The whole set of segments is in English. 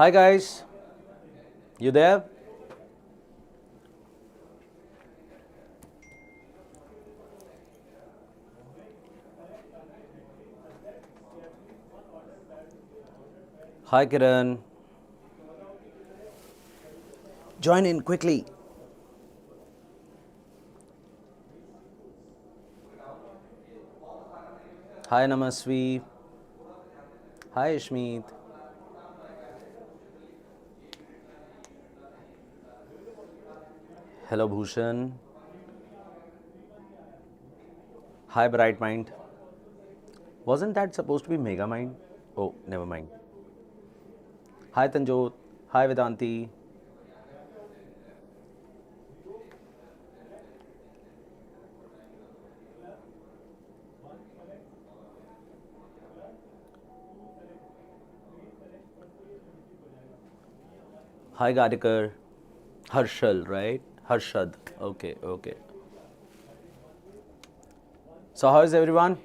Hi guys, you there? Hi Kiran. Join in quickly. Hi Namasvi. Hi Ishmeet. Hello Bhushan. Hi Bright Mind. Wasn't that supposed to be Mega Mind? Oh, never mind. Hi Tanjot. Hi Vedanti. Hi Gadikar. Harshal, right? Harshad. Okay, okay. So how is everyone?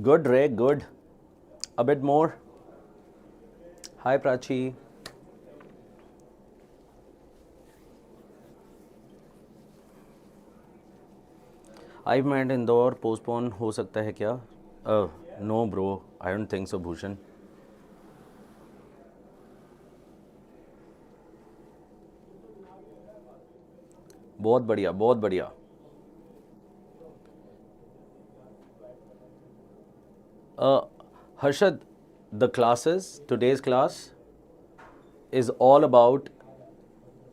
Good, Ray, good. A bit more. Hi Prachi. IPMAT Indore postpone हो सकता है क्या? No bro, I don't think so Bhushan. बहुत बढ़िया, बहुत बढ़िया. Harshad, today's class is all about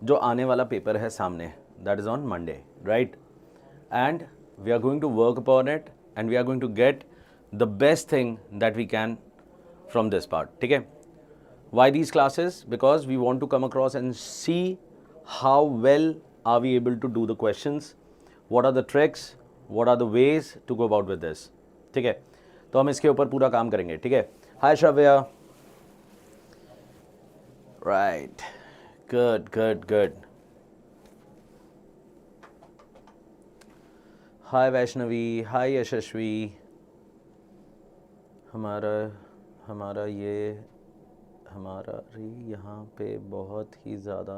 जो आने वाला पेपर है सामने, that is on Monday, right? And we are going to work upon it and we are going to get the best thing that we can from this part, ठीक है? Why these classes? Because we want to come across and see how well are we able to do the questions, what are the tricks, what are the ways to go about with this, ठीक है? तो हम इसके ऊपर पूरा काम करेंगे, ठीक है? Hi Shravya. Right. Good, good, good. Hi Vaishnavi. Hi Yashashvi. हमारा यहाँ पे बहुत ही ज़्यादा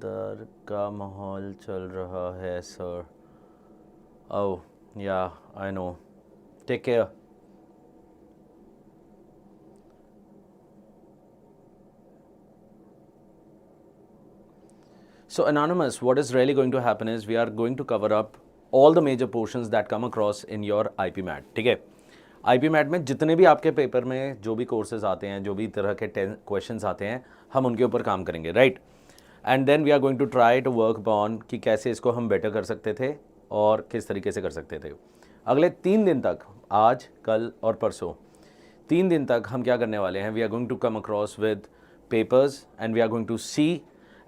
डर का माहौल चल रहा है sir. Oh, yeah, I know. Take care. So Anonymous, what is really going to happen is we are going to cover up all the major portions that come across in your IPMAT, ठीक है? IPMAT में जितने भी आपके paper में जो भी courses आते हैं, जो भी तरह के क्वेश्चंस आते हैं, हम उनके ऊपर काम करेंगे, right? And then we are going to try to work upon कि कैसे इसको हम बेटर कर सकते थे और किस तरीके से कर सकते थे. अगले 3 दिन तक, आज, कल और परसों, 3 दिन तक हम क्या करने वाले हैं? We are going to come across with papers and we are going to see,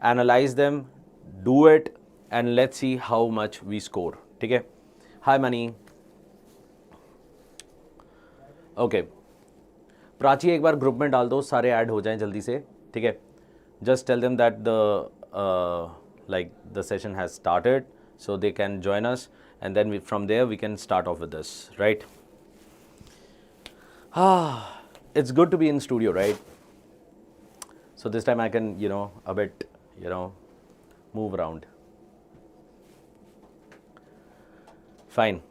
analyse them, do it and let's see how much we score, ठीक है? हाय मनी. ओके प्राची, एक बार ग्रुप में डाल दो, सारे ऐड हो जाएं जल्दी से, ठीक है? Just tell them that the session has started so they can join us and then from there we can start off with this, right? It's good to be in studio, right? So this time I can, a bit, move around. Fine.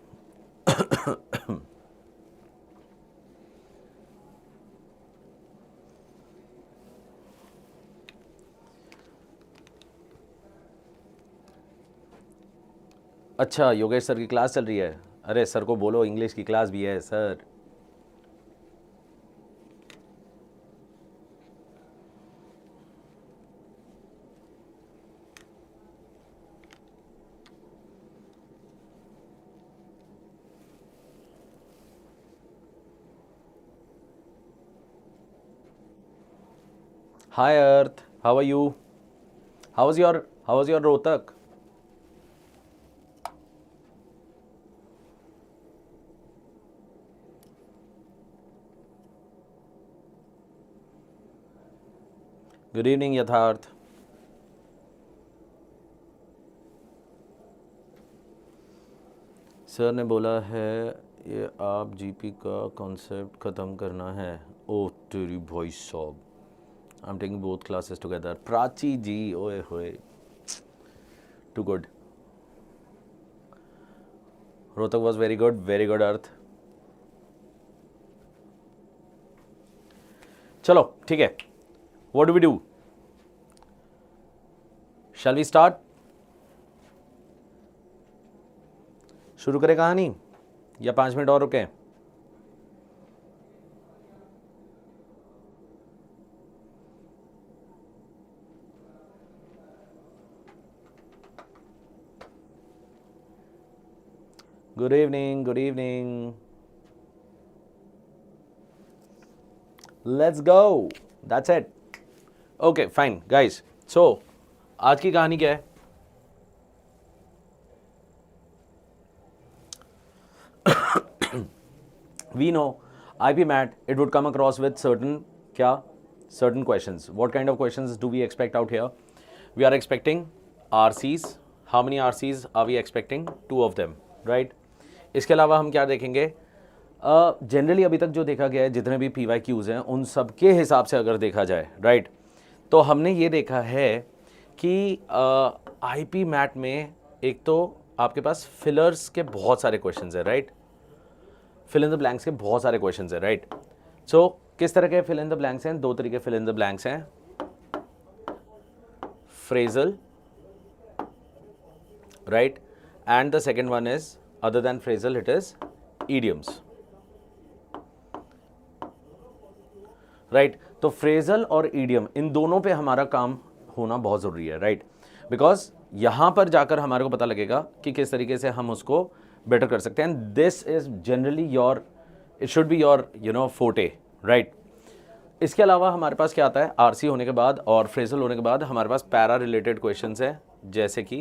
अच्छा, Yogesh sir की class चल रही है. अरे sir को बोलो English की class भी है sir. Hi Earth, how are you? How was your Rohtak? Good evening, Yatharth. Sir ने बोला है ये आप जीपी का कॉन्सेप्ट ख़त्म करना है। ओ तेरी भाई साहब, I am taking both classes together. Prachi ji, ओए होए, too good. Rohtak was very good earth. चलो ठीक है, what do we do? Shall we start? शुरू करें कहानी या 5 मिनट और रुकें? Good evening, let's go, that's it. Okay fine guys, so आज की कहानी क्या है? We know IPMAT, it would come across with certain questions. What kind of questions do we expect out here? We are expecting RCs. How many RCs are we expecting? 2 of them, right? इसके अलावा हम क्या देखेंगे? Generally अभी तक जो देखा गया है, जितने भी PYQs हैं, उन सब के हिसाब से अगर देखा जाए, राइट, तो हमने ये देखा है कि IPMAT में एक तो आपके पास फिलर्स के बहुत सारे क्वेश्चंस हैं, right? Fill in the blanks के बहुत सारे क्वेश्चंस हैं, राइट? सो किस तरह के फिल इन द ब्लैंक्स हैं? 2 तरीके फिल इन द ब्लैंक्स हैं, phrasal, right, and the second one is other than phrasal, it is idioms, right? तो फ्रेजल और इडियम, इन दोनों पे हमारा काम होना बहुत ज़रूरी है, राइट? बिकॉज यहां पर जाकर हमारे को पता लगेगा कि किस तरीके से हम उसको बेटर कर सकते हैं। This is generally your, it should be your फोटे, राइट? इसके अलावा हमारे पास क्या आता है? आरसी होने के बाद और फ्रेजल होने के बाद हमारे पास पैरा रिलेटेड क्वेश्चंस हैं, जैसे कि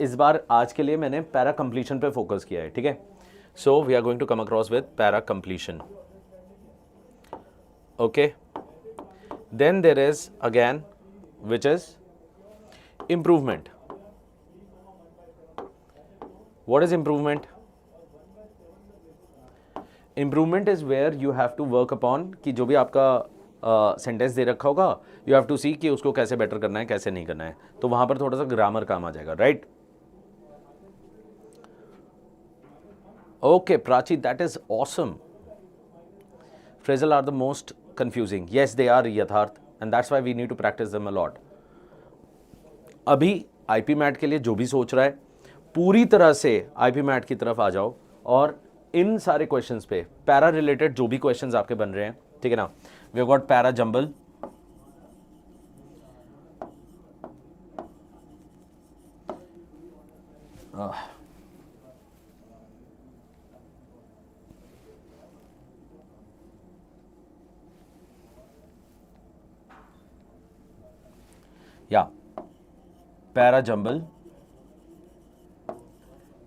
इस बार आज के लिए मैंने पैरा कंप्लीशन पे फोकस किया है, ठीक है? So we are going to come across with para completion, okay? Then there is again which is improvement. What is improvement? Improvement is where you have to work upon कि जो भी आपका sentence दे रखा होगा, you have to see कि उसको कैसे better करना है, कैसे नहीं करना है। तो वहां पर थोड़ा सा ग्रामर काम आ जाएगा, right? Okay Prachi, that is awesome. Phrasal are the most confusing. Yes, they are यथार्थ, and that's why we need to practice them a lot. अभी IPMAT के लिए जो भी सोच रहा है, पूरी तरह से IPMAT की तरफ आ जाओ और इन सारे क्वेश्चंस पे पैरा रिलेटेड जो भी क्वेश्चंस आपके बन रहे हैं, ठीक है ना? वी हैव गॉट पैराजम्बल, या पैराजम्बल,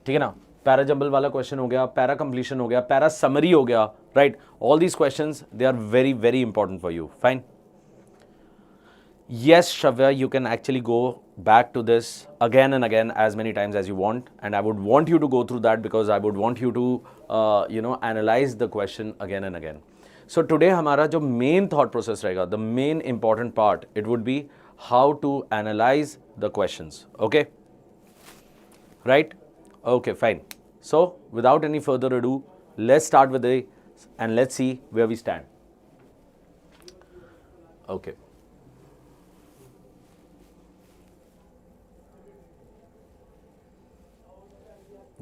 ठीक है ना? पैराजम्बल वाला क्वेश्चन हो गया, पैरा कंप्लीशन हो गया, पैरा समरी हो गया, right? All these questions, they are very very important for you, fine? Yes, Shravya, you can actually go back to this again and again as many times as you want, and I would want you to go through that because I would want you to analyze the question again and again. So today हमारा जो main thought process रहेगा, the main important part, it would be how to analyze the questions, okay? Right? Okay, fine. So without any further ado, let's start with and let's see where we stand. Okay.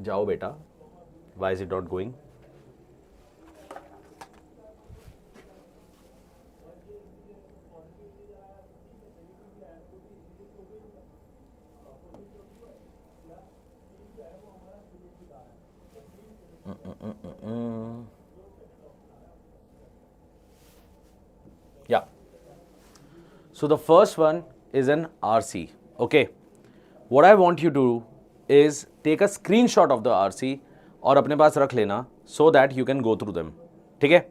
जाओ बेटा, why is it not going? Yeah. So the first one is an RC. Okay. What I want you to do is take a screenshot of the RC और अपने पास रख लेना so that you can go through them. ठीक है?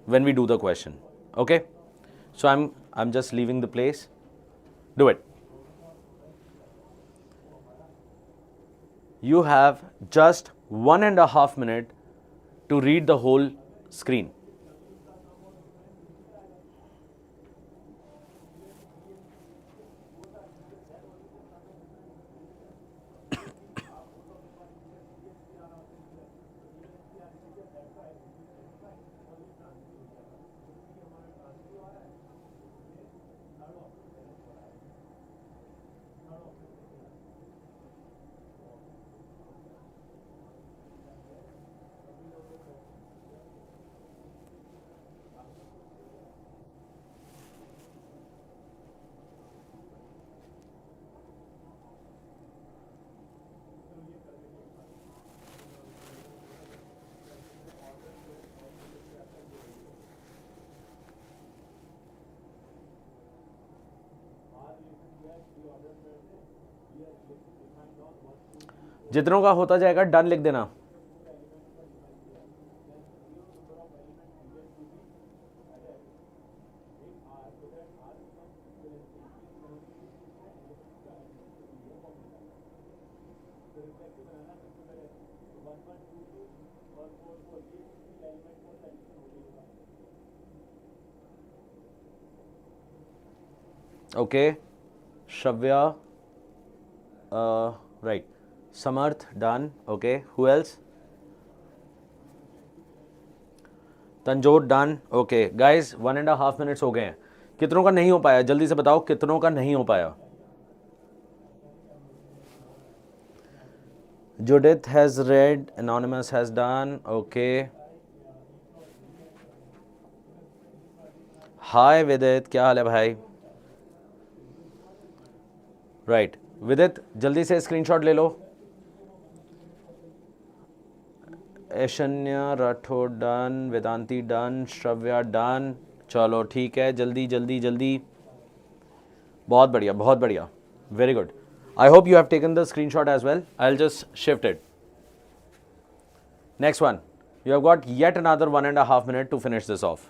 When we do the question. Okay. So I'm just leaving the place. Do it. You have just 1.5 minutes to read the whole screen. जितनों का होता जाएगा done लिख देना. Okay, Shravya, right. Samarth, done. Okay, who else? Tanjore, done. Okay, guys, 1.5 minutes हो गए हैं. कितनों का नहीं हो पाया? जल्दी से बताओ कितनों का नहीं हो पाया? Judith has read, Anonymous has done. Okay. Hi Vidit, क्या हाल है भाई? Right. विदित जल्दी से स्क्रीनशॉट ले लो. ऐशन्या Rathore done, Vedanti done, Shravya done. चलो ठीक है, जल्दी जल्दी जल्दी. बहुत बढ़िया, बहुत बढ़िया. Very good. I hope you have taken the screenshot as well. I will just shift it. Next one. You have got yet another 1.5 minutes to finish this off.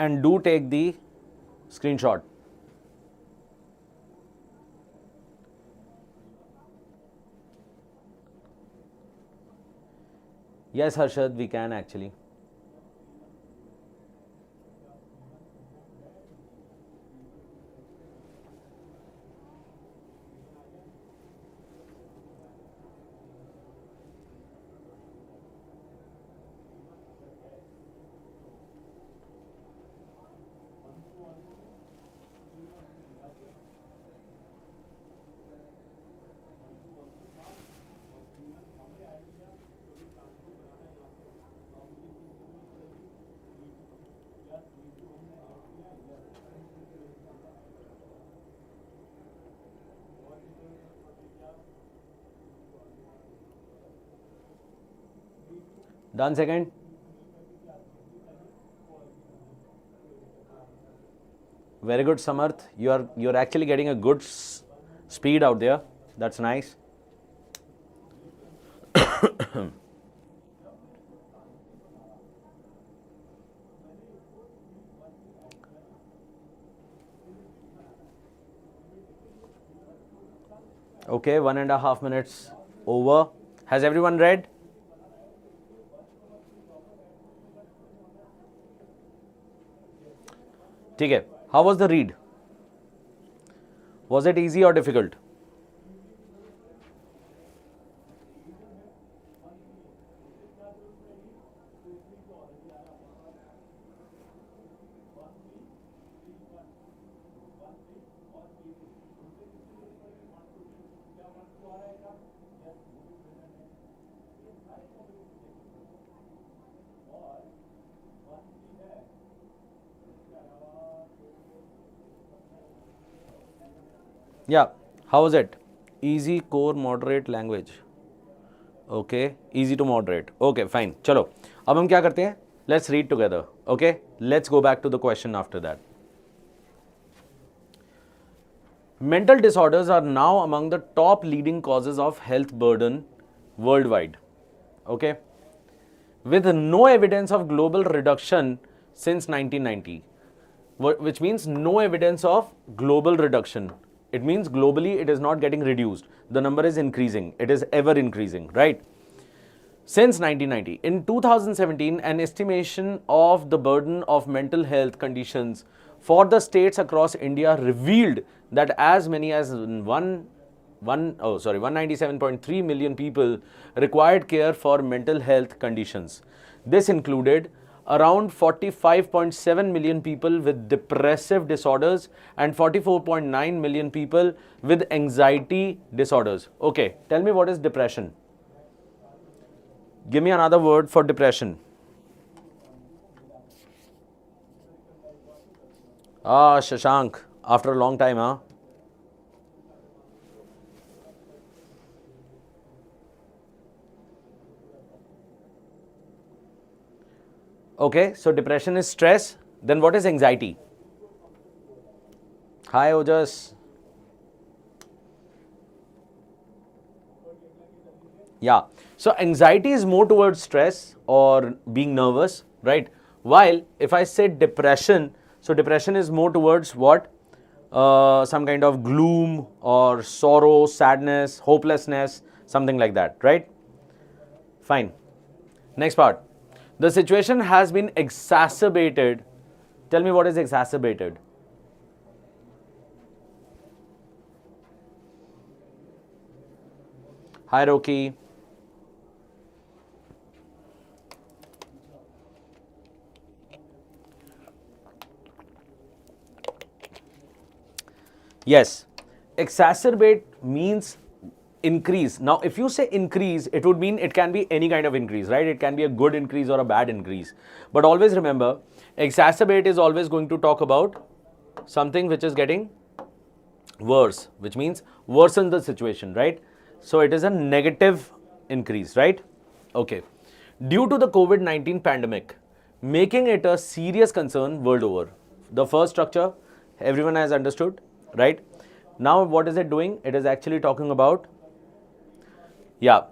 And do take the screenshot. Yes, Harshad, we can actually. Done second. Very good, Samarth. You're actually getting a good speed out there. That's nice. Okay, 1.5 minutes over. Has everyone read? ठीक है. How was the read? Was it easy or difficult? Yeah, how was it? Easy, core, moderate language. Okay, easy to moderate. Okay, fine. चलो, अब हम क्या करते हैं? Let's read together. Okay, let's go back to the question after that. Mental disorders are now among the top leading causes of health burden worldwide. Okay, with no evidence of global reduction since 1990. which means no evidence of global reduction. It means globally it is not getting reduced. The number is increasing. It is ever increasing, right? Since 1990. In 2017, an estimation of the burden of mental health conditions for the states across India revealed that as many as 197.3 million people required care for mental health conditions. This included around 45.7 million people with depressive disorders and 44.9 million people with anxiety disorders. Okay, tell me what is depression? Give me another word for depression. Ah, Shashank, after a long time, huh? Okay, so depression is stress. Then what is anxiety? Hi, Ojas. Yeah. So anxiety is more towards stress or being nervous, right? While if I say depression, so depression is more towards what? Some kind of gloom or sorrow, sadness, hopelessness, something like that, right? Fine. Next part. The situation has been exacerbated. Tell me what is exacerbated. Hi, Roki. Yes, exacerbate means increase. Now, if you say increase, it would mean it can be any kind of increase, right? It can be a good increase or a bad increase. But always remember, exacerbate is always going to talk about something which is getting worse, which means worsen the situation, right? So it is a negative increase, right? Okay. Due to the COVID-19 pandemic, making it a serious concern world over. The first structure, everyone has understood, right? Now, what is it doing? It is actually talking about, yeah,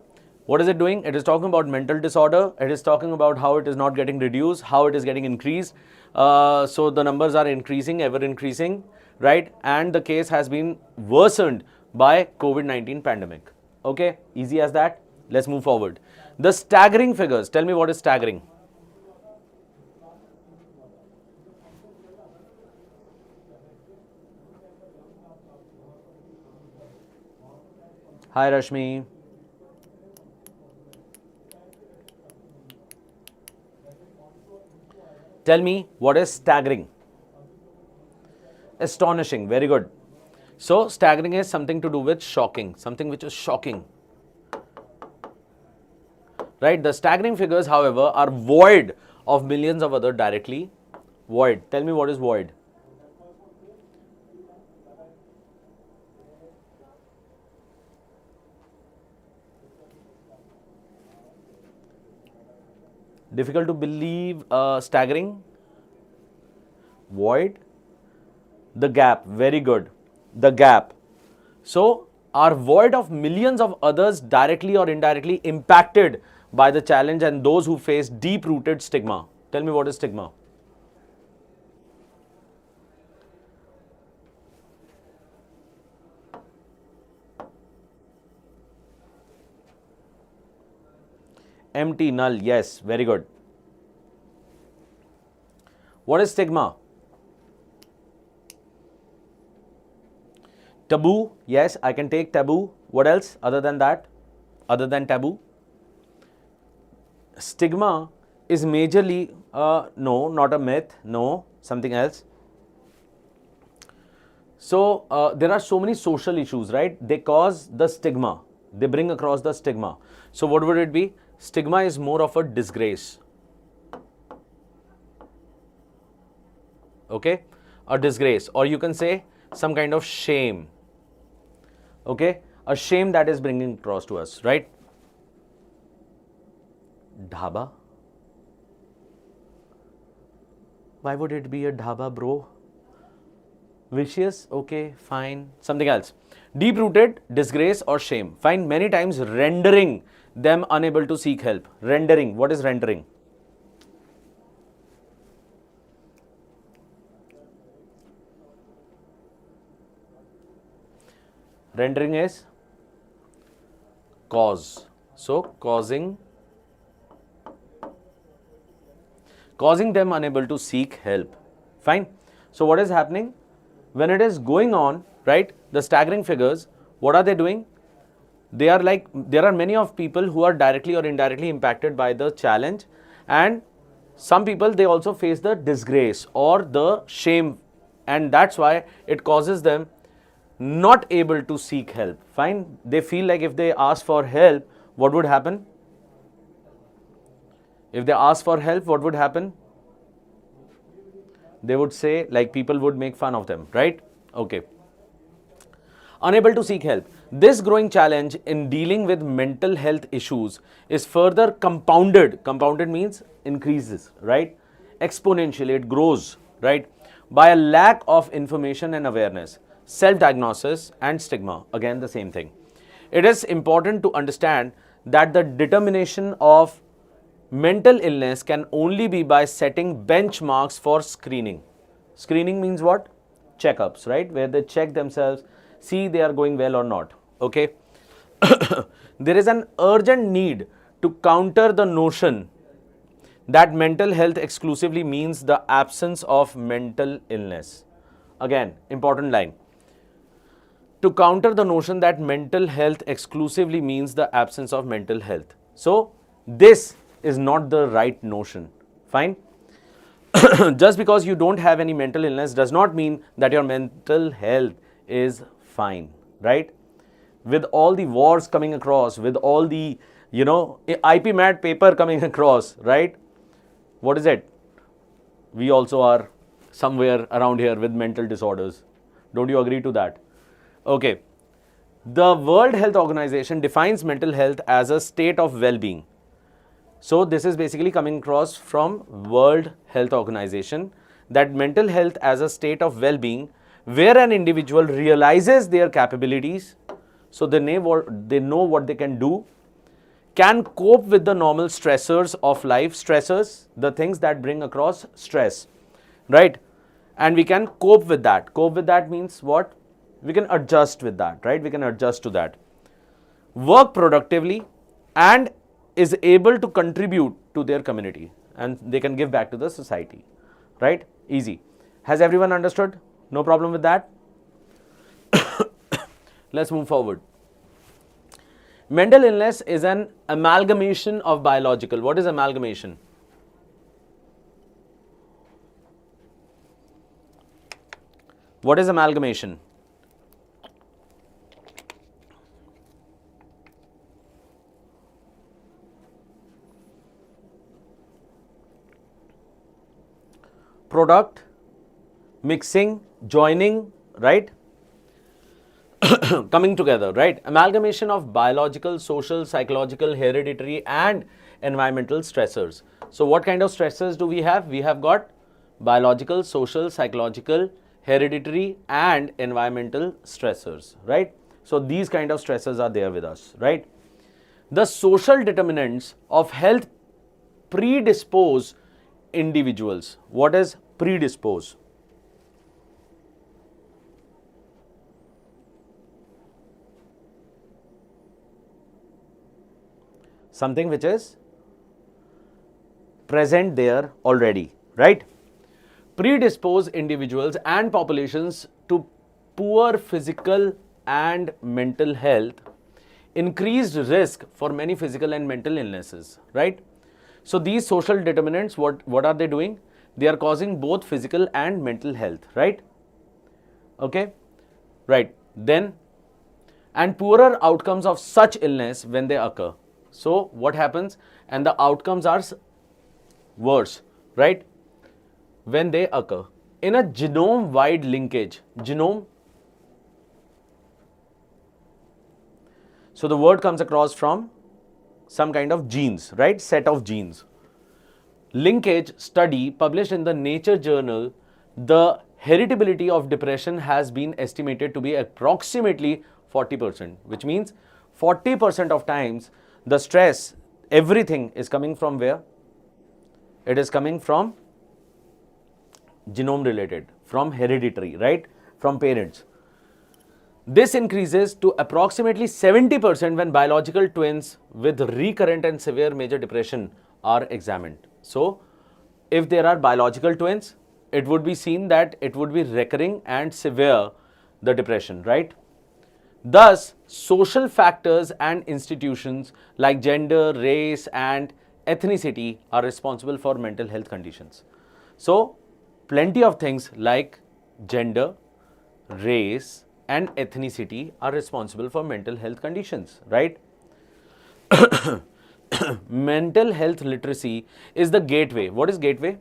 what is it doing? It is talking about mental disorder. It is talking about how it is not getting reduced, how it is getting increased. So the numbers are increasing, ever increasing, right? And the case has been worsened by COVID-19 pandemic. Okay, easy as that. Let's move forward. The staggering figures. Tell me what is staggering. Hi, Rashmi. Tell me what is staggering. Astonishing. Very good. So, staggering is something to do with shocking, something which is shocking. Right? The staggering figures, however, are void of millions of other directly. Void. Tell me what is void. Difficult to believe, staggering. Void. The gap. Very good. The gap. So, are void of millions of others directly or indirectly impacted by the challenge and those who face deep-rooted stigma. Tell me what is stigma. Empty, null. Yes, very good. What is stigma? Taboo. Yes, I can take taboo. What else other than that? Other than taboo? Stigma is majorly, no, not a myth. No, something else. So, there are so many social issues, right? They cause the stigma. They bring across the stigma. So, what would it be? Stigma is more of a disgrace. Okay? A disgrace. Or you can say some kind of shame. Okay? A shame that is bringing across to us, right? Dhaba. Why would it be a dhaba, bro? Vicious, okay, fine. Something else. Deep-rooted, disgrace or shame. Fine, many times rendering them unable to seek help. Rendering, what is rendering? Rendering is cause. So causing them unable to seek help. Fine. So what is happening? When it is going on, right, the staggering figures, what are they doing? They are like, there are many of people who are directly or indirectly impacted by the challenge, and some people, they also face the disgrace or the shame, and that's why it causes them not able to seek help. Fine. They feel like if they ask for help, what would happen? If they ask for help, what would happen? They would say, like, people would make fun of them, right? Okay. Unable to seek help. This growing challenge in dealing with mental health issues is further compounded. Compounded means increases, right? Exponentially, it grows, right? By a lack of information and awareness, self-diagnosis and stigma. Again, the same thing. It is important to understand that the determination of mental illness can only be by setting benchmarks for screening. Screening means what? Checkups, right? Where they check themselves, see they are going well or not. Okay. There is an urgent need to counter the notion that mental health exclusively means the absence of mental illness. Again, important line. To counter the notion that mental health exclusively means the absence of mental health. So, this is not the right notion. Fine. Just because you don't have any mental illness does not mean that your mental health is fine, right? With all the wars coming across, with all the, IPMAT paper coming across, right? What is it? We also are somewhere around here with mental disorders. Don't you agree to that? Okay. The World Health Organization defines mental health as a state of well-being. So this is basically coming across from World Health Organization, that mental health as a state of well-being where an individual realizes their capabilities, so they know what they can do, can cope with the normal stressors of life, stressors, the things that bring across stress, right? And we can cope with that. Cope with that means what? We can adjust with that, right? We can adjust to that. Work productively and is able to contribute to their community, and they can give back to the society, right? Easy. Has everyone understood? No problem with that? Let's move forward. Mental illness is an amalgamation of biological. What is amalgamation? What is amalgamation? Product, mixing, joining, right? Coming together, right? Amalgamation of biological, social, psychological, hereditary and environmental stressors. So what kind of stressors do we have? We have got biological, social, psychological, hereditary and environmental stressors, right? So these kind of stressors are there with us, right? The social determinants of health predispose individuals. What is predispose? Something which is present there already, right? Predispose individuals and populations to poor physical and mental health, increased risk for many physical and mental illnesses, right? So these social determinants, what are they doing? They are causing both physical and mental health, right? Okay, right. Then, and poorer outcomes of such illness when they occur. So what happens? And the outcomes are worse, right? When they occur. In a genome-wide linkage, genome, so the word comes across from some kind of genes, right? Set of genes. Linkage study published in the Nature journal, the heritability of depression has been estimated to be approximately 40%, which means 40% of times the stress, everything is coming from where? It is coming from genome related, from hereditary, right? From parents. This increases to approximately 70% when biological twins with recurrent and severe major depression are examined. So, if there are biological twins, it would be seen that it would be recurring and severe, the depression, right? Thus, social factors and institutions like gender, race, and ethnicity are responsible for mental health conditions. So, plenty of things like gender, race, and ethnicity are responsible for mental health conditions, right? Mental health literacy is the gateway. What is gateway?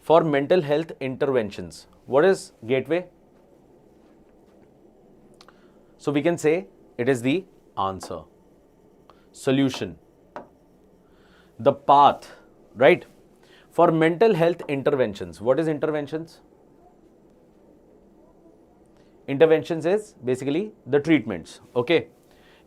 For mental health interventions. What is gateway? So we can say it is the answer, solution, the path, right? For mental health interventions. What is interventions? Interventions is basically the treatments, okay?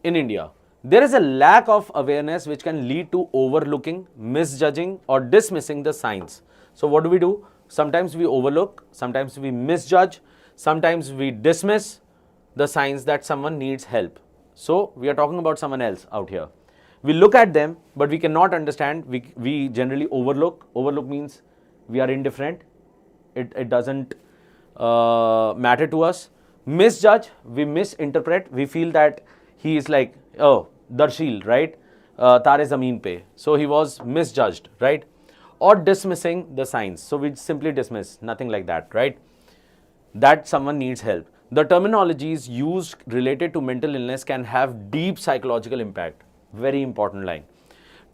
In India, there is a lack of awareness which can lead to overlooking, misjudging, or dismissing the signs. So what do? Sometimes we overlook, sometimes we misjudge, sometimes we dismiss the signs that someone needs help. So we are talking about someone else out here. We look at them, but we cannot understand. We generally overlook. Overlook means we are indifferent. It doesn't matter to us. Misjudge, we misinterpret. We feel that he is like, oh, Darshil, right? Tare Zameen Pe. So he was misjudged, right? Or dismissing the signs. So we simply dismiss, nothing like that, right? That someone needs help. The terminologies used related to mental illness can have deep psychological impact. Very important line.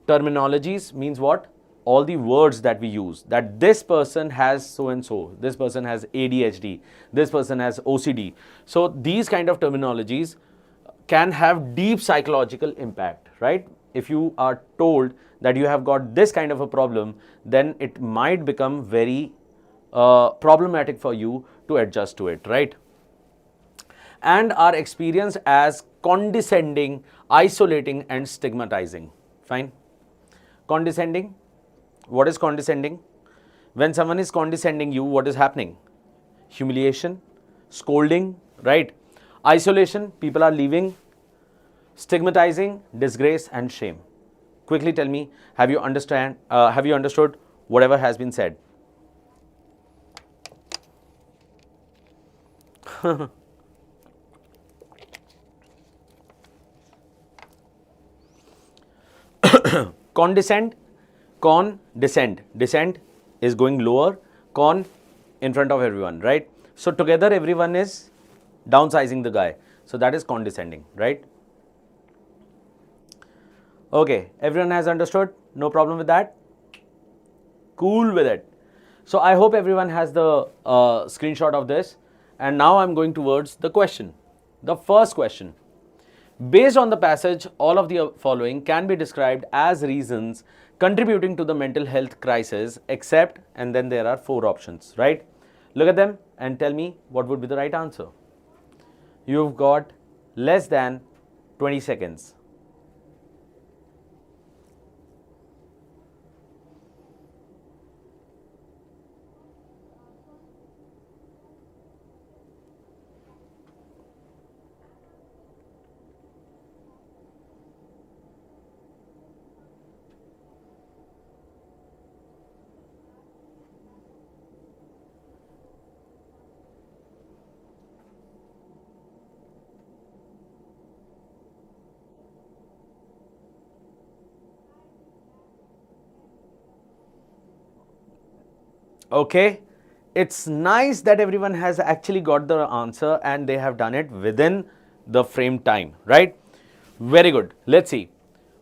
Terminologies means what? All the words that we use, that this person has so and so, this person has ADHD, this person has OCD. So these kind of terminologies can have deep psychological impact, right? If you are told that you have got this kind of a problem, then it might become very problematic for you to adjust to it, right? And are experienced as condescending, isolating, and stigmatizing. Fine. Condescending. What is condescending? When someone is condescending you, what is happening? Humiliation, scolding, right? Isolation, people are leaving. Stigmatizing, disgrace, and shame. Quickly tell me, have you understood whatever has been said? Condescend, descend. Descend is going lower, con in front of everyone, right? So together everyone is downsizing the guy. So that is condescending, right? Okay, everyone has understood? No problem with that? Cool with it. So I hope everyone has the screenshot of this. And now I'm going towards the question. The first question. Based on the passage, all of the following can be described as reasons contributing to the mental health crisis, except, and then there are 4 options, right? Look at them and tell me what would be the right answer. You've got less than 20 seconds. Okay, it's nice that everyone has actually got the answer and they have done it within the frame time, right? Very good. Let's see.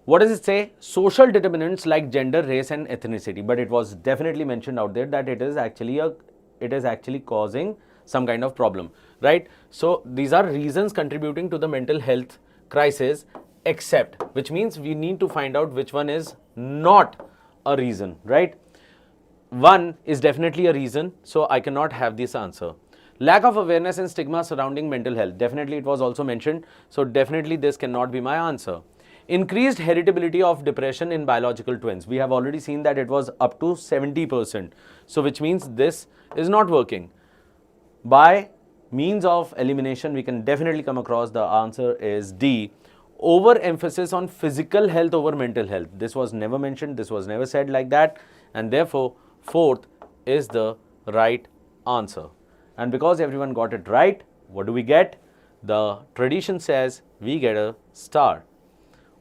What does it say? Social determinants like gender, race, and ethnicity. But it was definitely mentioned out there that it is actually causing some kind of problem, right? So these are reasons contributing to the mental health crisis, except, which means we need to find out which one is not a reason, right? One is definitely a reason, so I cannot have this answer. Lack of awareness and stigma surrounding mental health. Definitely it was also mentioned, so definitely this cannot be my answer. Increased heritability of depression in biological twins. We have already seen that it was up to 70%. So which means this is not working. By means of elimination, we can definitely come across the answer is D. Overemphasis on physical health over mental health. This was never mentioned, this was never said like that, and therefore fourth is the right answer. And because everyone got it right, what do we get? The tradition says we get a star.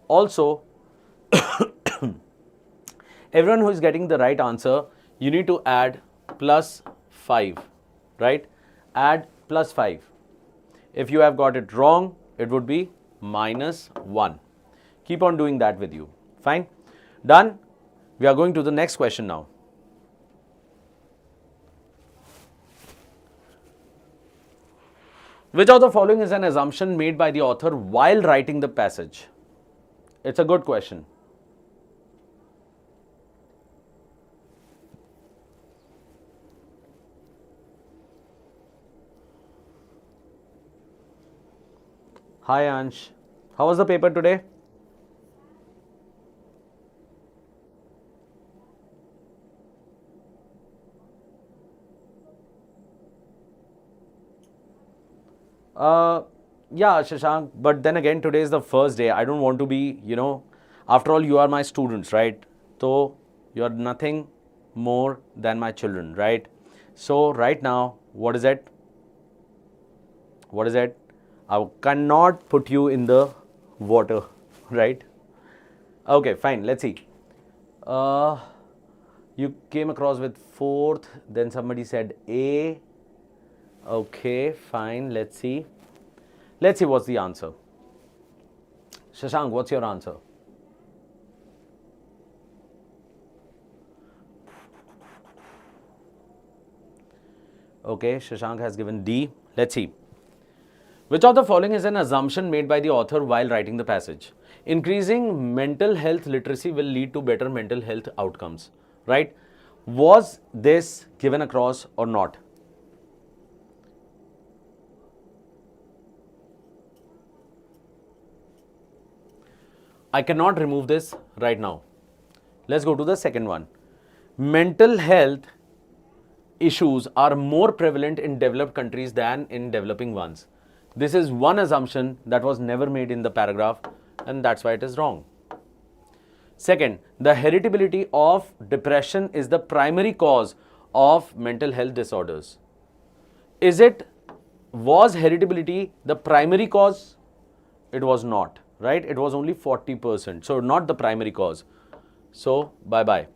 Also, everyone who is getting the right answer, you need to add +5, right? Add +5. If you have got it wrong, it would be -1. Keep on doing that with you. Fine? Done? We are going to the next question now. Which of the following is an assumption made by the author while writing the passage? It's a good question. Hi Ansh, how was the paper today? Yeah, Shashank, but then again, today is the first day. I don't want to be, after all, you are my students, right? So, you are nothing more than my children, right? So, right now, what is it? What is it? I cannot put you in the water, right? Okay, fine, let's see. You came across with fourth, then somebody said A. Okay, fine, let's see. Let's see what's the answer. Shashank, what's your answer? Okay, Shashank has given D. Let's see. Which of the following is an assumption made by the author while writing the passage? Increasing mental health literacy will lead to better mental health outcomes, right? Was this given across or not? I cannot remove this right now. Let's go to the second one. Mental health issues are more prevalent in developed countries than in developing ones. This is one assumption that was never made in the paragraph, and that's why it is wrong. Second, the heritability of depression is the primary cause of mental health disorders. Was heritability the primary cause? It was not, right? It was only 40%, so not the primary cause. So, bye-bye.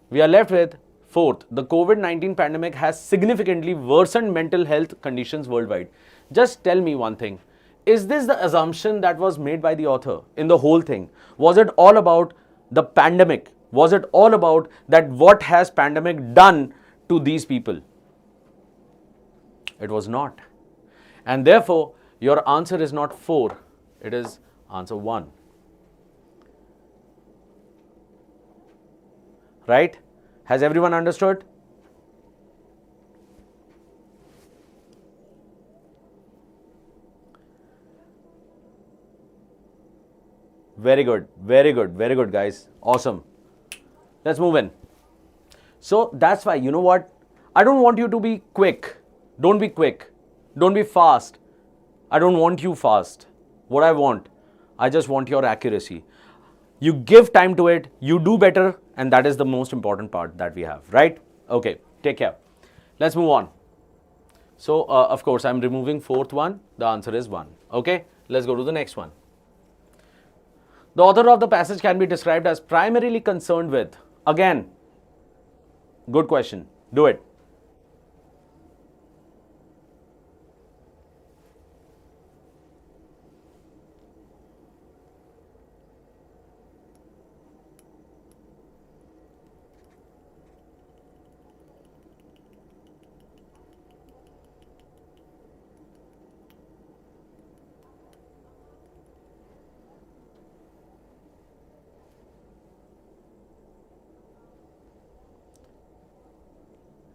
We are left with fourth, the COVID-19 pandemic has significantly worsened mental health conditions worldwide. Just tell me one thing. Is this the assumption that was made by the author in the whole thing? Was it all about the pandemic? Was it all about that what has pandemic done to these people? It was not. And therefore, your answer is not 4. It is answer 1. Right? Has everyone understood? Very good, very good, very good, guys. Awesome. Let's move in. So that's why, you know what? I don't want you to be quick. Don't be quick. Don't be fast. I don't want you fast. What I want, I just want your accuracy. You give time to it, you do better, and that is the most important part that we have, right? Okay, take care. Let's move on. So, of course, I'm removing fourth one. The answer is 1. Okay, let's go to the next one. The author of the passage can be described as primarily concerned with. Again, good question. Do it.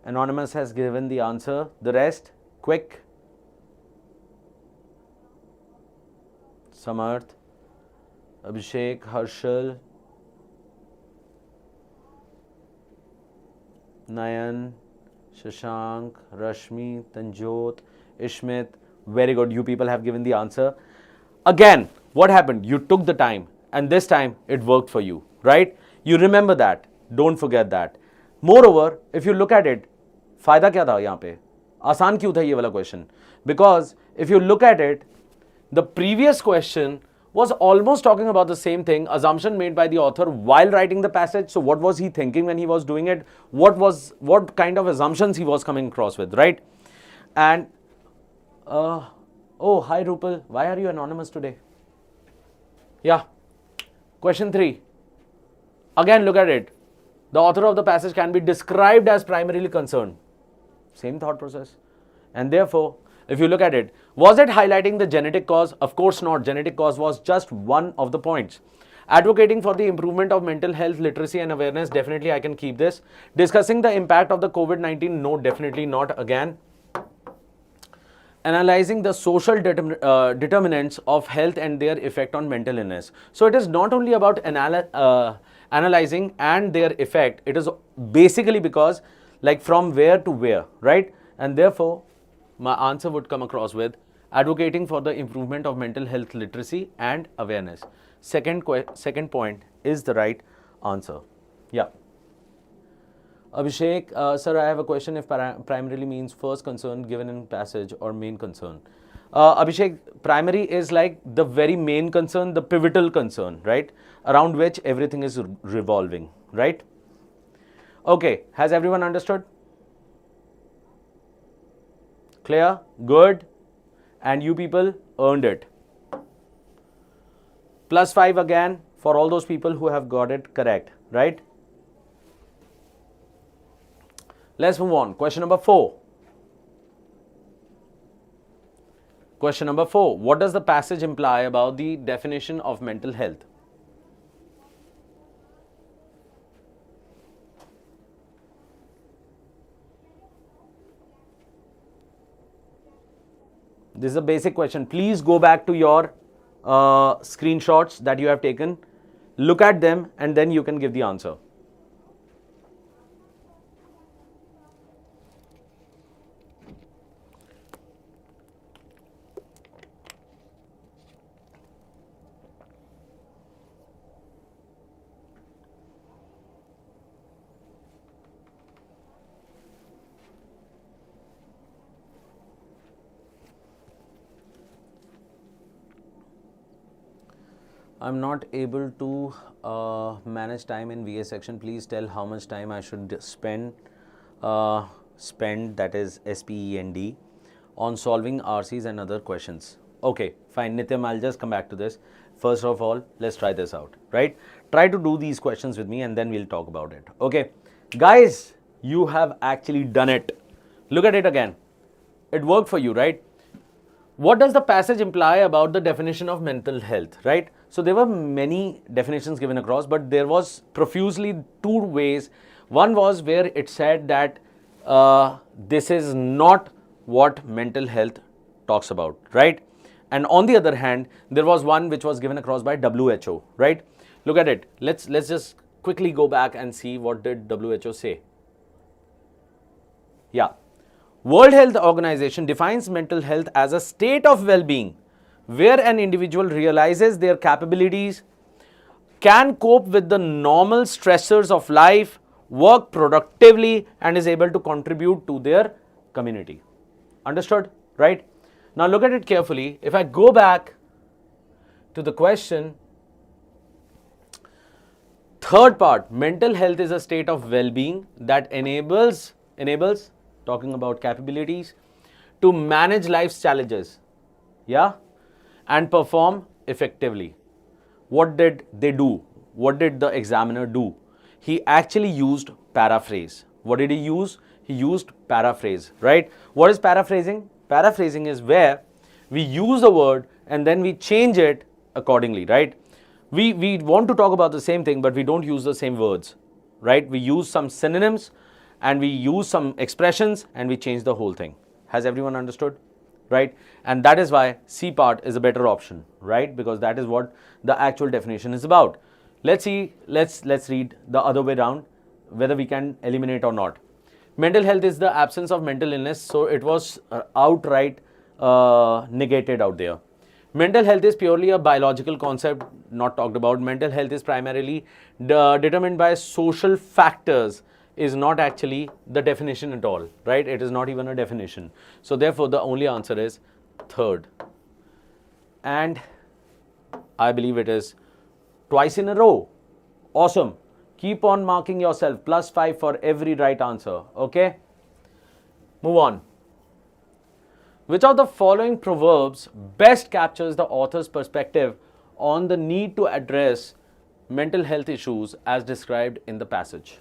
Anonymous has given the answer. The rest, quick. Samarth, Abhishek, Harshal, Nayan, Shashank, Rashmi, Tanjot. Ishmit, very good. You people have given the answer. Again, what happened? You took the time and this time it worked for you, right? You remember that. Don't forget that. Moreover, if you look at it, फायदा क्या था यहाँ पे? आसान क्यों था ये वाला question? Because if you look at it, the previous question was almost talking about the same thing, assumption made by the author while writing the passage. So what was he thinking when he was doing it? What kind of assumptions he was coming across with, right? And oh, hi Rupal, why are you anonymous today? Yeah. Question 3. Again, look at it. The author of the passage can be described as primarily concerned. Same thought process. And therefore, if you look at it, was it highlighting the genetic cause? Of course not. Genetic cause was just one of the points. Advocating for the improvement of mental health literacy and awareness, definitely I can keep this. Discussing the impact of the COVID-19, no, definitely not again. Analyzing the social determinants of health and their effect on mental illness. So it is not only about analyzing and their effect, it is basically because like from where to where, right? And therefore, my answer would come across with advocating for the improvement of mental health literacy and awareness. Second point is the right answer. Yeah. Abhishek, sir, I have a question if primarily means first concern given in passage or main concern. Abhishek, primary is like the very main concern, the pivotal concern, right? Around which everything is revolving, right? Okay, has everyone understood? Clear? Good. And you people earned it. +5 again for all those people who have got it correct, right? Let's move on. Question number 4. Question number 4. What does the passage imply about the definition of mental health? This is a basic question. Please go back to your screenshots that you have taken. Look at them and then you can give the answer. I'm not able to manage time in VA section. Please tell how much time I should spend, that is SPEND, on solving RCs and other questions. Okay, fine. Nityam, I'll just come back to this. First of all, let's try this out, right? Try to do these questions with me and then we'll talk about it. Okay, guys, you have actually done it. Look at it again. It worked for you, right? What does the passage imply about the definition of mental health, right? So there were many definitions given across, but there was profusely 2 ways. One was where it said that this is not what mental health talks about, right? And on the other hand, there was one which was given across by WHO, right? Look at it. Let's just quickly go back and see what did WHO say. Yeah. World Health Organization defines mental health as a state of well-being where an individual realizes their capabilities, can cope with the normal stressors of life, work productively, and is able to contribute to their community. Understood? Right? Now look at it carefully. If I go back to the question, third part, mental health is a state of well-being that enables, talking about capabilities, to manage life's challenges, yeah, and perform effectively. What did they do? What did the examiner do? He actually used paraphrase. What did he use? He used paraphrase, right? What is paraphrasing? Paraphrasing is where we use a word and then we change it accordingly, right? We want to talk about the same thing, but we don't use the same words, right? We use some synonyms and we use some expressions and we change the whole thing. Has everyone understood? Right? And that is why C part is a better option, right? Because that is what the actual definition is about. Let's see, let's read the other way around, whether we can eliminate or not. Mental health is the absence of mental illness. So it was outright negated out there. Mental health is purely a biological concept, not talked about. Mental health is primarily determined by social factors, is not actually the definition at all, right? It is not even a definition. So therefore, the only answer is third. And I believe it is twice in a row. Awesome. Keep on marking yourself. +5 for every right answer. Okay? Move on. Which of the following proverbs best captures the author's perspective on the need to address mental health issues as described in the passage?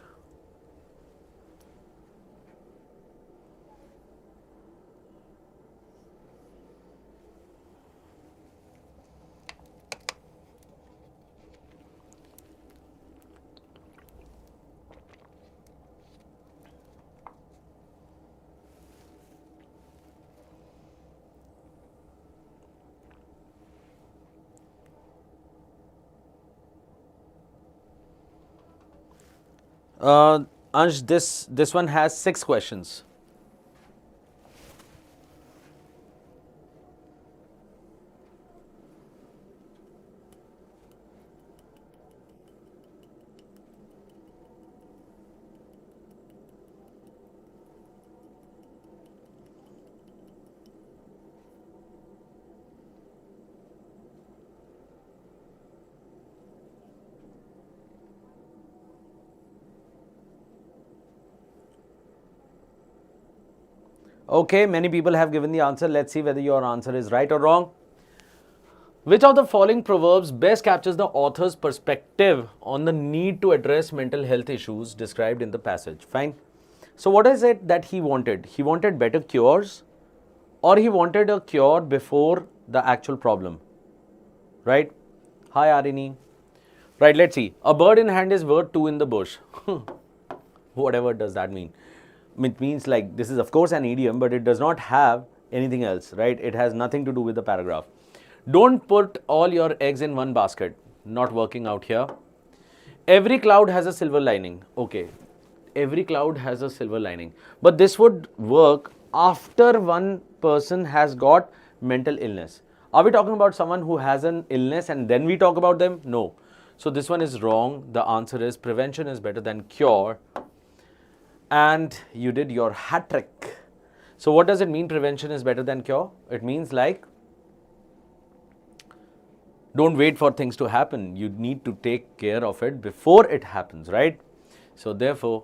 Ansh, this one has 6 questions. Okay, many people have given the answer. Let's see whether your answer is right or wrong. Which of the following proverbs best captures the author's perspective on the need to address mental health issues described in the passage? Fine. So what is it that he wanted? He wanted better cures, or he wanted a cure before the actual problem? Right? Hi Arini. Right, let's see. A bird in hand is worth 2 in the bush. Whatever does that mean? It means like this is of course an idiom, but it does not have anything else, right? It has nothing to do with the paragraph. Don't put all your eggs in one basket. Not working out here. Every cloud has a silver lining. Okay, every cloud has a silver lining. But this would work after one person has got mental illness. Are we talking about someone who has an illness and then we talk about them? No. So this one is wrong. The answer is prevention is better than cure. And you did your hat trick. So what does it mean prevention is better than cure? It means like don't wait for things to happen. You need to take care of it before it happens, right? So therefore,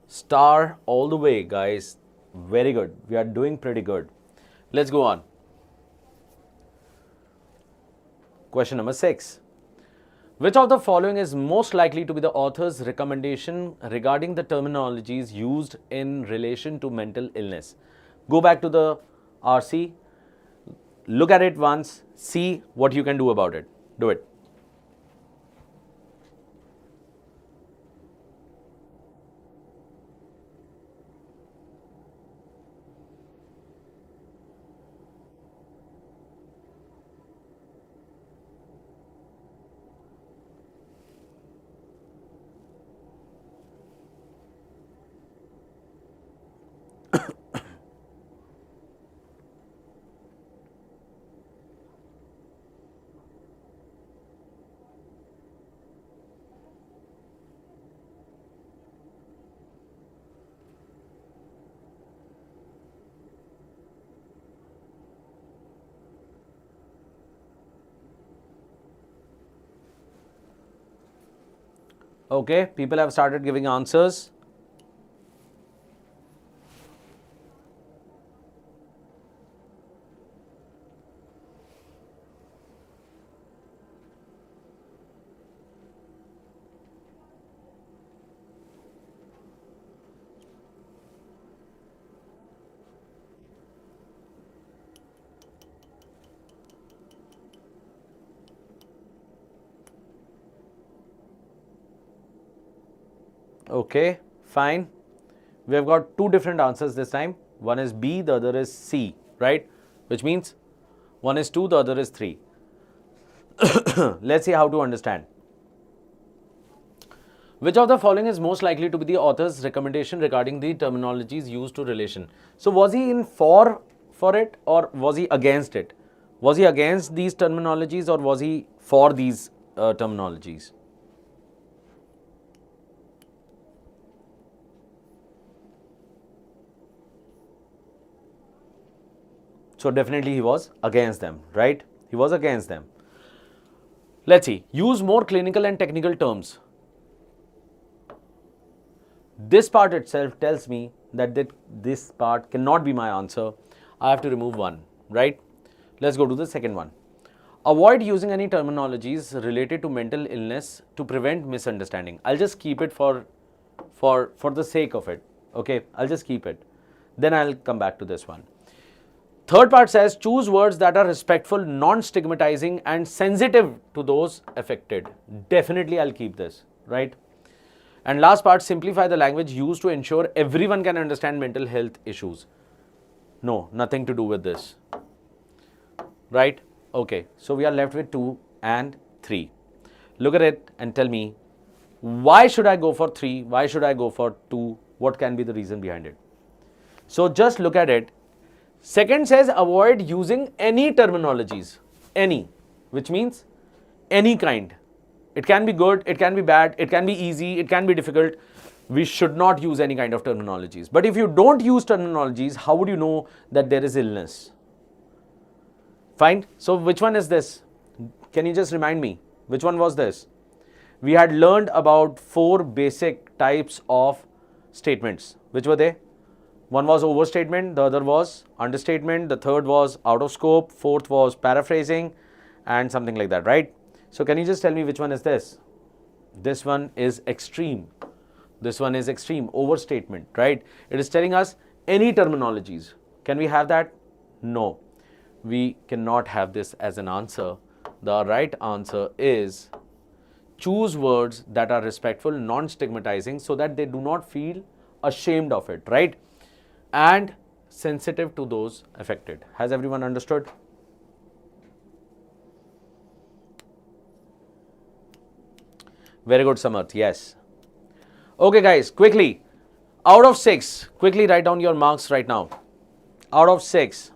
star all the way, guys. Very good. We are doing pretty good. Let's go on. Question number 6. Which of the following is most likely to be the author's recommendation regarding the terminologies used in relation to mental illness? Go back to the RC, look at it once, see what you can do about it. Do it. Okay, people have started giving answers. Okay, fine. We have got 2 different answers this time. One is B, the other is C, right? Which means one is 2, the other is 3. Let's see how to understand. Which of the following is most likely to be the author's recommendation regarding the terminologies used to relation? So was he in for for it or was he against it? Was he against these terminologies or was he for these terminologies? So definitely he was against them, right? He was against them. Let's see. Use more clinical and technical terms. This part itself tells me that this part cannot be my answer. I have to remove one, right? Let's go to the second one. Avoid using any terminologies related to mental illness to prevent misunderstanding. I'll just keep it for the sake of it. Okay, I'll just keep it. Then I'll come back to this one. Third part says choose words that are respectful, non-stigmatizing and sensitive to those affected. Definitely I'll keep this, right? And last part, simplify the language used to ensure everyone can understand mental health issues. No, nothing to do with this, right? Okay, so we are left with 2 and 3. Look at it and tell me, why should I go for 3? Why should I go for 2? What can be the reason behind it? So just look at it. Second says avoid using any terminologies, any, which means any kind. It can be good, it can be bad, it can be easy, it can be difficult. We should not use any kind of terminologies. But if you don't use terminologies, how would you know that there is illness? Fine. So which one is this? Can you just remind me? Which one was this? We had learned about 4 basic types of statements. Which were they? One was overstatement, the other was understatement, the third was out of scope, fourth was paraphrasing and something like that, right? So can you just tell me which one is this? This one is extreme. This one is extreme, overstatement, right? It is telling us any terminologies. Can we have that? No, we cannot have this as an answer. The right answer is choose words that are respectful, non-stigmatizing so that they do not feel ashamed of it, right? And sensitive to those affected. Has everyone understood? Very good, Samarth. Yes. Okay, guys, quickly. Out of 6, quickly write down your marks right now. Out of 6.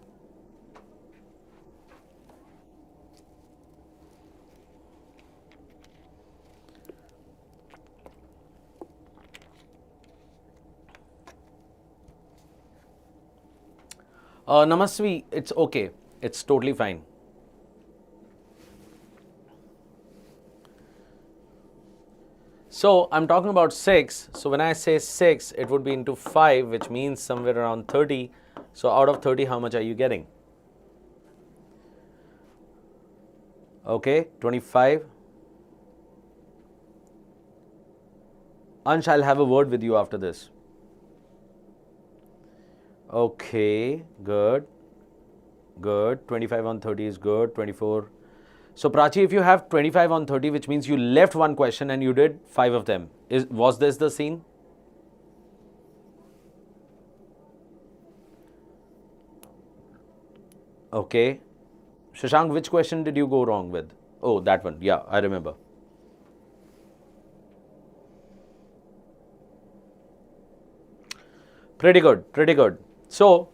Namasvi, it's okay. It's totally fine. So I'm talking about 6. So when I say 6, it would be into 5, which means somewhere around 30. So out of 30, how much are you getting? Okay, 25. Ansh, I'll have a word with you after this. Okay, good. Good. 25 on 30 is good. 24. So Prachi, if you have 25 on 30, which means you left one question and you did 5 of them. Was this the scene? Okay. Shashank, which question did you go wrong with? Oh, that one. Yeah, I remember. Pretty good. Pretty good. So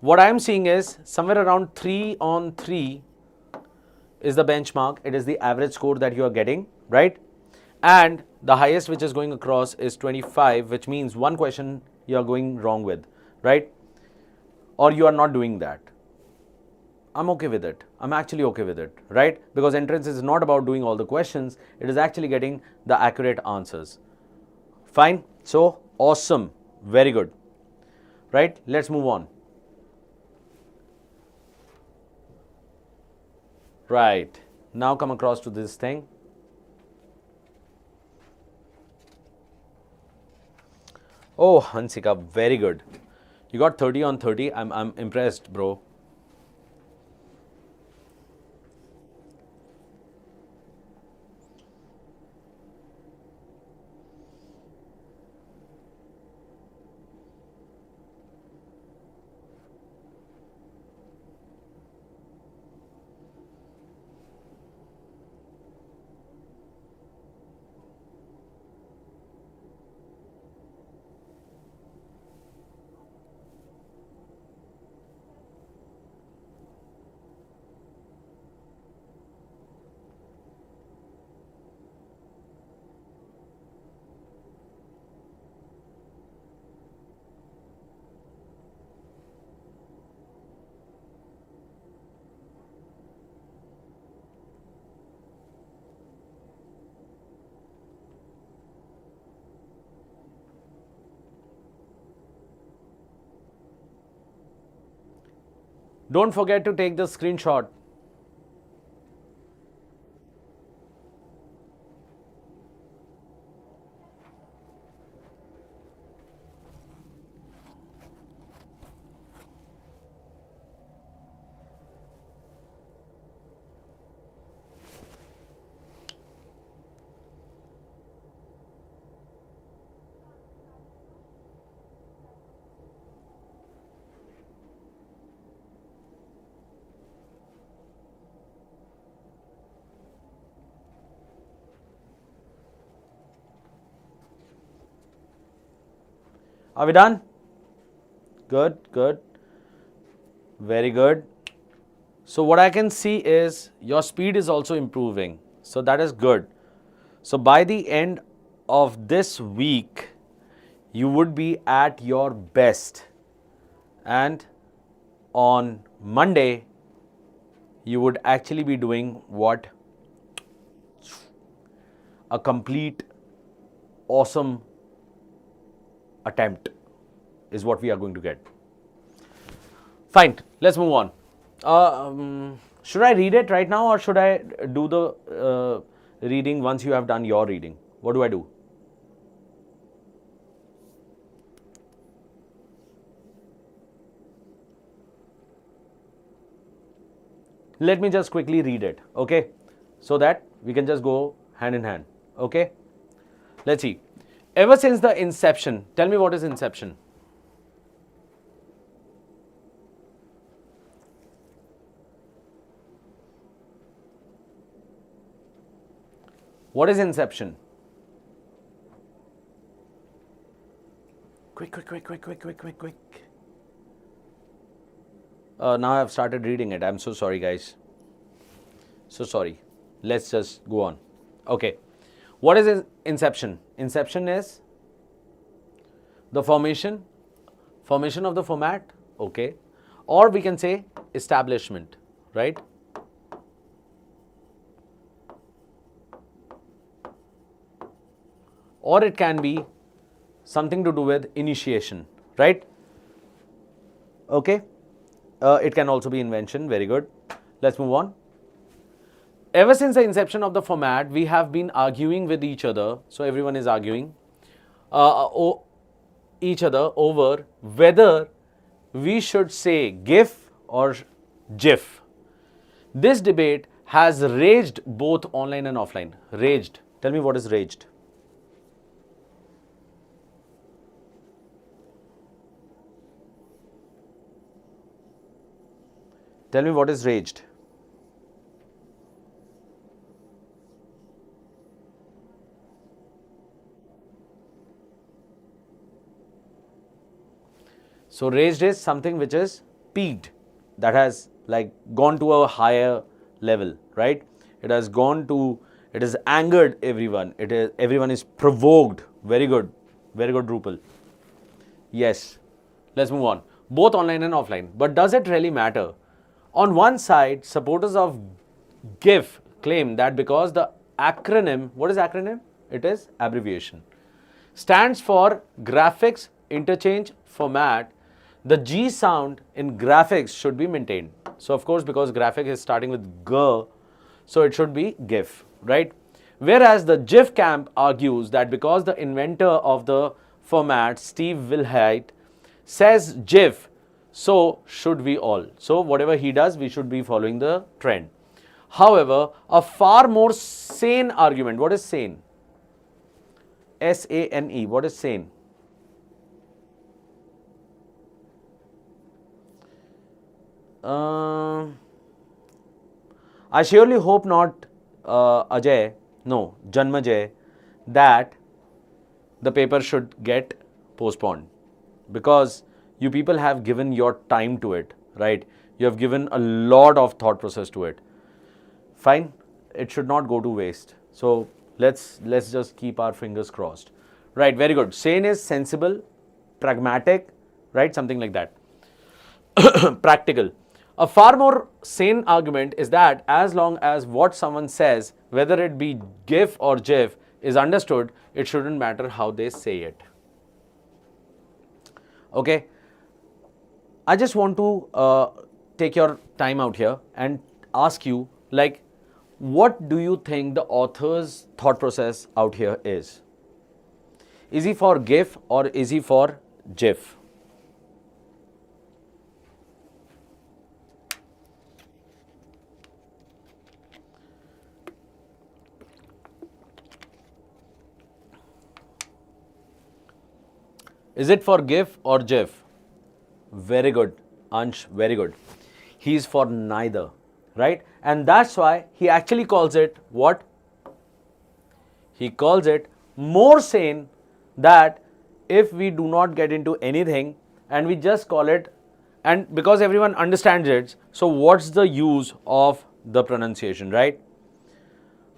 what I am seeing is somewhere around 3 on 3 is the benchmark. It is the average score that you are getting, right? And the highest which is going across is 25, which means one question you are going wrong with, right? Or you are not doing that. I'm okay with it. I'm actually okay with it, right? Because entrance is not about doing all the questions. It is actually getting the accurate answers. Fine. So awesome. Very good. Right? Let's move on. Right. Now come across to this thing. Oh, Hansika, very good. You got 30 on 30. I'm impressed, bro. Don't forget to take the screenshot. Are we done? Good, good. Very good. So what I can see is your speed is also improving. So that is good. So by the end of this week, you would be at your best. And on Monday, you would actually be doing what? A complete awesome attempt is what we are going to get. Fine, let's move on. Should I read it right now or should I do the reading once you have done your reading? What do I do? Let me just quickly read it, okay? So that we can just go hand in hand, okay? Let's see. Ever since the inception, tell me what is inception? What is inception? Quick. Now I've started reading it. I'm so sorry, guys. So sorry. Let's just go on. Okay. What is inception? Inception is the formation of the format, okay, or we can say establishment, right? Or it can be something to do with initiation, right? Okay. It can also be invention. Very good. Let's move on. Ever since the inception of the format, we have been arguing with each other. So everyone is arguing each other over whether we should say GIF or GIF. This debate has raged both online and offline. Raged. Tell me what is raged. Tell me what is raged. So raged is something which is peaked, that has like gone to a higher level, right? It has angered everyone. Everyone is provoked. Very good, Drupal. Yes, let's move on. Both online and offline. But does it really matter? On one side, supporters of GIF claim that because the acronym, what is acronym? It is abbreviation, stands for graphics interchange format, the G sound in graphics should be maintained. So of course, because graphic is starting with G, so it should be GIF, right? Whereas the GIF camp argues that because the inventor of the format, Steve Wilhite, says GIF, so should we all. So whatever he does, we should be following the trend. However, a far more sane argument. What is sane? S-A-N-E. What is sane? I surely hope not, Janmajay, that the paper should get postponed, because you people have given your time to it, right? You have given a lot of thought process to it. Fine, it should not go to waste. So let's just keep our fingers crossed. Right, very good. Sane is sensible, pragmatic, right? Something like that. Practical. A far more sane argument is that as long as what someone says, whether it be GIF or GIF, is understood, it shouldn't matter how they say it. Okay. I just want to take your time out here and ask you, like, what do you think the author's thought process out here is? Is he for GIF or is he for GIF? Is it for GIF or GIF? Very good, Ansh, very good. He's for neither, right? And that's why he actually calls it what? He calls it more sane that if we do not get into anything and we just call it, and because everyone understands it, so what's the use of the pronunciation, right?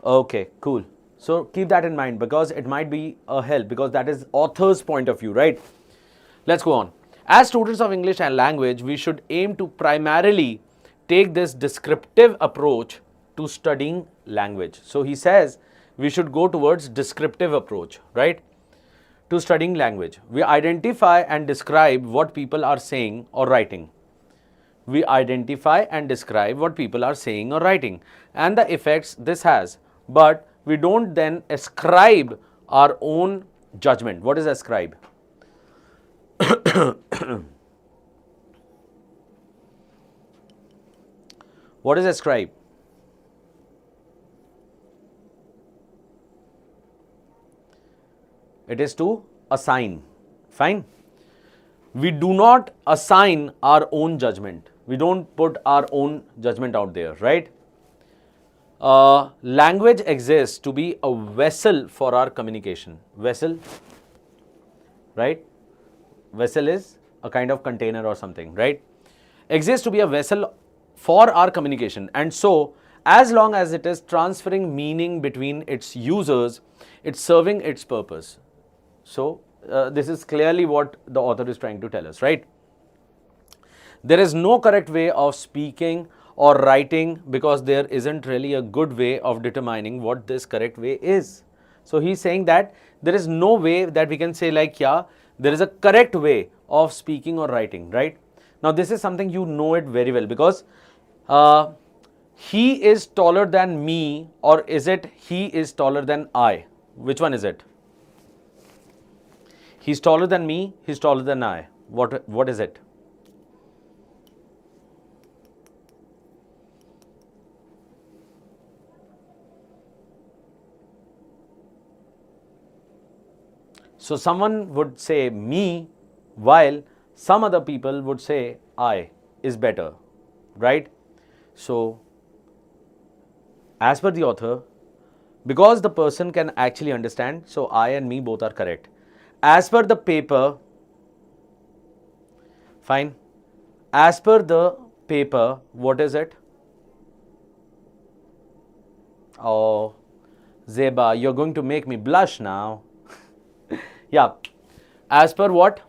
Okay, cool. So keep that in mind because it might be a help because that is author's point of view, right? Let's go on. As students of English and language, we should aim to primarily take this descriptive approach to studying language. So he says we should go towards descriptive approach, right? To studying language. We identify and describe what people are saying or writing. We identify and describe what people are saying or writing and the effects this has. But we don't then ascribe our own judgment. What is ascribe? What is ascribe? It is to assign. Fine. We do not assign our own judgment. We don't put our own judgment out there, right? Language exists to be a vessel for our communication. Vessel, right? Vessel is a kind of container or something, right? Exists to be a vessel for our communication. And so, as long as it is transferring meaning between its users, it's serving its purpose. So, this is clearly what the author is trying to tell us, right? There is no correct way of speaking or writing because there isn't really a good way of determining what this correct way is. So, he's saying that there is no way that we can say like, yeah, there is a correct way of speaking or writing, right? Now, this is something you know it very well because he is taller than me, or is it he is taller than I? Which one is it? He's taller than me, he's taller than I. What is it? So someone would say me, while some other people would say I is better, right? So, as per the author, because the person can actually understand, so I and me both are correct. As per the paper, fine. As per the paper, what is it? Oh, Zeba, you're going to make me blush now. Yeah. As per what?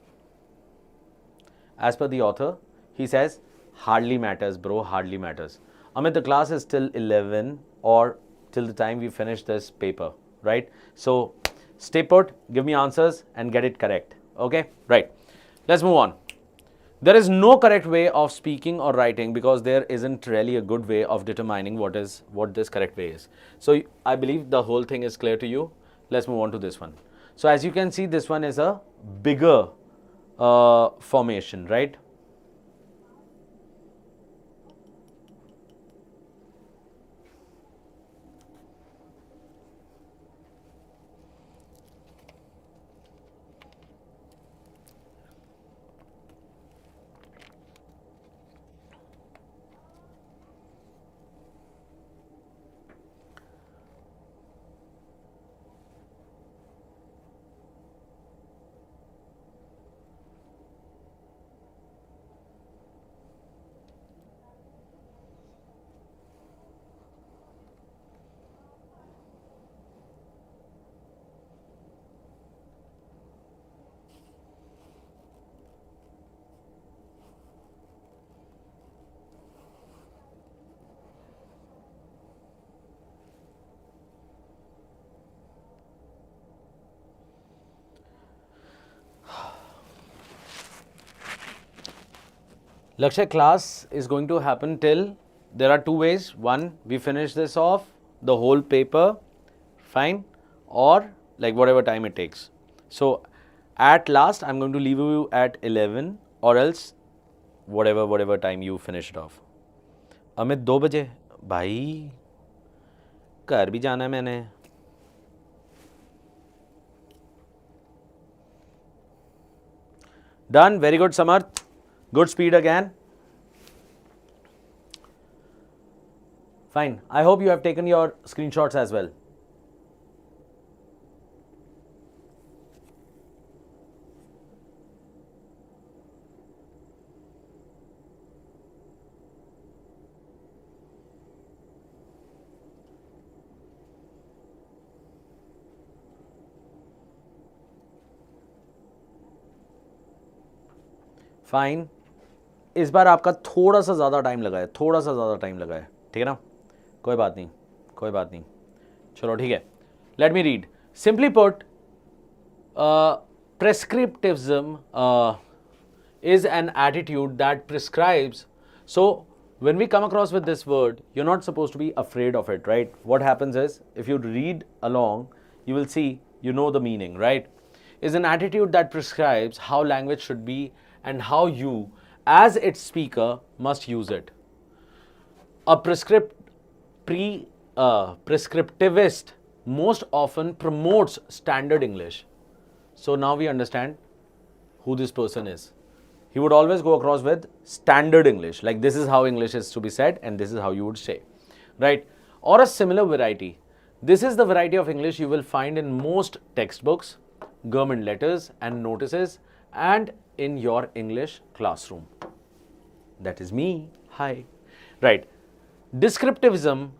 As per the author, he says, hardly matters, bro, hardly matters. Amit, the class is till 11 or till the time we finish this paper, right? So, stay put, give me answers and get it correct. Okay, right. Let's move on. There is no correct way of speaking or writing because there isn't really a good way of determining what this correct way is. So, I believe the whole thing is clear to you. Let's move on to this one. So, as you can see, this one is a bigger formation, right? Lakshay, class is going to happen till, there are two ways. One, we finish this off, the whole paper, fine, or like whatever time it takes. So at last, I'm going to leave you at 11, or else whatever time you finish it off. Amit 2 बजे भाई घर भी जाना है मैंने. Done. Very good, Samarth. Good speed again. Fine. I hope you have taken your screenshots as well. Fine. इस बार आपका थोड़ा सा ज़्यादा टाइम लगा है, थोड़ा सा ज़्यादा टाइम लगा है, ठीक है ना. कोई बात नहीं, कोई बात नहीं. चलो ठीक है. Let me read. Simply put, prescriptivism is an attitude that prescribes. So when we come across with this word, you're not supposed to be afraid of it, right? What happens is, if you read along, you will see, you know the meaning, right? Is an attitude that prescribes how language should be and how you, as its speaker, must use it. A prescriptivist most often promotes standard English. So now we understand who this person is. He would always go across with standard English, like this is how English is to be said and this is how you would say, right? Or a similar variety. This is the variety of English you will find in most textbooks, government letters and notices, and in your English classroom. That is me. Hi. Right. Descriptivism,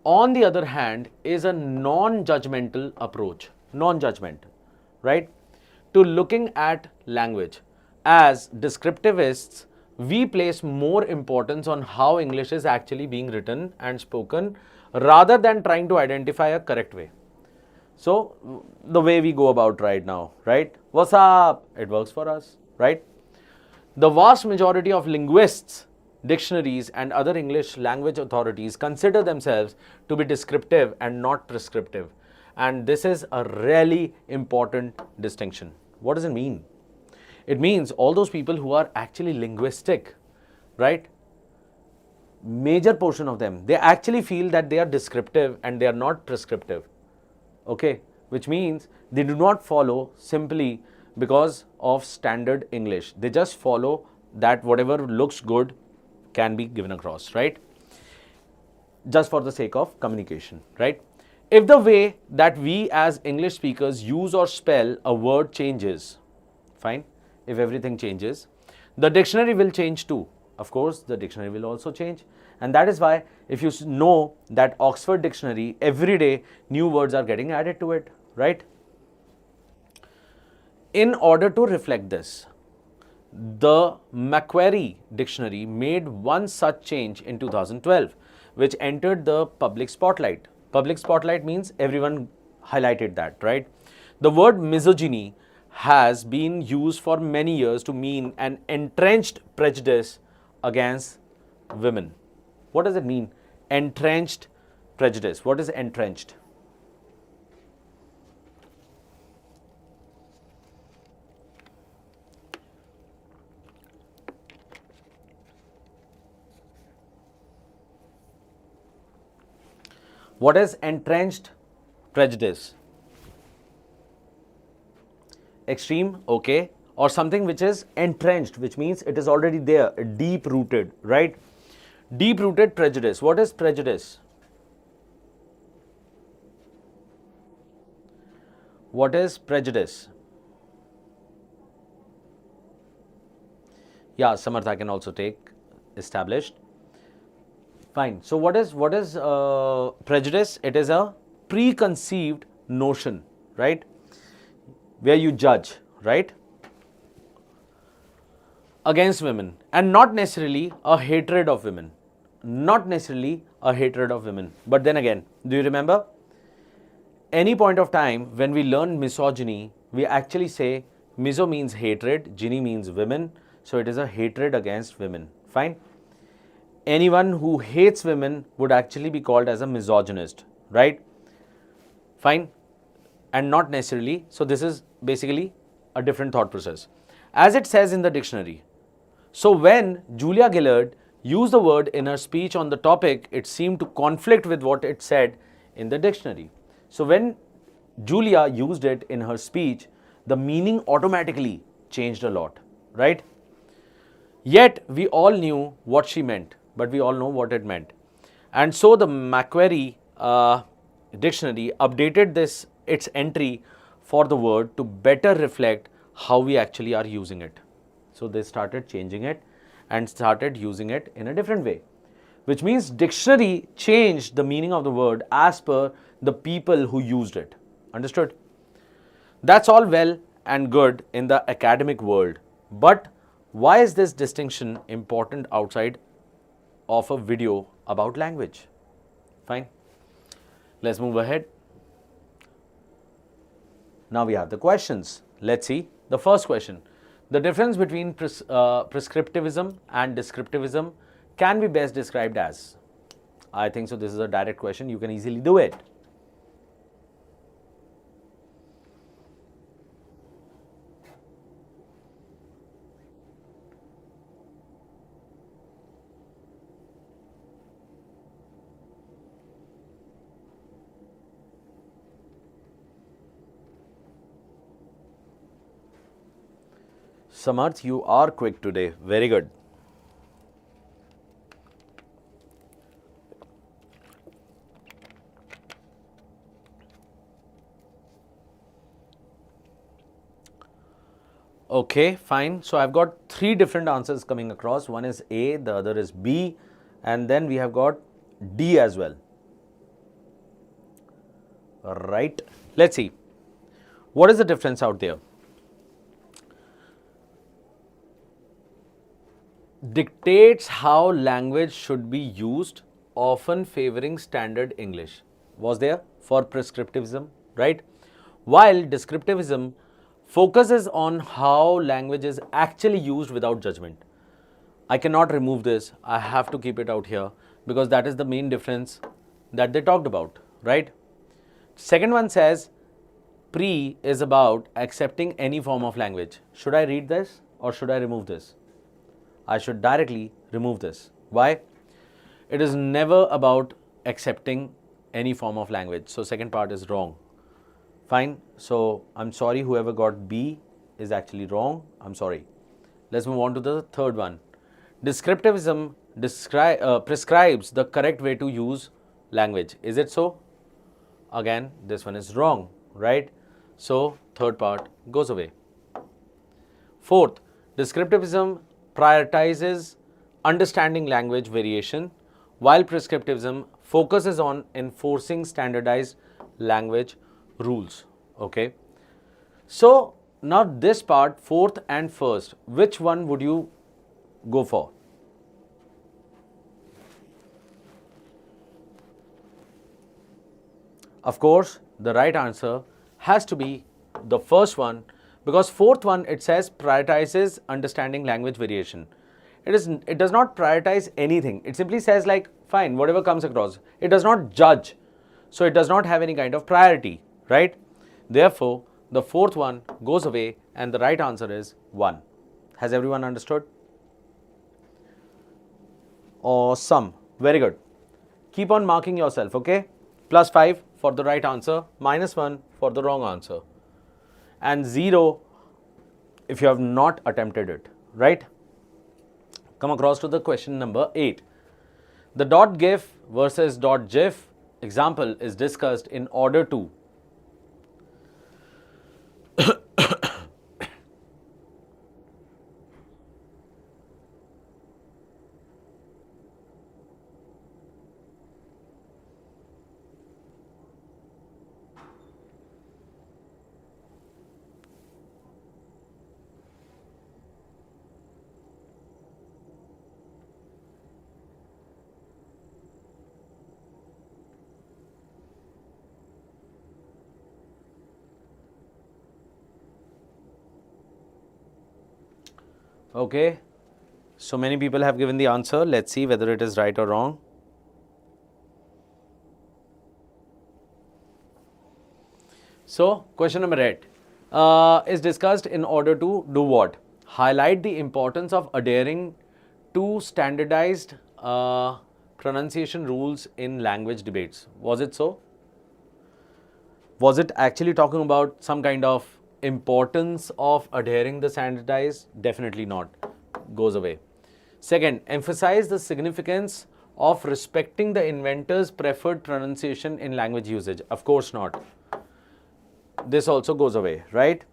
on the other hand, is a non-judgmental approach. Non-judgment, right? To looking at language. As descriptivists, we place more importance on how English is actually being written and spoken rather than trying to identify a correct way. So, the way we go about right now, right? What's up? It works for us, right? The vast majority of linguists, dictionaries and other English language authorities consider themselves to be descriptive and not prescriptive. And this is a really important distinction. What does it mean? It means all those people who are actually linguistic, right? Major portion of them, they actually feel that they are descriptive and they are not prescriptive. Okay, which means they do not follow simply because of standard English. They just follow that whatever looks good can be given across, right? Just for the sake of communication, right? If the way that we as English speakers use or spell a word changes, fine, if everything changes, the dictionary will change too. Of course, the dictionary will also change. And that is why if you know that Oxford Dictionary, every day new words are getting added to it, right? In order to reflect this, the Macquarie Dictionary made one such change in 2012, which entered the public spotlight. Public spotlight means everyone highlighted that, right? The word misogyny has been used for many years to mean an entrenched prejudice against women. What does it mean? Entrenched prejudice. What is entrenched? What is entrenched prejudice? Extreme, okay, or something which is entrenched, which means it is already there, deep rooted, right? Deep rooted prejudice. What is prejudice? What is prejudice? Yeah, Samartha can also take established. Fine. So what is prejudice? It is a preconceived notion, right? Where you judge, right? Against women, and not necessarily a hatred of women. Not necessarily a hatred of women. But then again, do you remember? Any point of time when we learn misogyny, we actually say miso means hatred, gyny means women. So it is a hatred against women. Fine. Anyone who hates women would actually be called as a misogynist, right? Fine. And not necessarily. So this is basically a different thought process. As it says in the dictionary. So when Julia Gillard used the word in her speech on the topic, it seemed to conflict with what it said in the dictionary. So when Julia used it in her speech, the meaning automatically changed a lot, right? Yet we all knew what she meant, but we all know what it meant. And so the Macquarie dictionary updated its entry for the word to better reflect how we actually are using it. So they started changing it and started using it in a different way, which means dictionary changed the meaning of the word as per the people who used it. Understood? That's all well and good in the academic world, but why is this distinction important outside of a video about language? Fine. Let's move ahead. Now we have the questions. Let's see the first question. The difference between prescriptivism and descriptivism can be best described as. I think so. This is a direct question. You can easily do it. Samarth, you are quick today. Very good. Okay, fine. So I've got three different answers coming across. One is A, the other is B, and then we have got D as well. Right. Let's see. What is the difference out there? Dictates how language should be used, often favoring standard English. Was there for prescriptivism, right? While descriptivism focuses on how language is actually used without judgment. I cannot remove this. I have to keep it out here because that is the main difference that they talked about, right? Second one says pre is about accepting any form of language. Should I read this or should I remove this? I should directly remove this. Why? It is never about accepting any form of language. So second part is wrong. Fine. So I'm sorry, whoever got B is actually wrong. I'm sorry. Let's move on to the third one. Descriptivism prescribes the correct way to use language. Is it so? Again, this one is wrong, right? So third part goes away. Fourth, descriptivism prioritizes understanding language variation, while prescriptivism focuses on enforcing standardized language rules. Okay. So now this part, fourth and first, which one would you go for? Of course, the right answer has to be the first one, because fourth one, it says prioritizes understanding language variation. It does not prioritize anything. It simply says like, fine, whatever comes across. It does not judge. So it does not have any kind of priority, right? Therefore, the fourth one goes away and the right answer is 1. Has everyone understood? Awesome. Very good. Keep on marking yourself, okay? +5 for the right answer, -1 for the wrong answer, and 0 if you have not attempted it, right? Come across to the question number 8. The .gif versus .gif example is discussed in order to okay. So many people have given the answer. Let's see whether it is right or wrong. So question number 8 is discussed in order to do what? Highlight the importance of adhering to standardized pronunciation rules in language debates. Was it so? Was it actually talking about some kind of importance of adhering the standardized? Definitely not. Goes away. Second, emphasize the significance of respecting the inventor's preferred pronunciation in language usage. Of course not. This also goes away, right?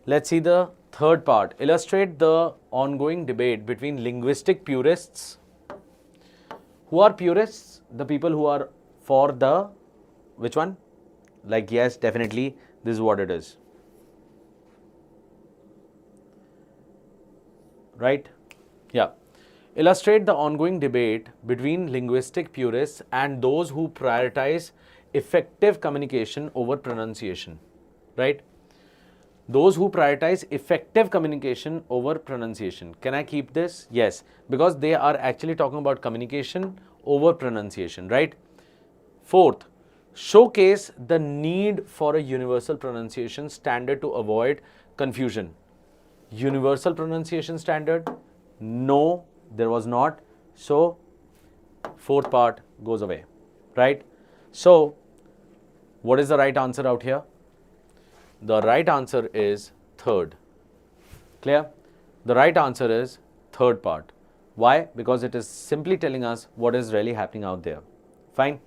Let's see the third part. Illustrate the ongoing debate between linguistic purists. Who are purists? The people who are for the, which one? Like, yes, definitely, this is what it is. Right? Yeah. Illustrate the ongoing debate between linguistic purists and those who prioritize effective communication over pronunciation. Right? Those who prioritize effective communication over pronunciation. Can I keep this? Yes, because they are actually talking about communication over pronunciation, right? Fourth, showcase the need for a universal pronunciation standard to avoid confusion. Universal pronunciation standard? No, there was not. So, fourth part goes away, right? So, what is the right answer out here? The right answer is third. Clear? The right answer is third part. Why? Because it is simply telling us what is really happening out there. Fine?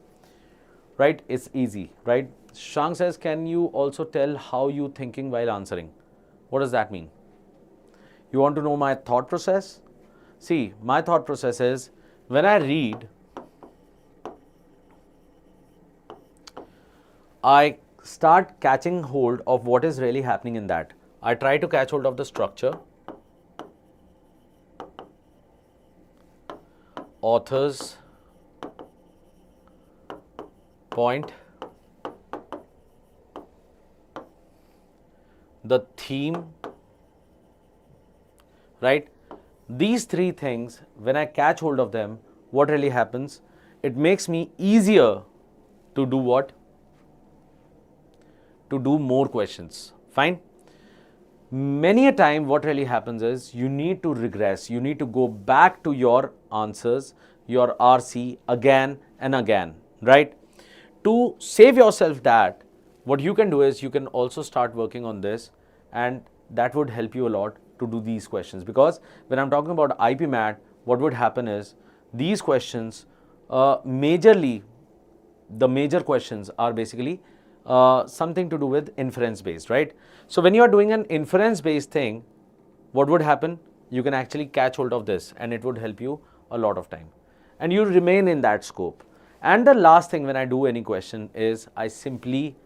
Right? It's easy, right? Shang says, can you also tell how you thinking while answering? What does that mean? You want to know my thought process? See, my thought process is, when I read, I start catching hold of what is really happening in that. I try to catch hold of the structure, author's point, the theme, right? These three things, when I catch hold of them, what really happens? It makes me easier to do what? To do more questions. Fine? Many a time what really happens is you need to regress. You need to go back to your answers, your RC again and again, right? To save yourself that, what you can do is you can also start working on this, and that would help you a lot to do these questions. Because when I'm talking about IPMAT, what would happen is these questions, majorly, the major questions are basically something to do with inference based, right? So when you are doing an inference based thing, what would happen? You can actually catch hold of this and it would help you a lot of time. And you remain in that scope. And the last thing when I do any question is I simply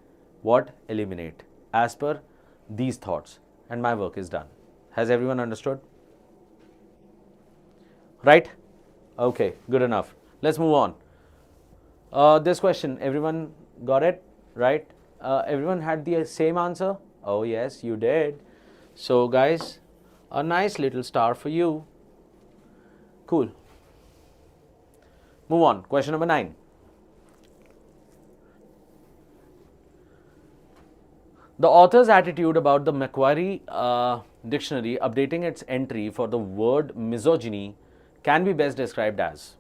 what? Eliminate as per these thoughts and my work is done. Has everyone understood? Right? Okay, good enough. Let's move on. This question, everyone got it? Right? Everyone had the same answer? Oh yes, you did. So guys, a nice little star for you. Cool. Move on. Question number 9. The author's attitude about the Macquarie dictionary updating its entry for the word misogyny can be best described as?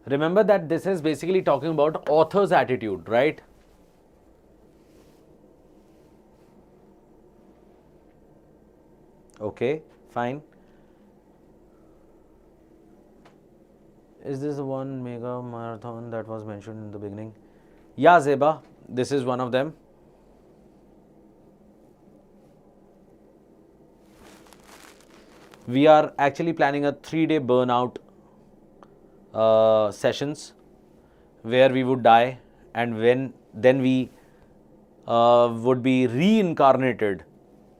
Remember that this is basically talking about author's attitude, right? Okay, fine. Is this the one mega marathon that was mentioned in the beginning? Yeah, Zeba, this is one of them. We are actually planning a 3-day burnout sessions where we would die, and then we would be reincarnated,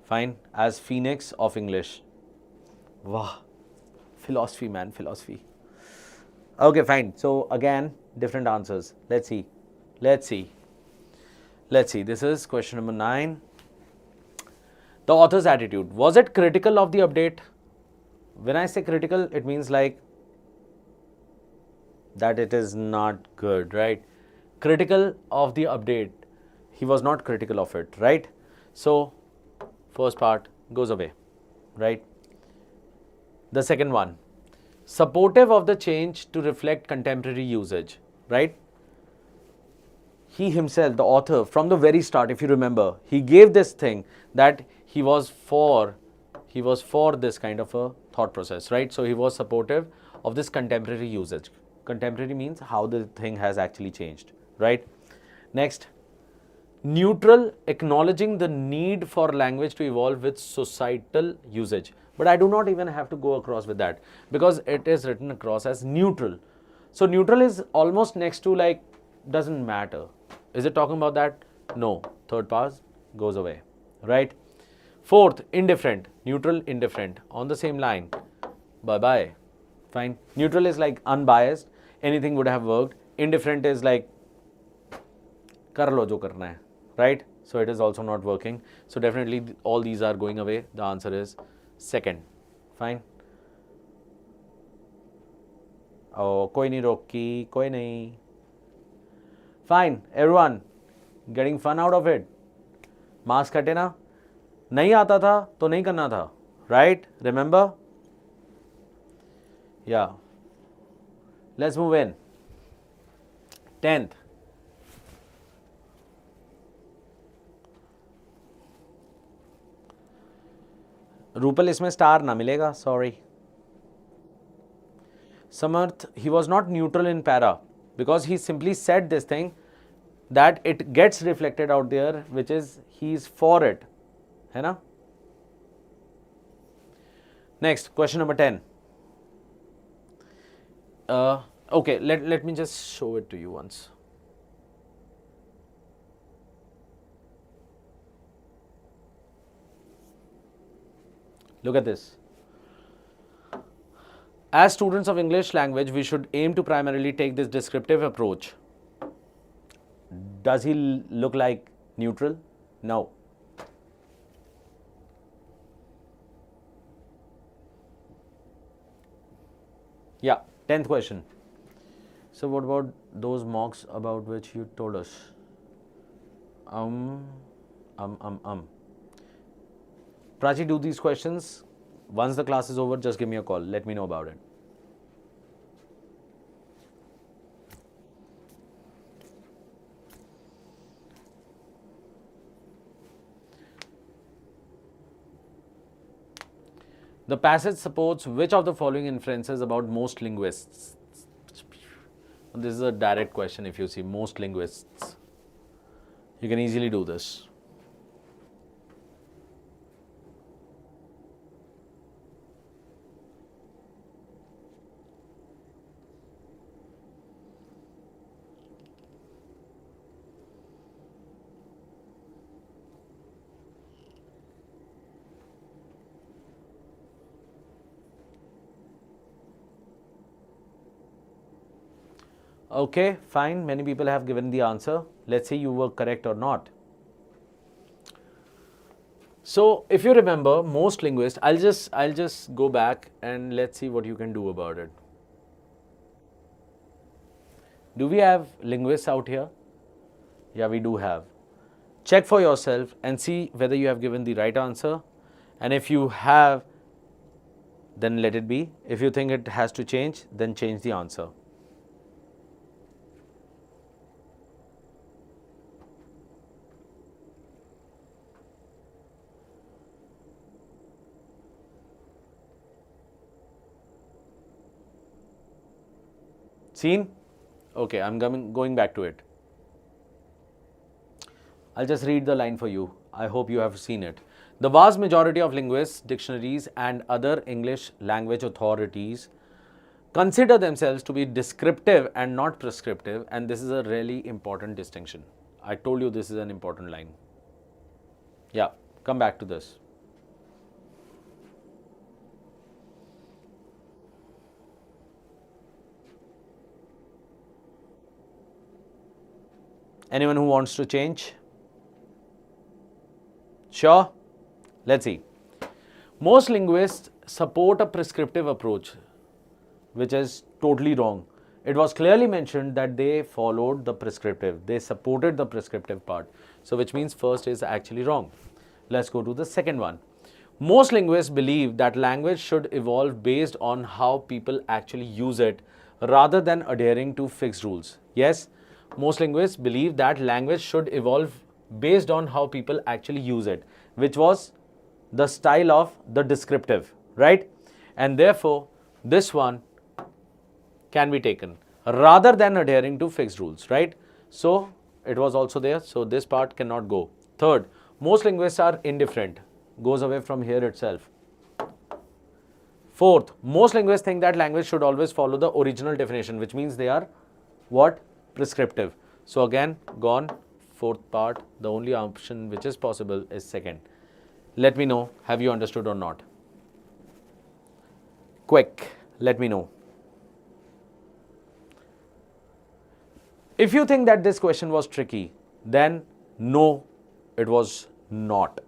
fine, as Phoenix of English. Wow, philosophy, man, philosophy. Okay, fine. So again, different answers. Let's see. This is question number 9. The author's attitude. Was it critical of the update? When I say critical, it means like that it is not good, right? Critical of the update. He was not critical of it, right? So, first part goes away, right? The second one, supportive of the change to reflect contemporary usage, right? He himself, the author, from the very start, if you remember, he gave this thing that he was for this kind of a thought process, right? So he was supportive of this contemporary usage. Contemporary means how the thing has actually changed, right? Next, neutral, acknowledging the need for language to evolve with societal usage. But I do not even have to go across with that because it is written across as neutral. So neutral is almost next to like doesn't matter. Is it talking about that? No. Third part goes away, right? Fourth, indifferent, neutral, indifferent, on the same line. Bye-bye. Fine. Neutral is like unbiased. Anything would have worked. Indifferent is like kar lo jo karna hai, right? So it is also not working. So definitely all these are going away. The answer is second. Fine. Oh, koi nahi roki, koi nahi. Fine, everyone, getting fun out of it. Mask हटे ना, नहीं आता था तो नहीं करना था, right? Remember? Yeah. Let's move in. 10th. Rupal इसमें स्टार ना मिलेगा, sorry. Samarth, he was not neutral in para because he simply said this thing that it gets reflected out there, which is he's for it, है ना? Next, question number 10. Okay, let me just show it to you once. Look at this. As students of English language, we should aim to primarily take this descriptive approach. Does he look like neutral? No. Yeah, 10th question. So what about those mocks about which you told us? Prachi, do these questions. Once the class is over, just give me a call. Let me know about it. The passage supports which of the following inferences about most linguists? This is a direct question if you see most linguists. You can easily do this. Okay, fine. Many people have given the answer. Let's see you were correct or not. So, if you remember, most linguists, I'll just go back and let's see what you can do about it. Do we have linguists out here? Yeah, we do have. Check for yourself and see whether you have given the right answer. And if you have, then let it be. If you think it has to change, then change the answer. Seen? Okay, I'm going back to it. I'll just read the line for you. I hope you have seen it. The vast majority of linguists, dictionaries, and other English language authorities consider themselves to be descriptive and not prescriptive, and this is a really important distinction. I told you this is an important line. Yeah, come back to this. Anyone who wants to change? Sure? Let's see. Most linguists support a prescriptive approach, which is totally wrong. It was clearly mentioned that they followed the prescriptive. They supported the prescriptive part. So which means first is actually wrong. Let's go to the second one. Most linguists believe that language should evolve based on how people actually use it rather than adhering to fixed rules. Yes, most linguists believe that language should evolve based on how people actually use it, which was the style of the descriptive, right? And therefore, this one can be taken rather than adhering to fixed rules, right? So, it was also there. So, this part cannot go. Third, most linguists are indifferent. Goes away from here itself. Fourth, most linguists think that language should always follow the original definition, which means they are what? Prescriptive. So, again, gone. Fourth part, the only option which is possible is second. Let me know, have you understood or not? Quick, let me know. If you think that this question was tricky, then no, it was not,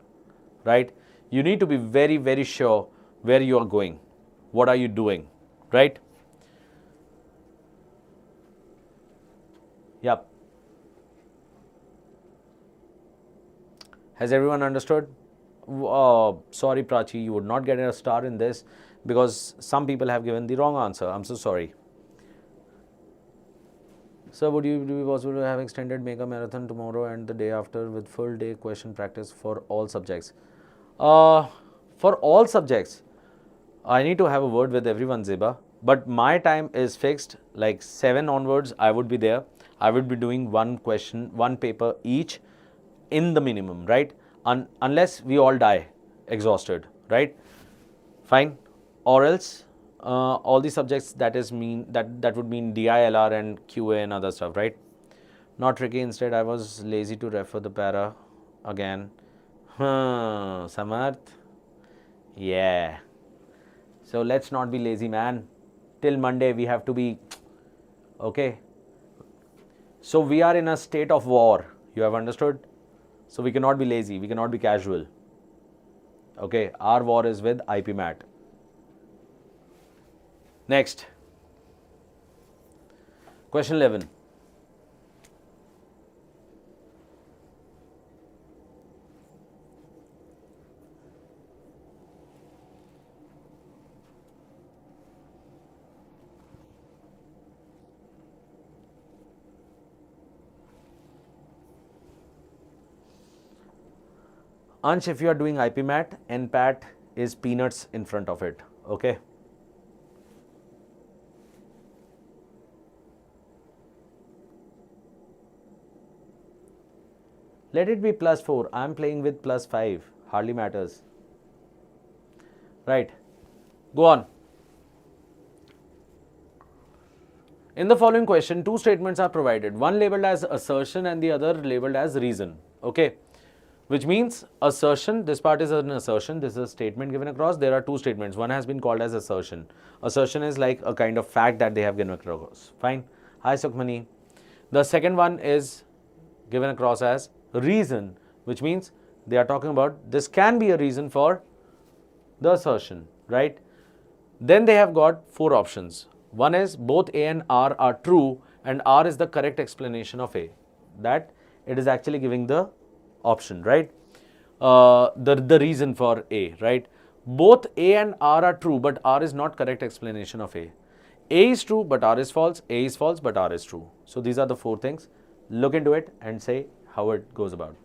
right? You need to be very, very sure where you are going. What are you doing, right? Yep. Has everyone understood? Sorry, Prachi, you would not get a star in this because some people have given the wrong answer. I'm so sorry. Sir, would you be possible to have extended mega marathon tomorrow and the day after with full day question practice for all subjects? For all subjects, I need to have a word with everyone, Zeba. But my time is fixed, like 7 onwards, I would be there. I would be doing one question, one paper each in the minimum, right? Unless we all die exhausted, right? Fine. Or else, all the subjects that would mean DILR and QA and other stuff, right? Not tricky. Instead, I was lazy to refer the para again. Samarth. Yeah. So let's not be lazy, man. Till Monday, we have to be okay. So we are in a state of war. You have understood? So we cannot be lazy. We cannot be casual. Okay. Our war is with IPMAT. Next. Question 11. Ansh, if you are doing IPMAT, NPAT is peanuts in front of it. Okay. Let it be +4. I am playing with +5. Hardly matters. Right. Go on. In the following question, 2 statements are provided. One labeled as assertion and the other labeled as reason. Okay. Which means assertion, this part is an assertion, this is a statement given across. There are 2 statements. One has been called as assertion. Assertion is like a kind of fact that they have given across. Fine. Hi, Sukhmani. The second one is given across as reason, which means they are talking about this can be a reason for the assertion, right? Then they have got 4 options. One is both A and R are true and R is the correct explanation of A. That it is actually giving the option, right? The reason for A, right? Both A and R are true, but R is not correct explanation of A. A is true, but R is false. A is false, but R is true. So these are the 4 things. Look into it and say how it goes about.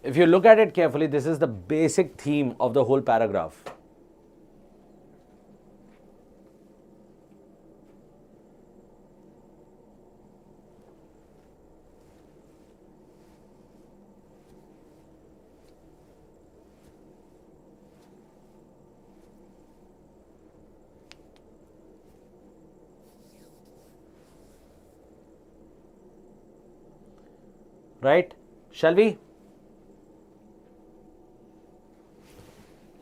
If you look at it carefully, this is the basic theme of the whole paragraph. Right? Shall we?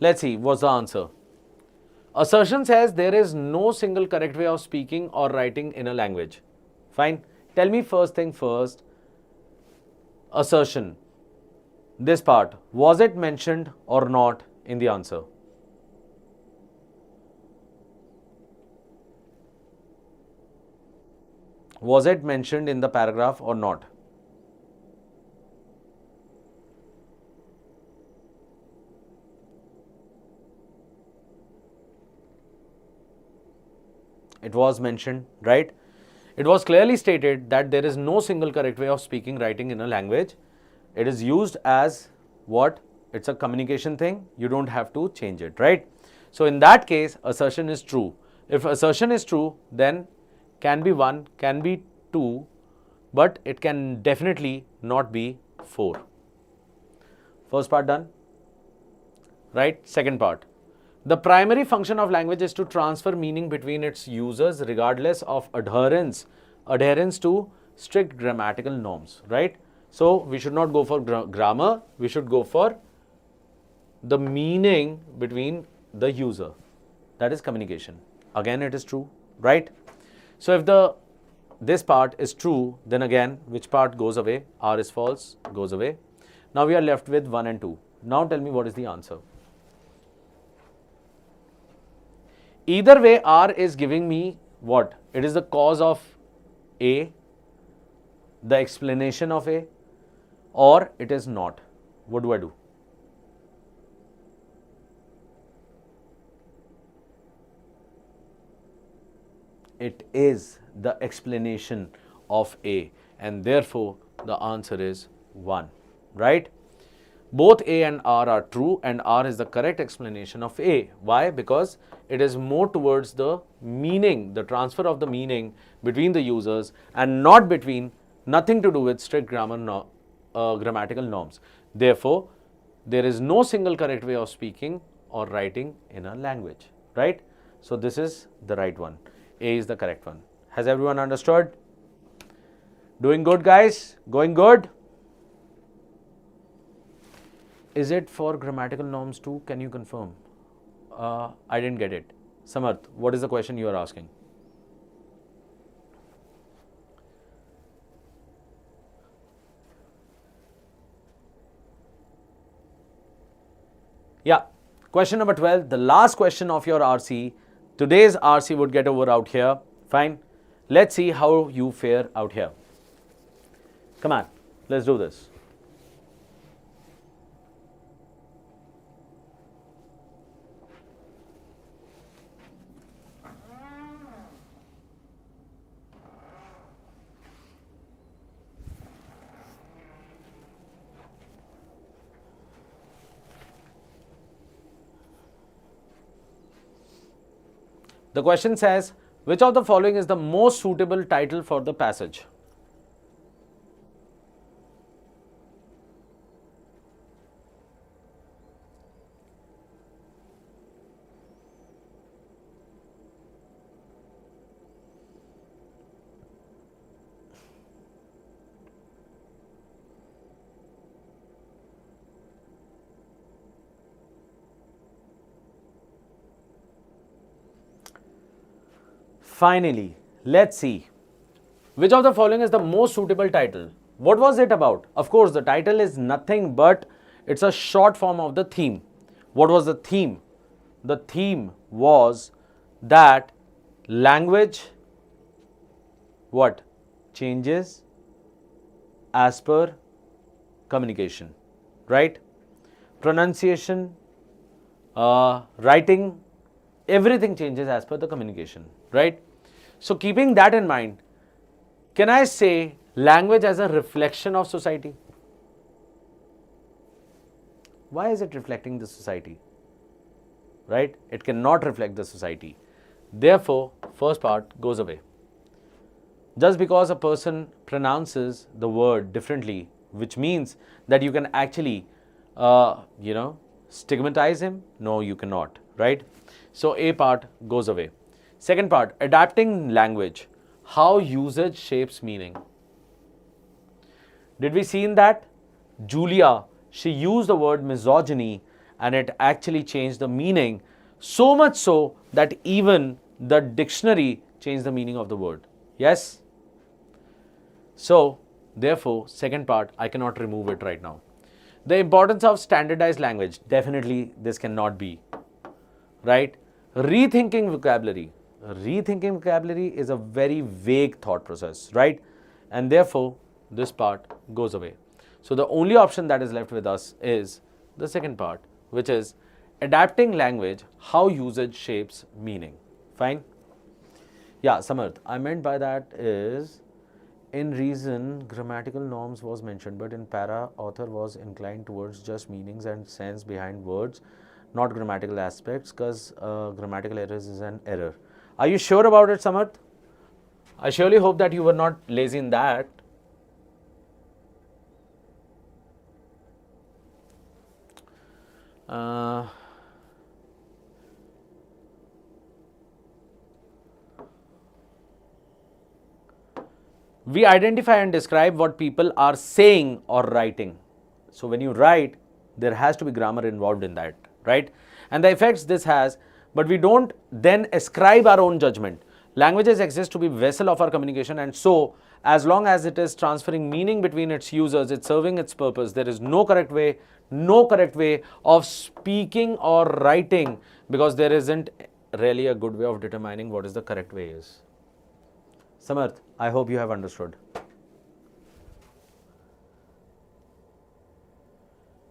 Let's see what's the answer. Assertion says there is no single correct way of speaking or writing in a language. Fine. Tell me first thing first. Assertion. This part, was it mentioned or not in the answer? Was it mentioned in the paragraph or not? It was mentioned, right? It was clearly stated that there is no single correct way of speaking, writing in a language. It is used as what? It's a communication thing. You don't have to change it, right? So in that case, assertion is true. If assertion is true, then can be 1, can be 2, but it can definitely not be 4. First part done, right? Second part. The primary function of language is to transfer meaning between its users regardless of adherence to strict grammatical norms, right? So we should not go for grammar, we should go for the meaning between the user. That is communication. Again, it is true, right? So if this part is true, then again, which part goes away? R is false, goes away. Now we are left with 1 and 2. Now tell me what is the answer. Either way, R is giving me what? It is the cause of A, the explanation of A, or it is not. What do I do? It is the explanation of A, and therefore the answer is 1, right? Both A and R are true, and R is the correct explanation of A. Why? Because it is more towards the meaning, the transfer of the meaning between the users, and not between, nothing to do with strict grammatical norms. Therefore, there is no single correct way of speaking or writing in a language, right? So this is the right one. A is the correct one. Has everyone understood? Doing good, guys? Going good? Is it for grammatical norms too? Can you confirm? I didn't get it. Samarth, what is the question you are asking? Yeah, question number 12, the last question of your RC. Today's RC would get over out here. Fine. Let's see how you fare out here. Come on, let's do this. The question says, which of the following is the most suitable title for the passage? Finally, let's see. Which of the following is the most suitable title? What was it about? Of course, the title is nothing but it's a short form of the theme. What was the theme? The theme was that language what? Changes as per communication, right? Pronunciation, writing, everything changes as per the communication, right? So keeping that in mind, can I say language as a reflection of society? Why is it reflecting the society? Right? It cannot reflect the society. Therefore, first part goes away. Just because a person pronounces the word differently, which means that you can actually, stigmatize him? No, you cannot, right? So A part goes away. Second part, adapting language. How usage shapes meaning. Did we see in that? Julia, she used the word misogyny and it actually changed the meaning, so much so that even the dictionary changed the meaning of the word. Yes? So, therefore, second part, I cannot remove it right now. The importance of standardized language, definitely this cannot be, right? Rethinking vocabulary. Rethinking vocabulary is a very vague thought process, right? And therefore, this part goes away. So, the only option that is left with us is the second part, which is adapting language, how usage shapes meaning. Fine? Yeah, Samarth, I meant by that is, in reason, grammatical norms was mentioned, but in para, author was inclined towards just meanings and sense behind words, not grammatical aspects, because grammatical errors is an error. Are you sure about it, Samarth? I surely hope that you were not lazy in that. We identify and describe what people are saying or writing. So when you write, there has to be grammar involved in that, right? And the effects this has, but we don't then ascribe our own judgment. Languages exist to be vessel of our communication, and so as long as it is transferring meaning between its users, it's serving its purpose. There is no correct way of speaking or writing, because there isn't really a good way of determining what is the correct way is. Samarth, I hope you have understood.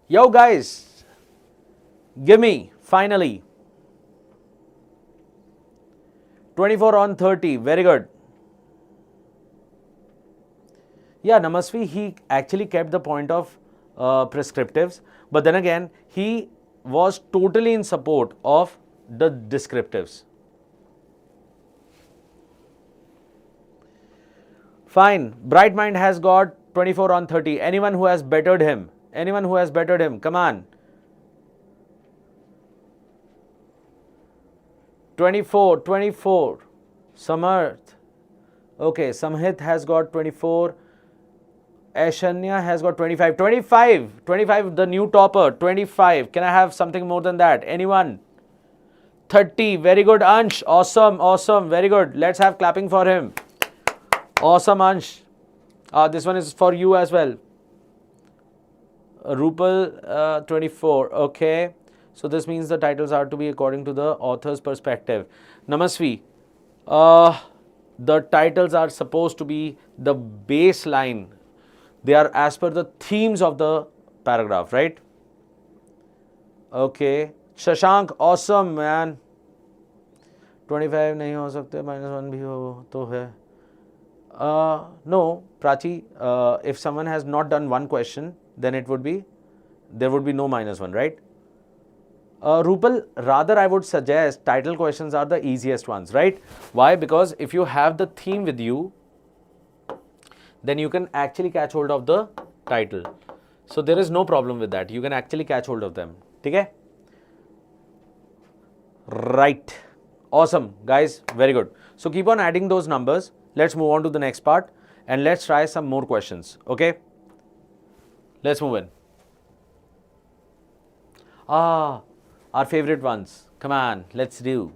Yo guys, give me finally 24 on 30, very good. Yeah, Namasvi, he actually kept the point of prescriptives, but then again, he was totally in support of the descriptives. Fine, Bright Mind has got 24 on 30. Anyone who has bettered him? Anyone who has bettered him? Come on. 24. Samarth. Okay, Samhit has got 24. Aishanya has got 25. 25, the new topper. 25. Can I have something more than that? Anyone? 30. Very good, Ansh. Awesome. Very good. Let's have clapping for him. Awesome, Ansh. This one is for you as well. Rupal, 24. Okay. So this means the titles are to be according to the author's perspective. Namasvi, the titles are supposed to be the baseline. They are as per the themes of the paragraph, right? Okay. Shashank, awesome, man. 25 नहीं हो सकते, -1 भी हो तो है. No, Prachi, if someone has not done one question, then there would be no -1, right? Rupal, rather I would suggest title questions are the easiest ones, right? Why? Because if you have the theme with you, then you can actually catch hold of the title. So there is no problem with that. You can actually catch hold of them. Okay? Right. Awesome, guys. Very good. So keep on adding those numbers. Let's move on to the next part and let's try some more questions. Okay? Let's move in. Our favorite ones. Come on, let's do.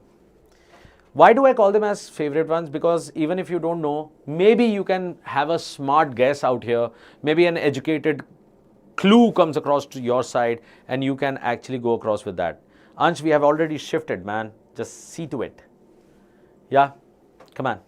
Why do I call them as favorite ones? Because even if you don't know, maybe you can have a smart guess out here. Maybe an educated clue comes across to your side and you can actually go across with that. Ansh, we have already shifted, man. Just see to it. Yeah? Come on.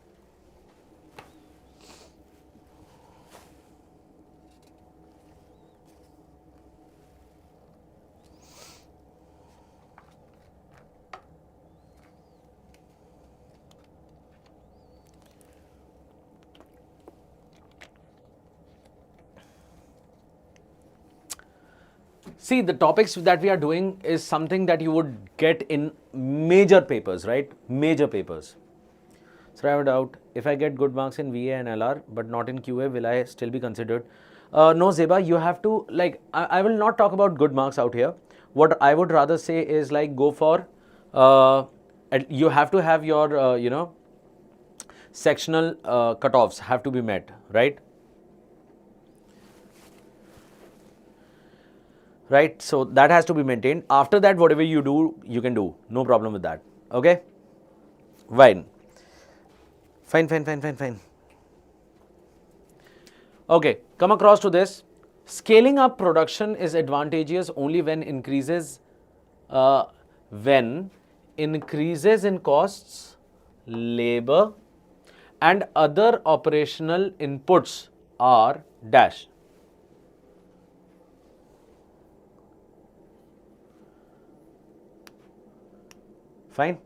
See, the topics that we are doing is something that you would get in major papers, right? Major papers. So I have a doubt, if I get good marks in VA and LR but not in QA, will I still be considered? No, Zeba, you have to, like, I will not talk about good marks out here. What I would rather say is, like, go for, you have to have your, sectional cutoffs have to be met, right? Right, so that has to be maintained. After that, whatever you do, you can do, no problem with that. Okay, fine. Fine. Okay, come across to this. Scaling up production is advantageous only when increases in costs, labor, and other operational inputs are dash. Fine.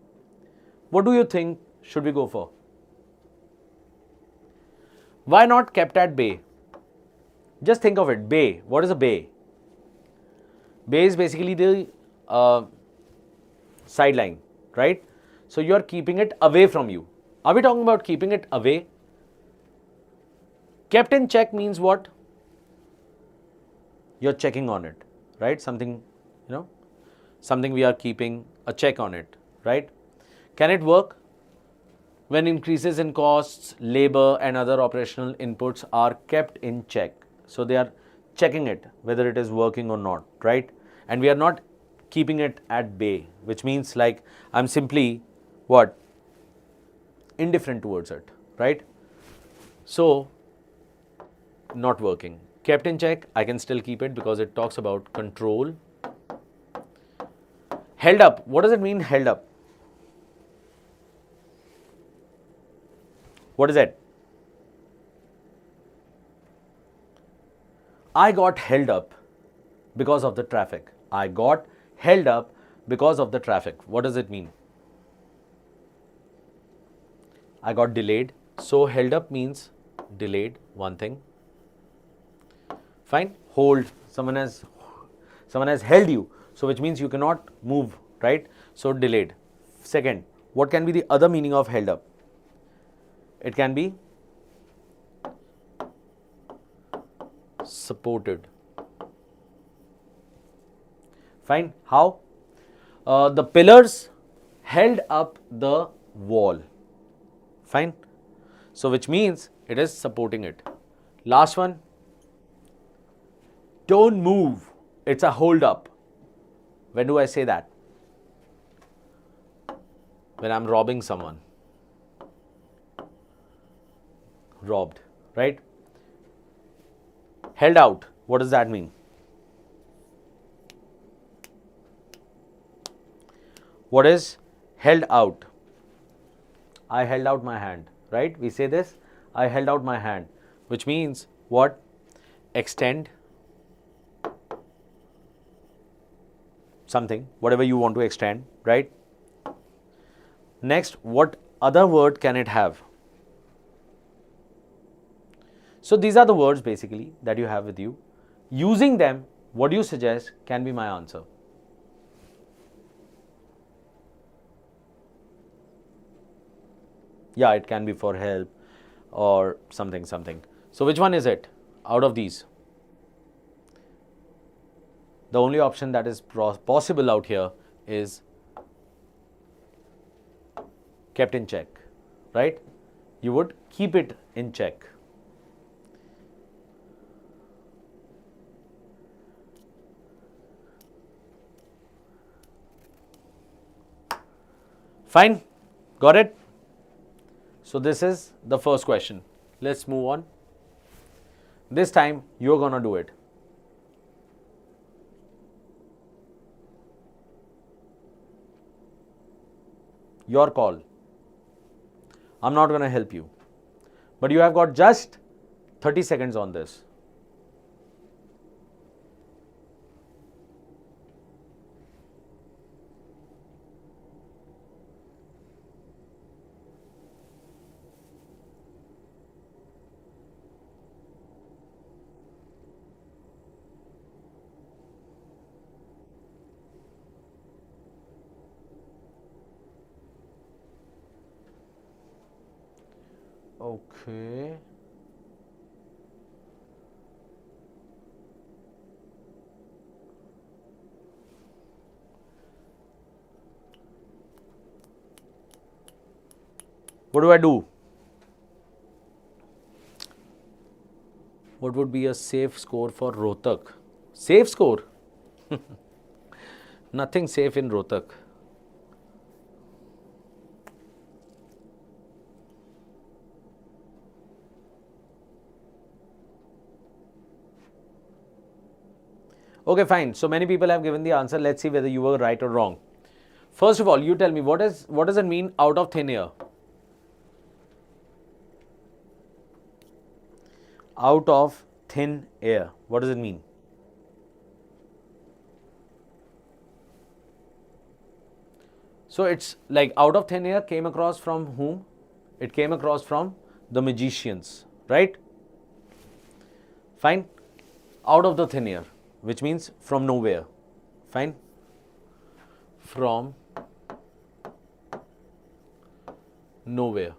What do you think should we go for? Why not kept at bay? Just think of it, bay. What is a bay? Bay is basically the sideline, right? So you are keeping it away from you. Are we talking about keeping it away? Kept in check means what? You're checking on it, right? Something, something we are keeping a check on it, right? Can it work? When increases in costs, labor, and other operational inputs are kept in check. So they are checking it, whether it is working or not, right? And we are not keeping it at bay, which means, like, I'm simply what? Indifferent towards it, right? So, not working. Kept in check, I can still keep it because it talks about control. Held up. What does it mean, held up? What is it? I got held up because of the traffic. I got held up because of the traffic. What does it mean? I got delayed. So held up means delayed, one thing. Fine. Hold. Someone has held you. So which means you cannot move, right? So delayed. Second, what can be the other meaning of held up? It can be supported. Fine. How? The pillars held up the wall. Fine. So which means it is supporting it. Last one. Don't move. It's a hold up. When do I say that? When I'm robbing someone. Robbed, right? Held out. What does that mean? What is held out? I held out my hand, right? We say this, I held out my hand, which means what? Extend something, whatever you want to extend, right? Next, what other word can it have? So these are the words basically that you have with you. Using them, what do you suggest can be my answer? Yeah, it can be for help or something. So which one is it out of these? The only option that is possible out here is kept in check, right? You would keep it in check. Fine, got it? So this is the first question. Let's move on. This time you're gonna do it. Your call. I'm not gonna help you. But you have got just 30 seconds on this. Okay. What do I do? What would be a safe score for Rohtak? Safe score? Nothing safe in Rohtak. Okay, fine. So many people have given the answer. Let's see whether you were right or wrong. First of all, you tell me what does it mean out of thin air? Out of thin air. What does it mean? So it's like out of thin air came across from whom? It came across from the magicians, right? Fine. Out of the thin air, which means from nowhere. Fine. From nowhere.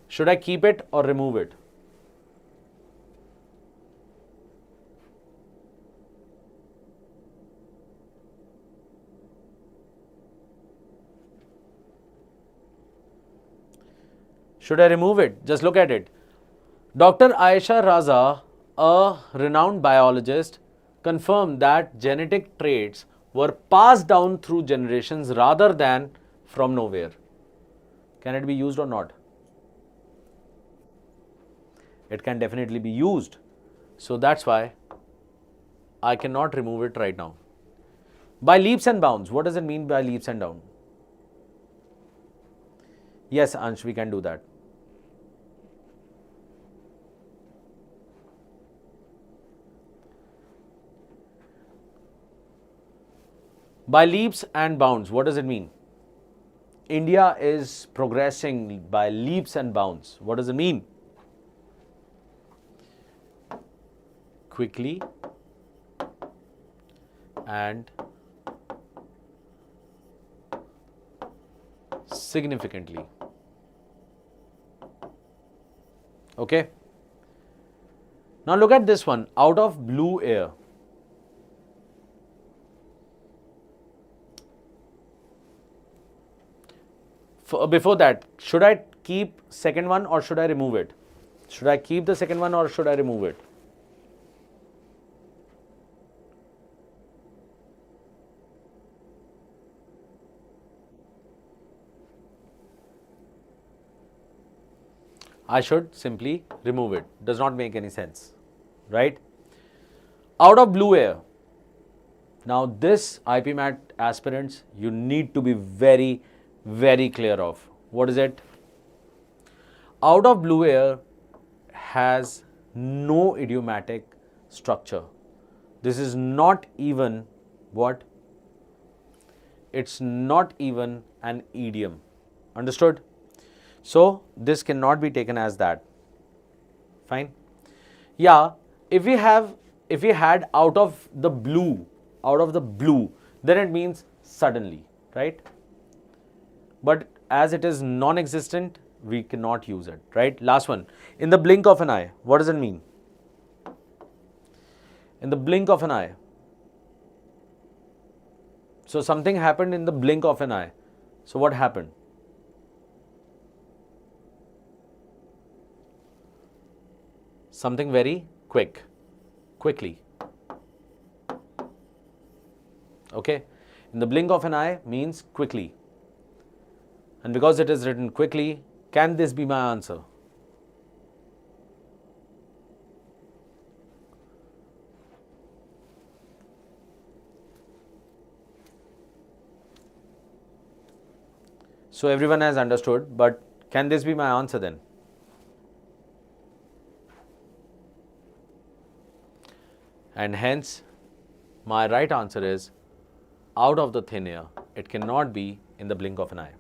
Should I keep it or remove it? Should I remove it? Just look at it. Dr. Aisha Raza, a renowned biologist, confirmed that genetic traits were passed down through generations rather than from nowhere. Can it be used or not? It can definitely be used. So that's why I cannot remove it right now. By leaps and bounds. What does it mean by leaps and bounds? Yes, Ansh, we can do that. By leaps and bounds, what does it mean? India is progressing by leaps and bounds. What does it mean? Quickly and significantly. Okay. Now look at this one. Out of blue air. Before that, should I keep second one or should I remove it? Should I keep the second one or should I remove it? I should simply remove it. Does not make any sense, right? Out of blue air. Now this IPMAT aspirants, you need to be very, very clear of. What is it? Out of blue air has no idiomatic structure. This is not even what? It's not even an idiom. Understood? So this cannot be taken as that. Fine. Yeah, if we had out of the blue, then it means suddenly, right? But as it is non-existent, we cannot use it, right? Last one. In the blink of an eye, what does it mean? In the blink of an eye. So something happened in the blink of an eye. So what happened? Something very quickly. Okay. In the blink of an eye means quickly. And because it is written quickly, can this be my answer? So everyone has understood, but can this be my answer then? And hence, my right answer is out of the thin air. It cannot be in the blink of an eye.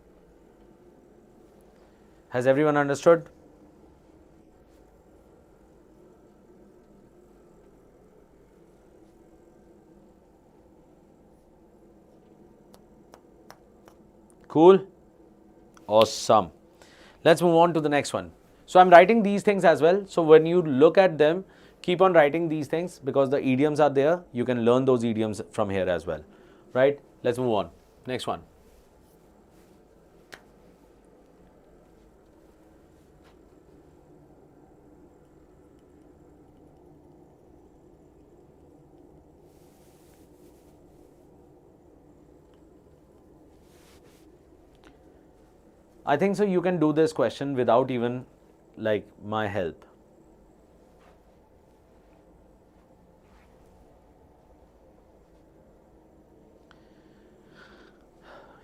Has everyone understood? Cool? Awesome. Let's move on to the next one. So I'm writing these things as well. So when you look at them, keep on writing these things because the idioms are there. You can learn those idioms from here as well, right? Let's move on. Next one. I think so you can do this question without even like my help.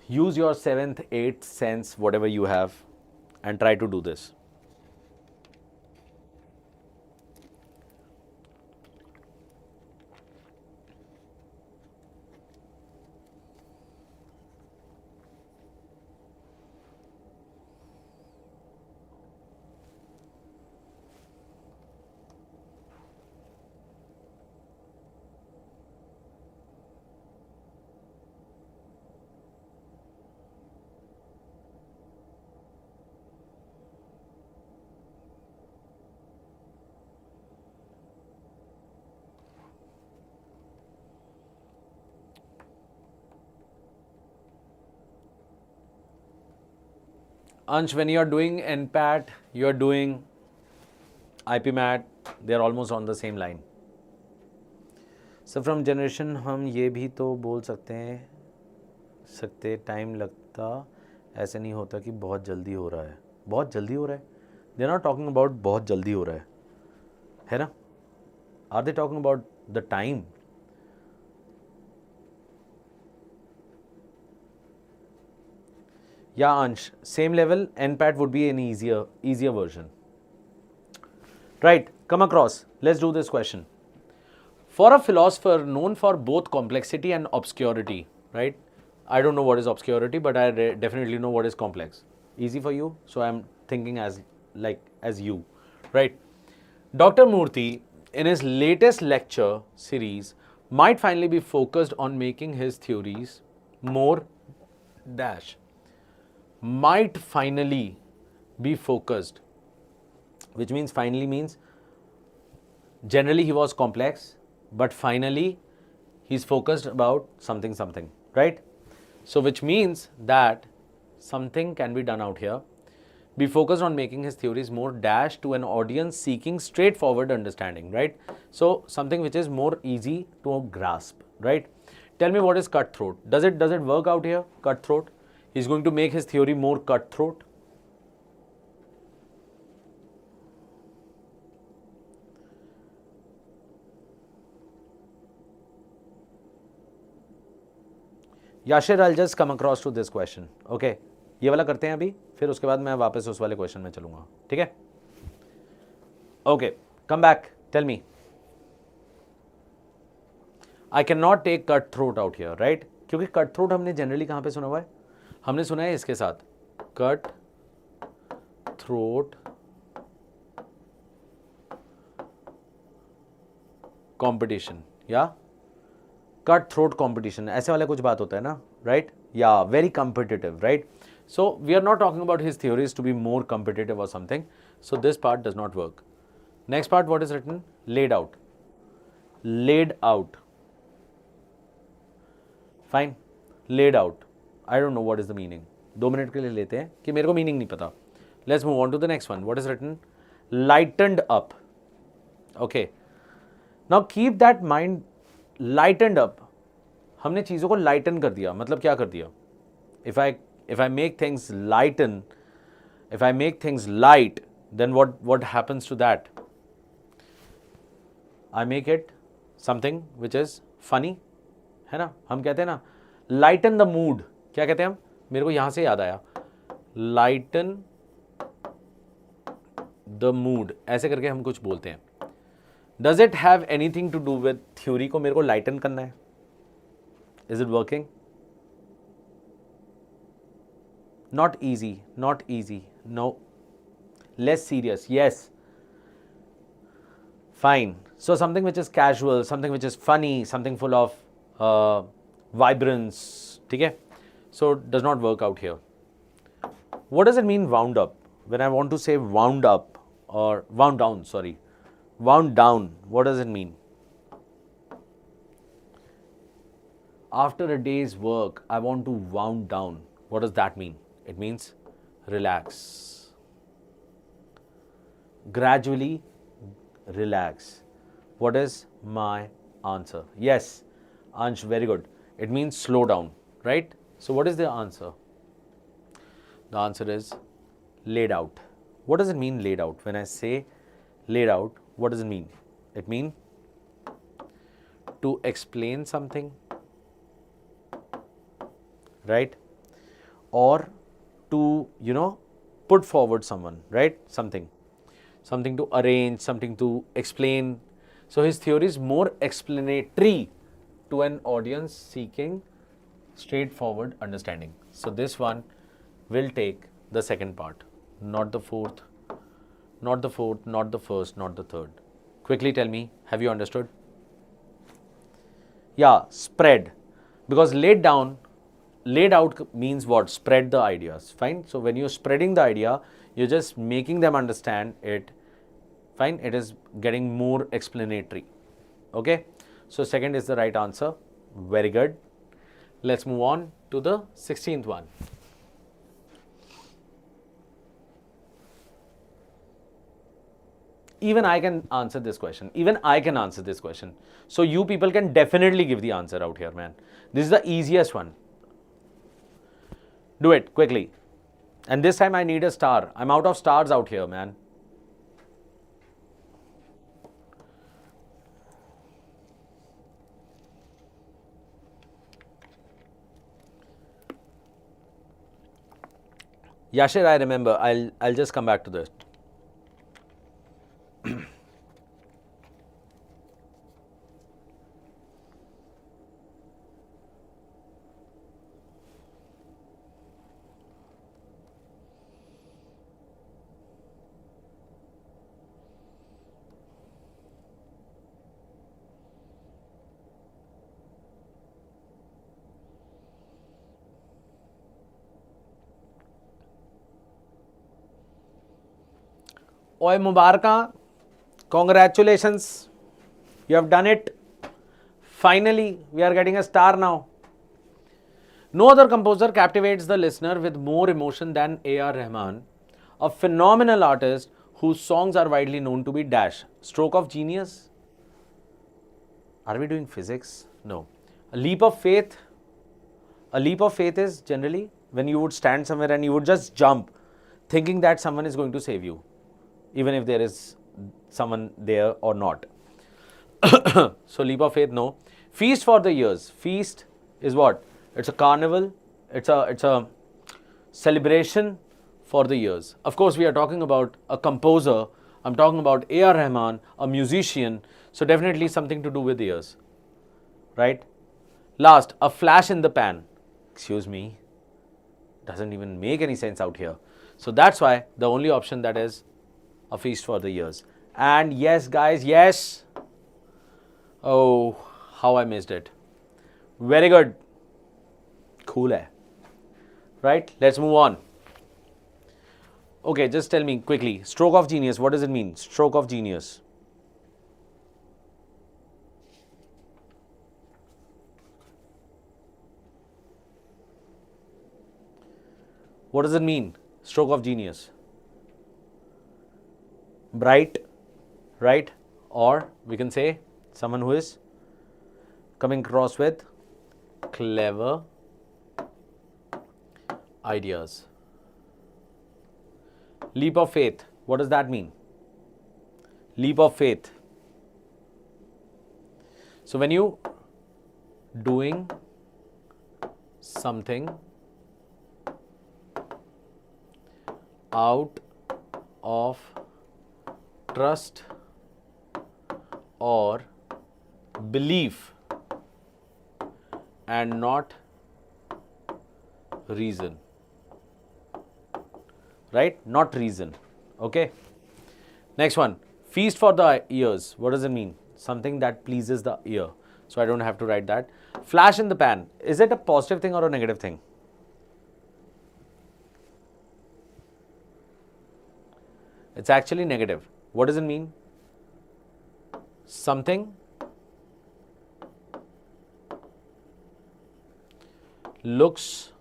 Use your 7th, 8th sense, whatever you have, and try to do this. Ansh, when you are doing NPAT, you are doing IPMAT, they are almost on the same line. So from generation हम ये भी तो बोल सकते time लगता ऐसे नहीं होता कि बहुत जल्दी हो रहा है. बहुत जल्दी हो रहा है. They are not talking about बहुत जल्दी हो रहा है ना? Are they talking about the time? Yeah, Ansh, same level, NPAT would be an easier version. Right, come across. Let's do this question. For a philosopher known for both complexity and obscurity, right? I don't know what is obscurity, but I definitely know what is complex. Easy for you, so I'm thinking as you, right? Dr. Murthy, in his latest lecture series, might finally be focused on making his theories more dash. Might finally be focused, which means finally means generally he was complex, but finally he's focused about something, right? So which means that something can be done out here. Be focused on making his theories more dash to an audience seeking straightforward understanding, right? So something which is more easy to grasp, right? Tell me what is cutthroat. Does it work out here? Cutthroat. He's going to make his theory more cutthroat. Yashir, I'll just come across to this question. Okay, ये वाला करते हैं अभी, फिर उसके बाद मैं वापस उस वाले क्वेश्चन में चलूंगा, ठीक है? Okay, come back. Tell me. I cannot take cutthroat out here, right? क्योंकि cutthroat हमने generally कहाँ पे सुना हुआ है? हमने सुना है इसके साथ कट थ्रोट कंपटीशन या कट थ्रोट कंपटीशन, ऐसे वाला कुछ बात होता है ना, राइट? या very competitive, right? So we are not talking about his theories to be more competitive और something, so this part does not work. Next part, what is written? Laid out. Laid out, fine. Laid out, I don't know what is the meaning. 2 minute के लिए लेते हैं कि मेरे को meaning नहीं पता. Let's move on to the next one. What is written? Lightened up. Okay. Now keep that mind lightened up. हमने चीज़ों को lighten कर दिया. मतलब क्या कर दिया? If I make things lighten, if I make things light, then what happens to that? I make it something which is funny, है ना? हम कहते हैं ना lighten the mood. क्या कहते हैं हम? मेरे को यहां से याद आया, लाइटन द मूड, ऐसे करके हम कुछ बोलते हैं. Does it have anything to do with theory को मेरे को लाइटन करना है? Is it working? Not easy, not easy, no. Less serious, yes, fine. So something which is casual, something which is funny, something full of vibrance, ठीक है? So it does not work out here. What does it mean wound up? When I want to say wound up or wound down, sorry. Wound down, what does it mean? After a day's work, I want to wound down. What does that mean? It means relax. Gradually relax. What is my answer? Yes, Ansh, very good. It means slow down, right? So what is the answer? The answer is laid out. What does it mean laid out? When I say laid out, what does it mean? It means to explain something, right? Or to, put forward someone, right? Something to arrange, something to explain. So his theory is more explanatory to an audience seeking straightforward understanding. So this one will take the second part, not the fourth, not the fourth, not the first, not the third. Quickly tell me, have you understood? Yeah, spread. Because laid out means what? Spread the ideas. Fine. So when you're spreading the idea, you're just making them understand it. Fine. It is getting more explanatory. Okay. So second is the right answer. Very good. Let's move on to the 16th one. Even I can answer this question. So you people can definitely give the answer out here, man. This is the easiest one. Do it quickly. And this time I need a star. I'm out of stars out here, man. Yashir, I remember. I'll just come back to this. Oy Mubaraka, congratulations, you have done it. Finally, we are getting a star now. No other composer captivates the listener with more emotion than A.R. Rahman, a phenomenal artist whose songs are widely known to be dash. Stroke of genius? Are we doing physics? No. A leap of faith? A leap of faith is generally when you would stand somewhere and you would just jump thinking that someone is going to save you, even if there is someone there or not. So leap of faith, no. Feast for the ears. Feast is what? It's a carnival. It's a celebration for the ears. Of course, we are talking about a composer. I'm talking about A.R. Rahman, a musician. So definitely something to do with ears, right? Last, a flash in the pan. Excuse me. Doesn't even make any sense out here. So that's why the only option that is a feast for the ears. And yes, guys, yes. Oh, how I missed it. Very good. Cool hai. Right? Let's move on. Okay, just tell me quickly. Stroke of genius, what does it mean? Stroke of genius. What does it mean? Stroke of genius. Bright, right? Or we can say someone who is coming across with clever ideas. Leap of faith. What does that mean? Leap of faith. So when you doing something out of trust or belief and not reason, right? Not reason. Okay. Next one, feast for the ears. What does it mean? Something that pleases the ear. So I don't have to write that. Flash in the pan. Is it a positive thing or a negative thing? It's actually negative. What does it mean? Something looks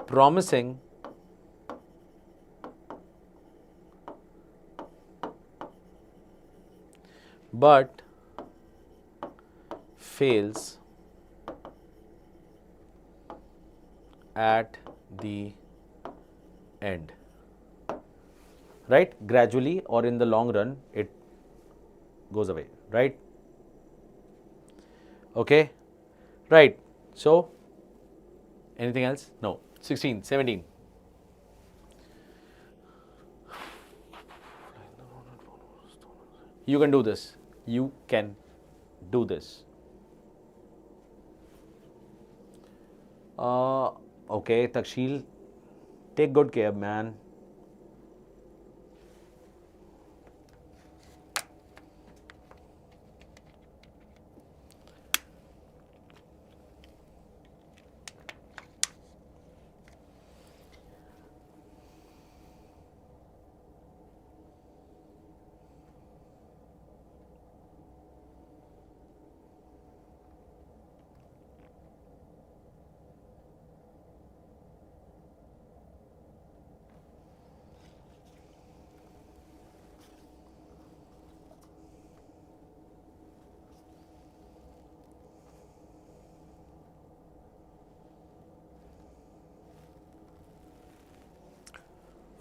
promising but fails at the end, right? Gradually or in the long run, it goes away, right? Okay, right. So, anything else? No. 16, 17. You can do this. You can do this. Okay, Takshil, take good care, man.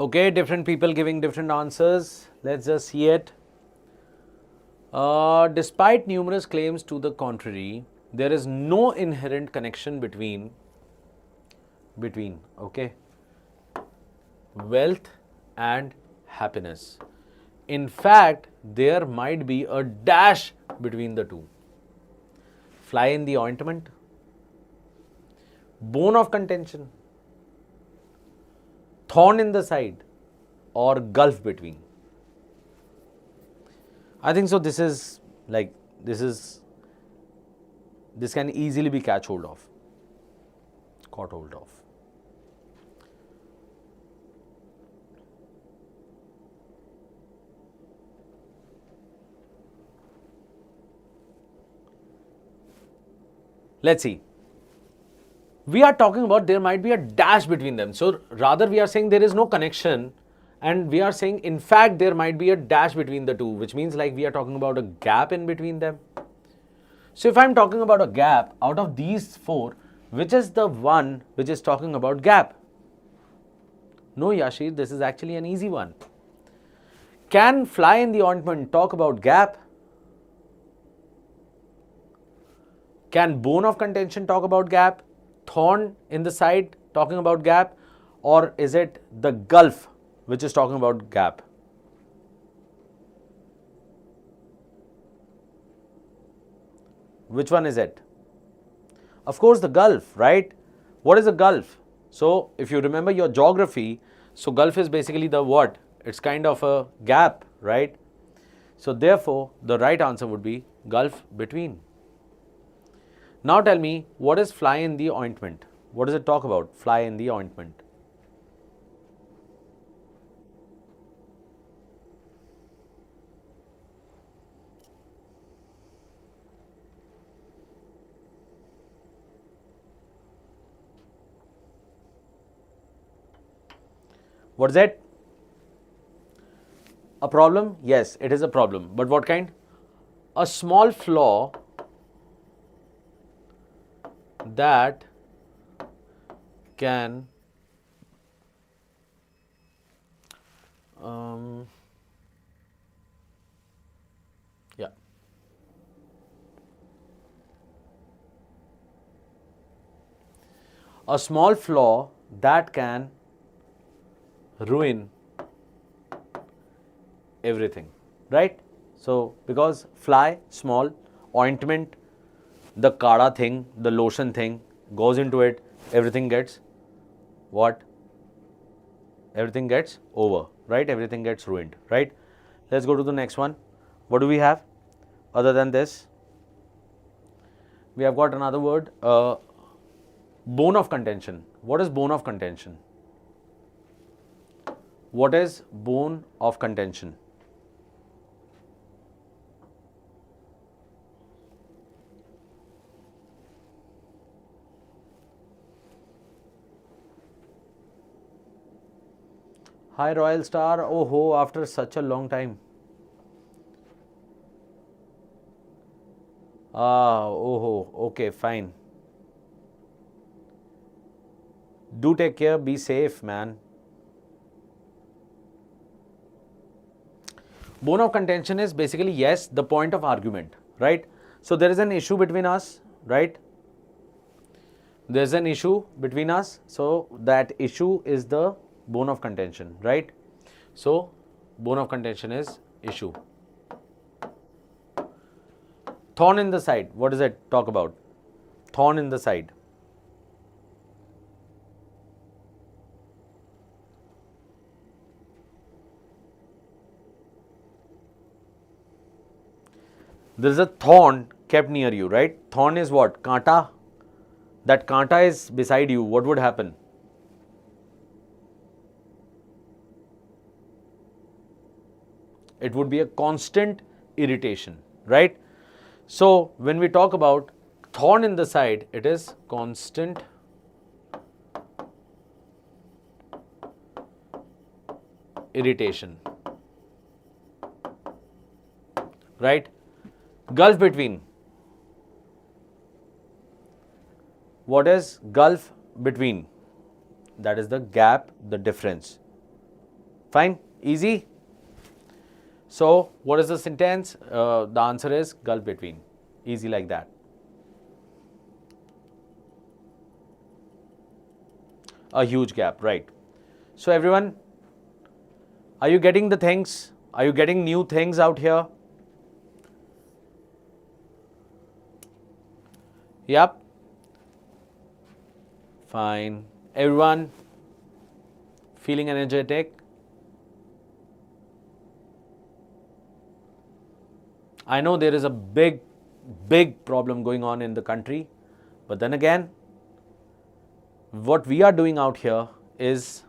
Okay, different people giving different answers. Let's just see it. Despite numerous claims to the contrary, there is no inherent connection between okay, wealth and happiness. In fact, there might be a dash between the two. Fly in the ointment, bone of contention, thorn in the side, or gulf between. I think so. This can easily be caught hold of. Let's see. We are talking about there might be a dash between them. So rather we are saying there is no connection, and we are saying in fact there might be a dash between the two, which means like we are talking about a gap in between them. So if I'm talking about a gap out of these four, which is the one which is talking about gap? No, Yashir, this is actually an easy one. Can fly in the ointment talk about gap? Can bone of contention talk about gap? Thorn in the side talking about gap? Or is it the gulf which is talking about gap? Which one is it? Of course, the gulf, right? What is a gulf? So, if you remember your geography, so gulf is basically the what? It's kind of a gap, right? So, therefore, the right answer would be gulf between. Now tell me, what is fly in the ointment? What does it talk about? Fly in the ointment. What is it? A problem? Yes, it is a problem. But what kind? A small flaw that can a small flaw that can ruin everything, right? So, because fly, small, ointment, the kada thing, the lotion thing goes into it, everything gets what? Everything gets over, right? Everything gets ruined, right? Let's go to the next one. What do we have other than this? We have got another word, bone of contention. What is bone of contention? What is bone of contention? Hi Royal Star, oh ho, after such a long time. Oh ho, okay, fine. Do take care, be safe, man. Bone of contention is basically, yes, the point of argument, right? So there is an issue between us, right? There's an issue between us, so that issue is the bone of contention, right? So bone of contention is issue. Thorn in the side, what does it talk about? Thorn in the side. There is a thorn kept near you, right? Thorn is what? Kanta. That kanta is beside you. What would happen? It would be a constant irritation, right? So when we talk about thorn in the side, it is constant irritation, right? Gulf between. What is gulf between? That is the gap, the difference. Fine, easy. So what is the sentence? The answer is gulf between. Easy like that. A huge gap, right? So everyone, are you getting the things? Are you getting new things out here? Yep. Fine. Everyone feeling energetic? I know there is a big problem going on in the country, but then again, what we are doing out here is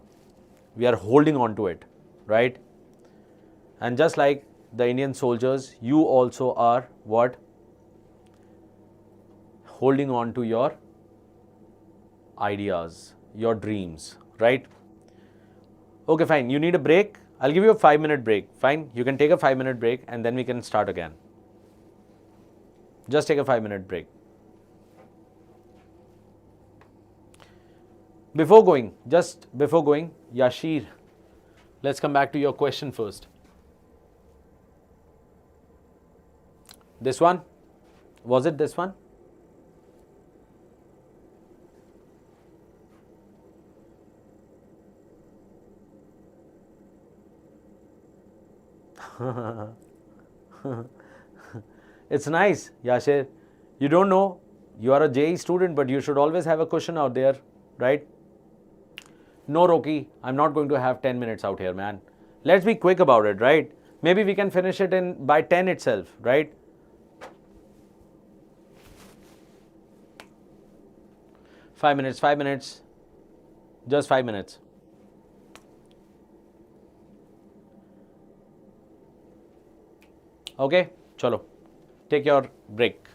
we are holding on to it, right? And just like the Indian soldiers, you also are what? Holding on to your ideas, your dreams, right? Okay, fine. You need a break. I'll give you a 5-minute break. Fine. You can take a 5-minute break and then we can start again. Just take a 5-minute break. Before going, Yashir, let's come back to your question first. This one? Was it this one? It's nice, Yashir. You don't know, you are a JE student, but you should always have a cushion out there, right? No, Rocky, I'm not going to have 10 minutes out here, man. Let's be quick about it, right? Maybe we can finish it in by 10 itself, right? Five minutes. Just 5 minutes. Okay, chalo. Take your break.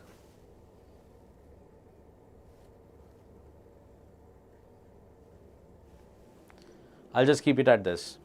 I'll just keep it at this.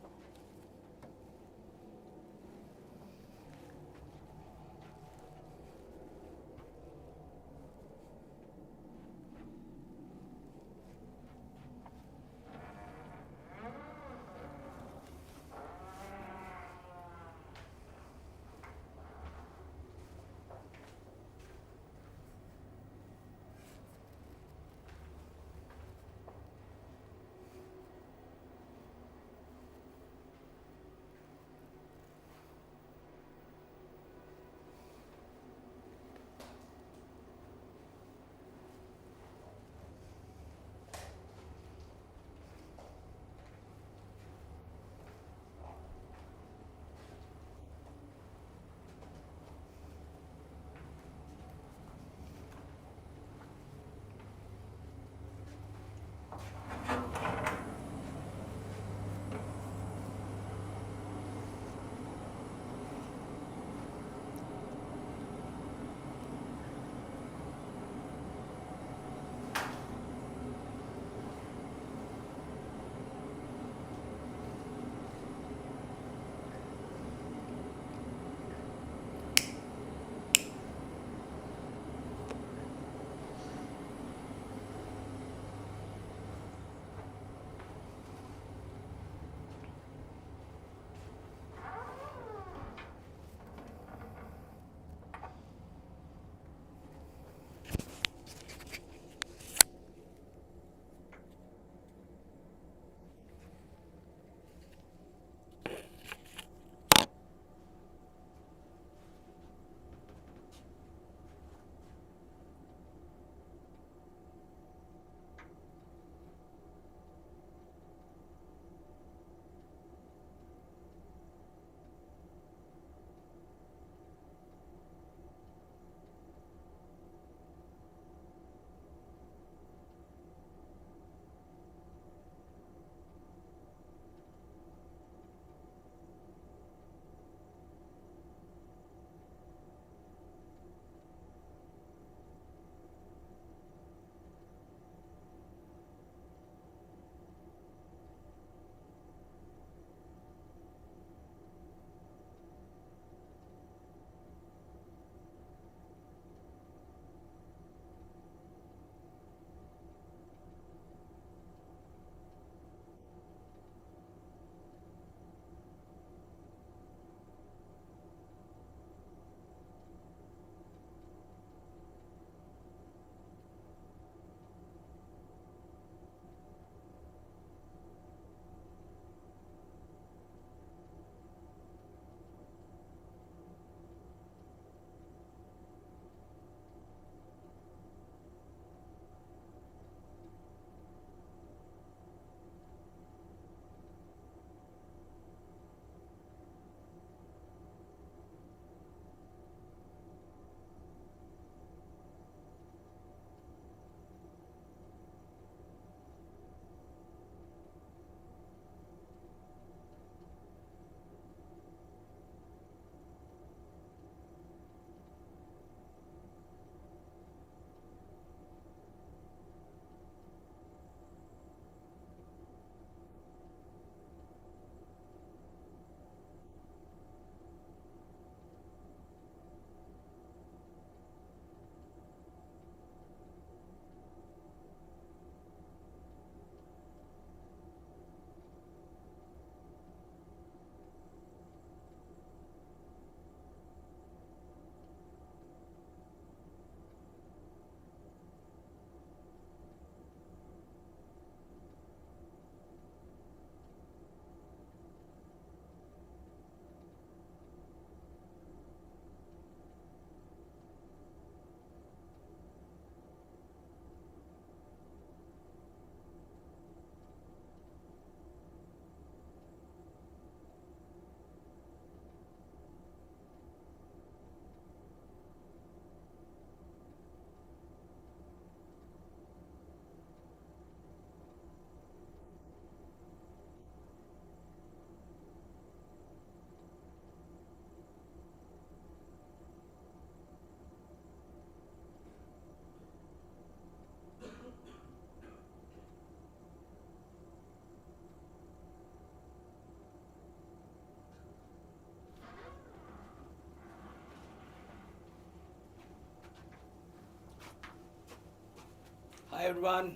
Hi everyone.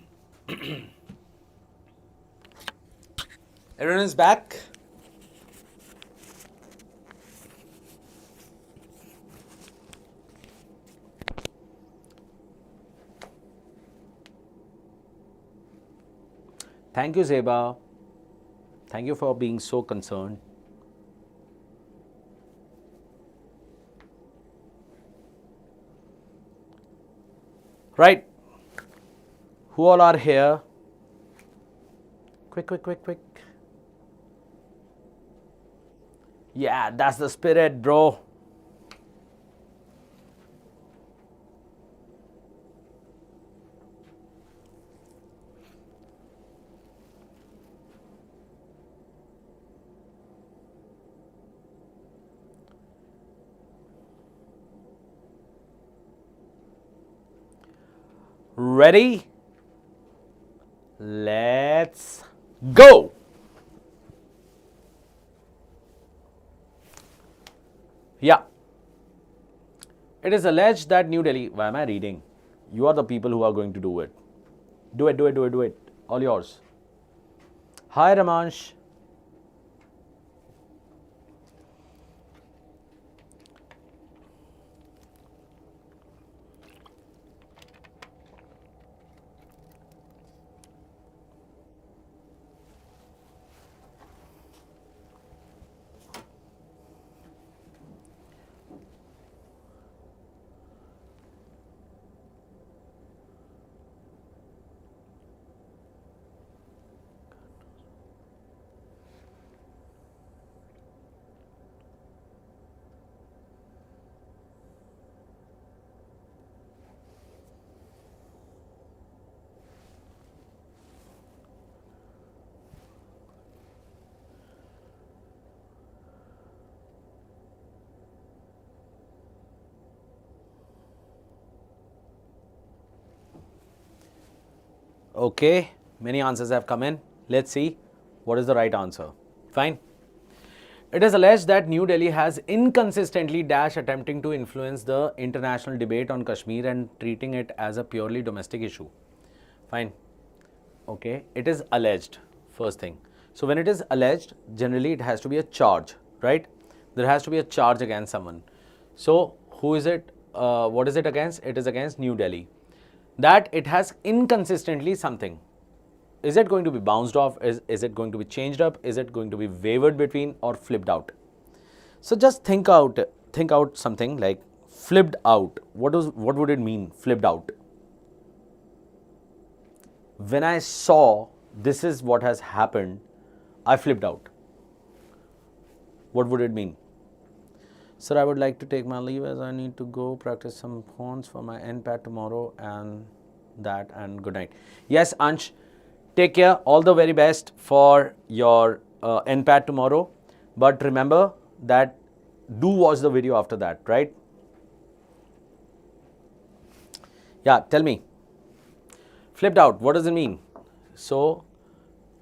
Everyone is back. Thank you, Zeba. Thank you for being so concerned. Right. Who all are here? Quick, quick, quick, quick. Yeah, that's the spirit, bro. Ready? Let's go. Yeah. It is alleged that New Delhi. Why am I reading? You are the people who are going to do it. Do it, do it, do it, do it. All yours. Hi, Ramansh. Okay, many answers have come in. Let's see what is the right answer. Fine. It is alleged that New Delhi has inconsistently attempting to influence the international debate on Kashmir and treating it as a purely domestic issue. Fine. Okay, it is alleged, first thing. So when it is alleged, generally it has to be a charge, right? There has to be a charge against someone. So who is it? What is it against? It is against New Delhi. That it has inconsistently something. Is it going to be bounced off? Is it going to be changed up? Is it going to be wavered between or flipped out? So just think out something like flipped out. What would it mean, flipped out? When I saw this is what has happened, I flipped out. What would it mean? Sir, I would like to take my leave as I need to go practice some phones for my NPAT tomorrow and good night. Yes, Ansh, take care. All the very best for your NPAT tomorrow. But remember that do watch the video after that, right? Yeah, tell me. Flipped out, what does it mean? So,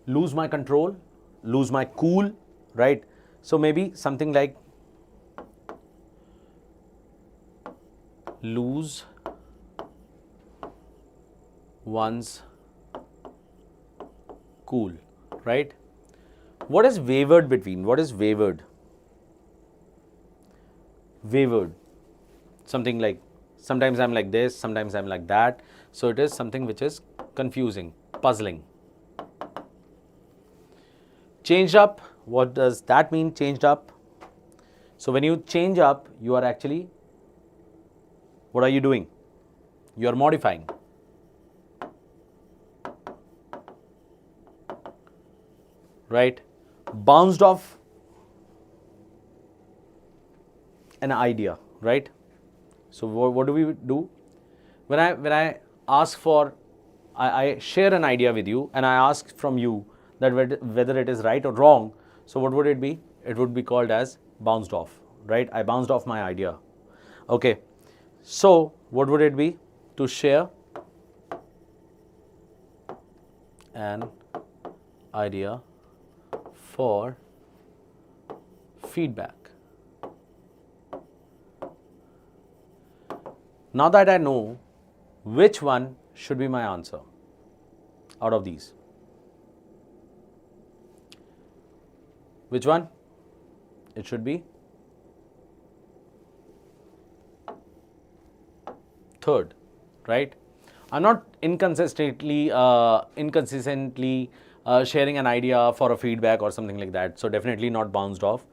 lose my control, lose my cool, right? So, maybe something like lose one's cool, right? What is wavered between? What is wavered? Wavered. Something like, sometimes I'm like this, sometimes I'm like that. So it is something which is confusing, puzzling. Changed up, what does that mean, changed up? So when you change up, you are actually, what are you doing? You are modifying. Right? Bounced off an idea, right? So what do we do? When I ask for, I share an idea with you and I ask from you that whether it is right or wrong, so what would it be? It would be called as bounced off, right? I bounced off my idea. Okay. So what would it be? To share an idea for feedback. Now that I know which one should be my answer, out of these? Which one? It should be third, right? I'm not inconsistently sharing an idea for a feedback or something like that. So definitely not bounced off.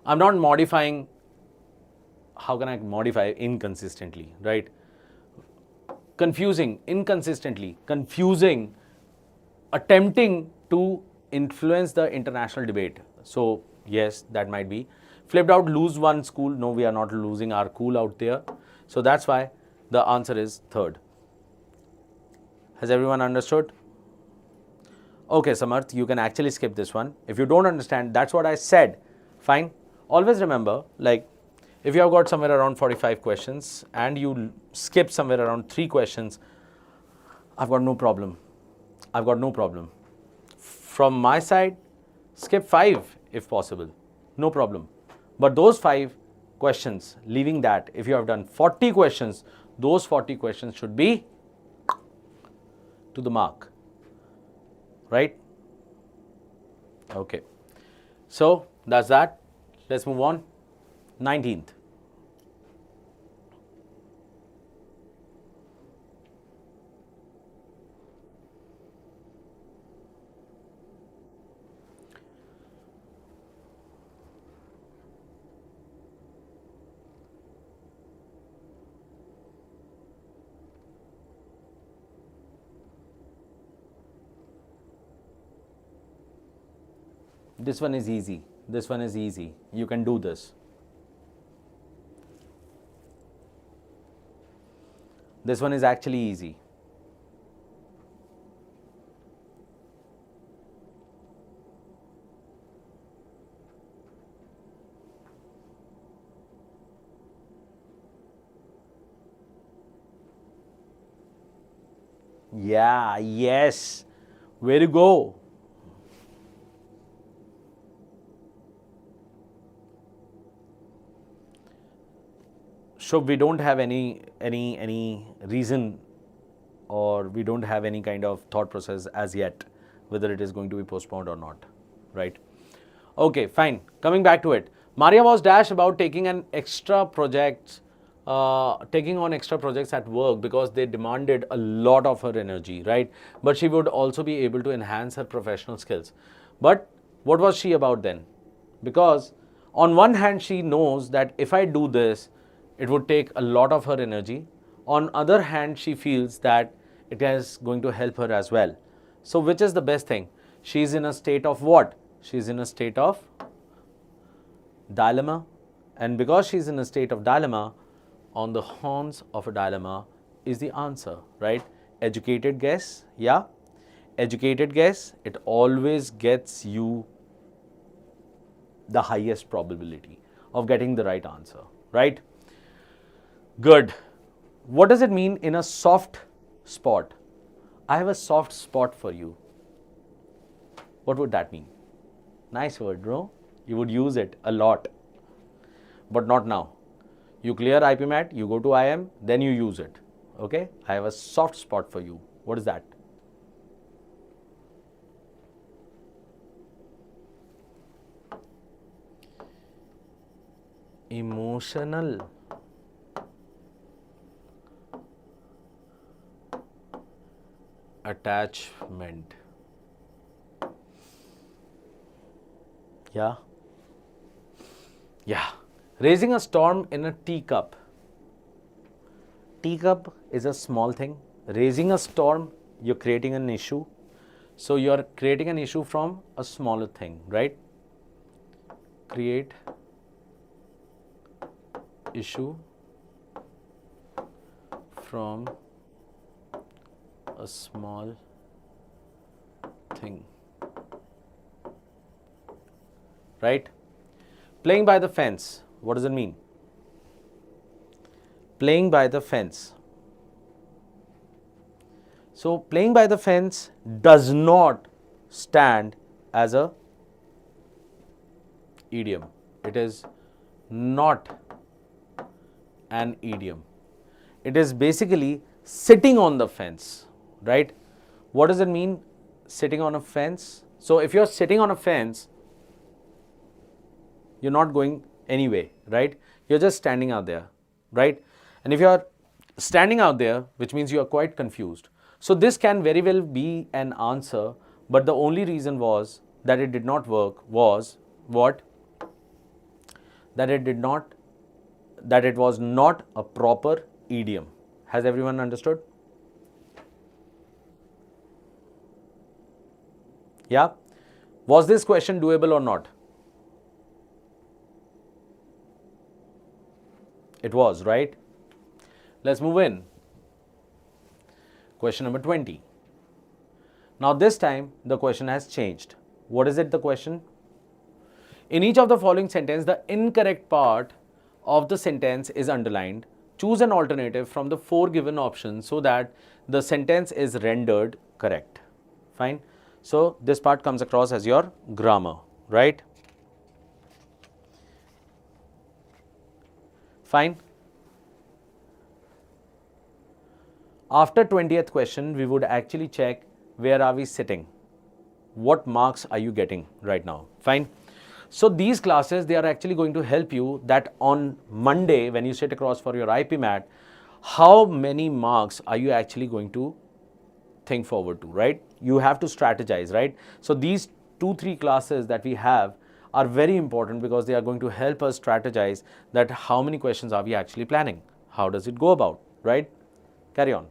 I'm not modifying. How can I modify inconsistently, right? Confusing, inconsistently, confusing, attempting to influence the international debate. So yes, that might be. Flipped out, lose one school. No, we are not losing our cool out there. So that's why the answer is third. Has everyone understood? Okay, Samarth, you can actually skip this one. If you don't understand, that's what I said. Fine. Always remember, like, if you have got somewhere around 45 questions and you skip somewhere around 3 questions, I've got no problem. I've got no problem. From my side, skip 5 if possible. No problem. But those 5 questions, leaving that, if you have done 40 questions, those 40 questions should be to the mark. Right? Okay. So that's that. Let's move on. 19th. This one is easy. This one is easy. You can do this. This one is actually easy. Yeah, yes. Where to go? So we don't have any reason, or we don't have any kind of thought process as yet whether it is going to be postponed or not, right? Okay, fine. Coming back to it, Maria was dash about taking on extra projects at work because they demanded a lot of her energy, right? But she would also be able to enhance her professional skills. But what was she about then? Because on one hand, she knows that if I do this, it would take a lot of her energy. On other hand, she feels that it is going to help her as well. So which is the best thing? She is in a state of what? She is in a state of dilemma. And because she is in a state of dilemma, on the horns of a dilemma is the answer, right? Educated guess, yeah? Educated guess, it always gets you the highest probability of getting the right answer, right? Good. What does it mean in a soft spot? I have a soft spot for you. What would that mean? Nice word, bro. You would use it a lot, but not now. You clear IPMAT, you go to IM, then you use it. Okay? I have a soft spot for you. What is that? Emotional attachment. Yeah. Yeah. Raising a storm in a teacup. Teacup is a small thing. Raising a storm, you're creating an issue. So you're creating an issue from a smaller thing, right? Create issue from a small thing, right? Playing by the fence. What does it mean? Playing by the fence. So playing by the fence does not stand as a idiom. It is not an idiom. It is basically sitting on the fence, right? What does it mean? sitting on a fence. So if you're sitting on a fence, you're not going anyway, right? You're just standing out there, right? And if you're standing out there, which means you are quite confused. So this can very well be an answer, but the only reason was that it did not work was what? That it was not a proper idiom. Has everyone understood? Yeah? Was this question doable or not? It was, right? Let's move in. Question number 20. Now this time the question has changed. What is it, the question? In each of the following sentence, the incorrect part of the sentence is underlined. Choose an alternative from the 4 given options so that the sentence is rendered correct. Fine. So this part comes across as your grammar, right? Fine. After 20th question, we would actually check where are we sitting? What marks are you getting right now? Fine. So these classes, they are actually going to help you that on Monday, when you sit across for your IPMAT, how many marks are you actually going to think forward to, right? You have to strategize, right? So these 2-3 classes that we have are very important because they are going to help us strategize that how many questions are we actually planning? How does it go about, right? Carry on.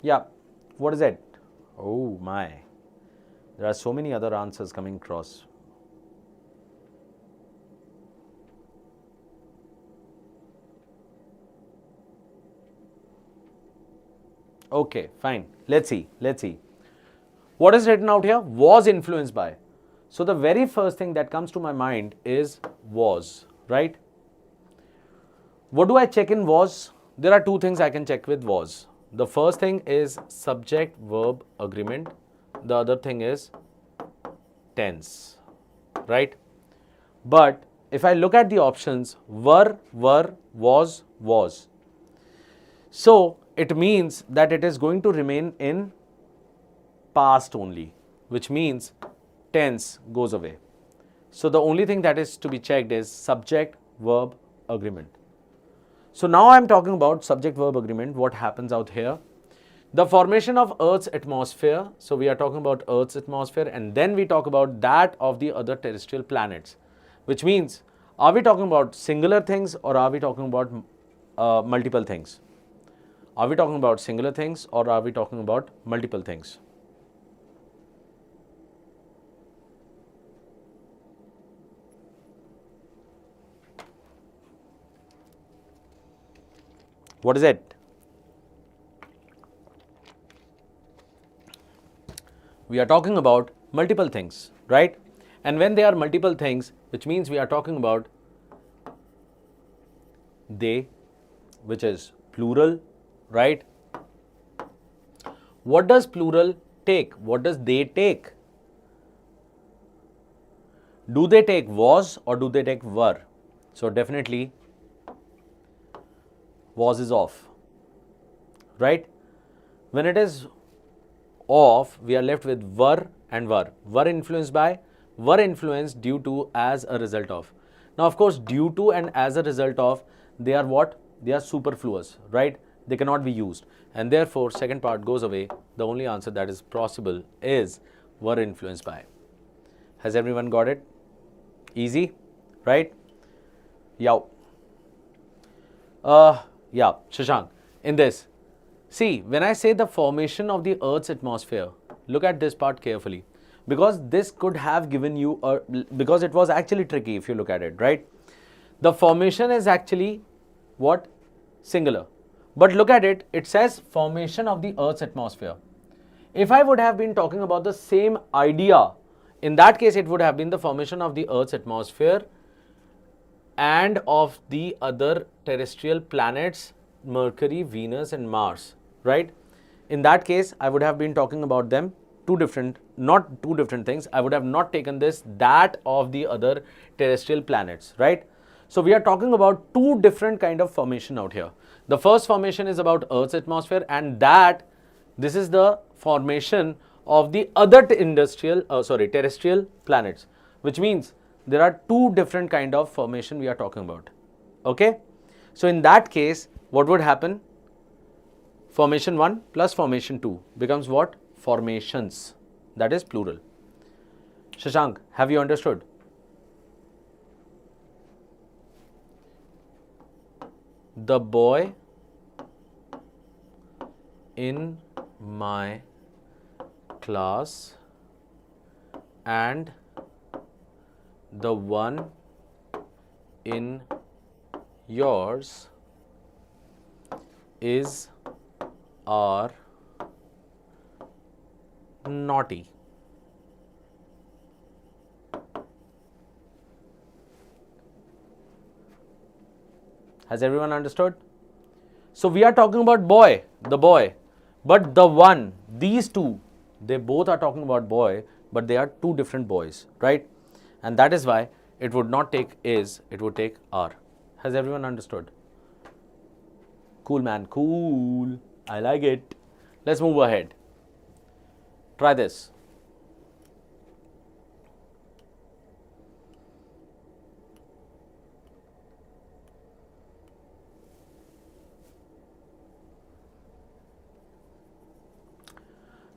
Yeah, what is it? Oh my, there are so many other answers coming across. Okay, fine. Let's see. What is written out here? Was influenced by. So the very first thing that comes to my mind is was, right? What do I check in was? There are 2 things I can check with was. The first thing is subject verb agreement. The other thing is tense, right? But if I look at the options, were, was. So it means that it is going to remain in past only, which means tense goes away. So the only thing that is to be checked is subject verb agreement. So now I am talking about subject verb agreement. What happens out here? The formation of Earth's atmosphere. So we are talking about Earth's atmosphere, and then we talk about that of the other terrestrial planets, which means are we talking about singular things or are we talking about multiple things? Are we talking about singular things or are we talking about multiple things? What is it? We are talking about multiple things, right? And when they are multiple things, which means we are talking about they, which is plural, right? What does plural take? What does they take? Do they take was or do they take were? So definitely was is off, right? When it is off, we are left with were and were. Were influenced by, were influenced due to, as a result of. Now, of course, due to and as a result of, they are what? They are superfluous, right? They cannot be used. And therefore, second part goes away. The only answer that is possible is were influenced by. Has everyone got it? Easy, right? Yeah. Yeah, Shashank, in this, See, when I say the formation of the Earth's atmosphere, look at this part carefully, because this could have given you because it was actually tricky if you look at it, right? The formation is actually what? Singular. But look at it, it says formation of the Earth's atmosphere. If I would have been talking about the same idea, in that case it would have been the formation of the Earth's atmosphere and of the other terrestrial planets, Mercury, Venus and Mars, right? In that case, I would have been talking about them not two different things. I would have not taken that of the other terrestrial planets, right? So we are talking about two different kind of formation out here. The first formation is about Earth's atmosphere, and this is the formation of the other terrestrial planets, which means there are two different kind of formation we are talking about. Okay, so in that case, what would happen? Formation 1 plus formation 2 becomes what? Formations. That is plural. Shashank, have you understood? The boy in my class and the one in yours are naughty. Has everyone understood? So we are talking about the boy, but the one, these two, they both are talking about boy, but they are two different boys, right? And that is why it would not take is, it would take are. Has everyone understood? Cool, man, cool. I like it. Let's move ahead. Try this.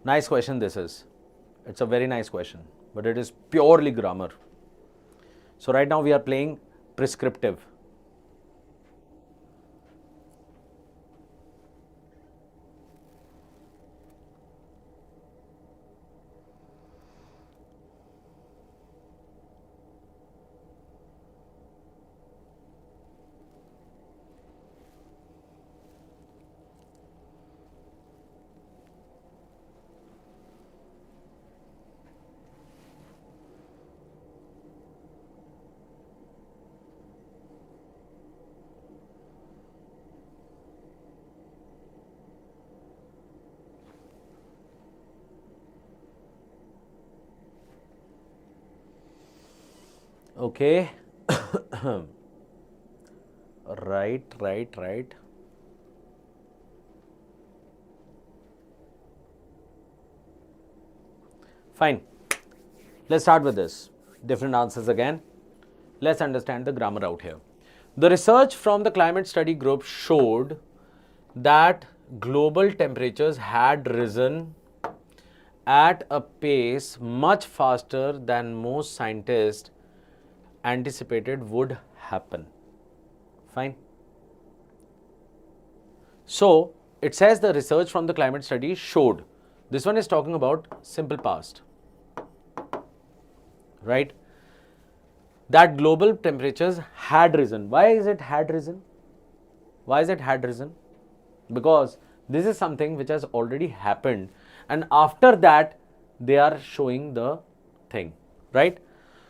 Nice question this is. It's a very nice question, but it is purely grammar. So right now we are playing prescriptive. Okay. Right. Fine. Let's start with this. Different answers again. Let's understand the grammar out here. The research from the climate study group showed that global temperatures had risen at a pace much faster than most scientists anticipated would happen. Fine. So it says the research from the climate study showed. This one is talking about simple past, right? That global temperatures had risen. Why is it had risen? Why is it had risen? Because this is something which has already happened, and after that they are showing the thing, right?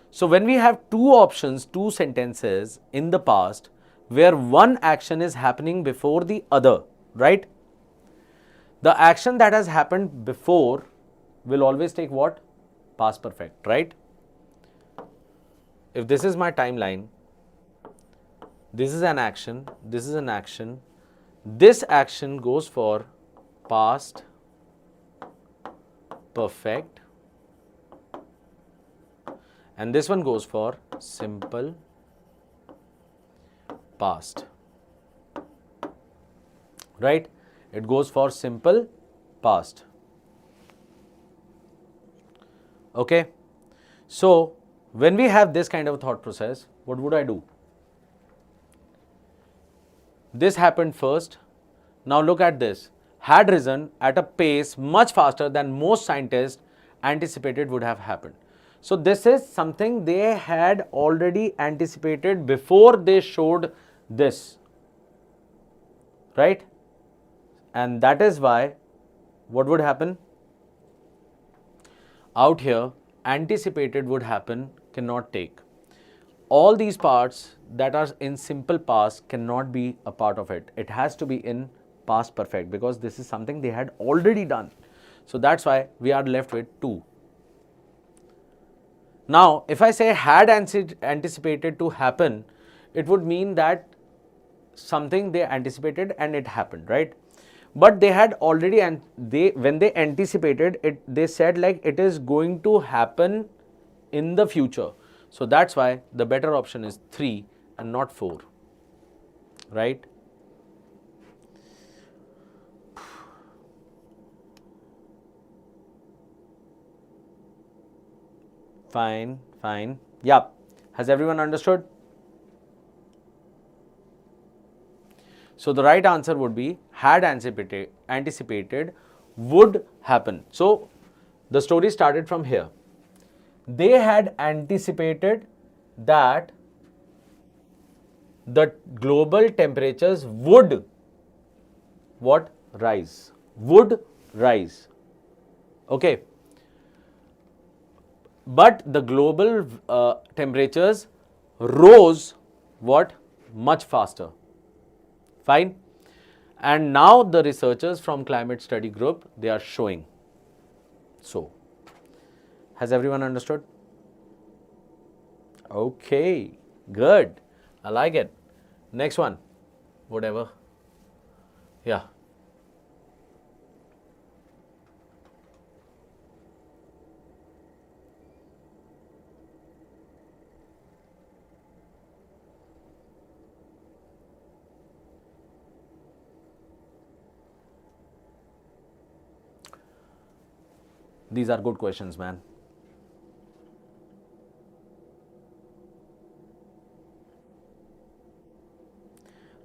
So when we have two options, two sentences in the past where one action is happening before the other, right? The action that has happened before will always take what? Past perfect, right? If this is my timeline, this is an action, this is an action, this action goes for past perfect, and this one goes for simple past, right? It goes for simple past. Okay, so when we have this kind of thought process, what would I do? This happened first. Now look at this. had risen at a pace much faster than most scientists anticipated would have happened. So this is something they had already anticipated before they showed this, right? And that is why what would happen? Out here, anticipated would happen cannot take. All these parts that are in simple past cannot be a part of it. It has to be in past perfect because this is something they had already done. So that's why we are left with 2. Now, if I say had anticipated to happen, it would mean that something they anticipated and it happened, right? But they had already, and when they anticipated it, they said like it is going to happen in the future. So that's why the better option is 3 and not 4, right? Fine, fine. Yeah. Has everyone understood? So the right answer would be had anticipated would happen. So the story started from here. They had anticipated that the global temperatures would what? Rise. Would rise. Okay. But the global temperatures rose what? Much faster. Fine. And now the researchers from climate study group, they are showing. So, has everyone understood? Okay, good. I like it. Next one. Whatever. Yeah. These are good questions, man.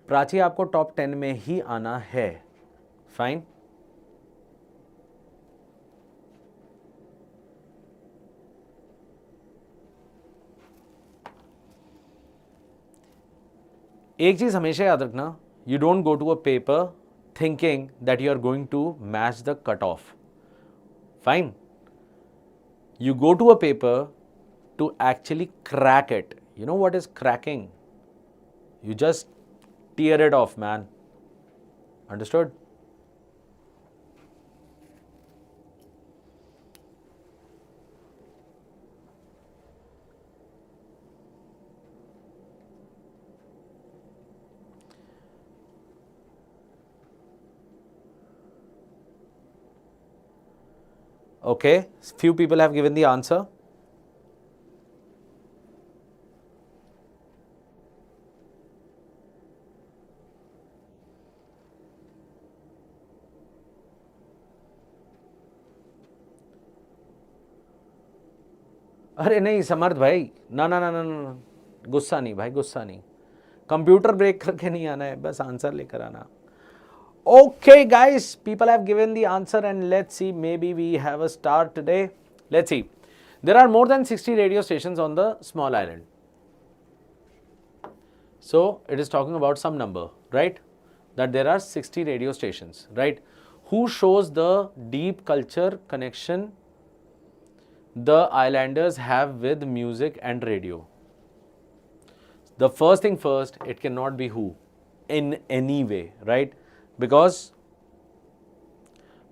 Prachi आपको top 10 में ही आना है. Fine. एक चीज हमेशा याद रखना, you don't go to a paper thinking that you are going to match the cutoff. Fine. You go to a paper to actually crack it. You know what is cracking? You just tear it off, man. Understood? Okay, few people have given the answer. अरे नहीं समर्थ भाई, ना ना ना ना ना, गुस्सा नहीं भाई, गुस्सा नहीं. कंप्यूटर ब्रेक करके नहीं आना है, बस आंसर लेकर आना. Okay, guys, people have given the answer, and let's see, maybe we have a star today. Let's see. There are more than 60 radio stations on the small island. So it is talking about some number, right? That there are 60 radio stations, right? Who shows the deep culture connection the islanders have with music and radio? The first thing first, it cannot be who in any way, right? Because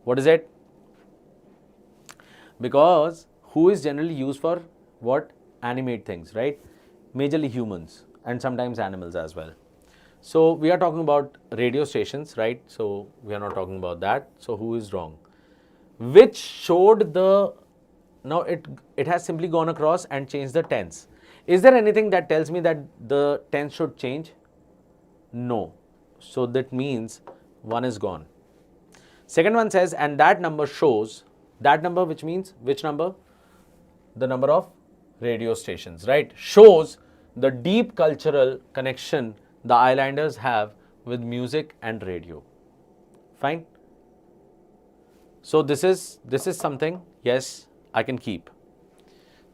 what is it? Because who is generally used for what? Animate things, right? Majorly humans and sometimes animals as well. So we are talking about radio stations, right? So we are not talking about that. So who is wrong? Which showed the, now it has simply gone across and changed the tense. Is there anything that tells me that the tense should change? No. So that means one is gone. Second one says, and that number shows, that number which means, which number? The number of radio stations, right? Shows the deep cultural connection the islanders have with music and radio. Fine. So this is something, yes, I can keep.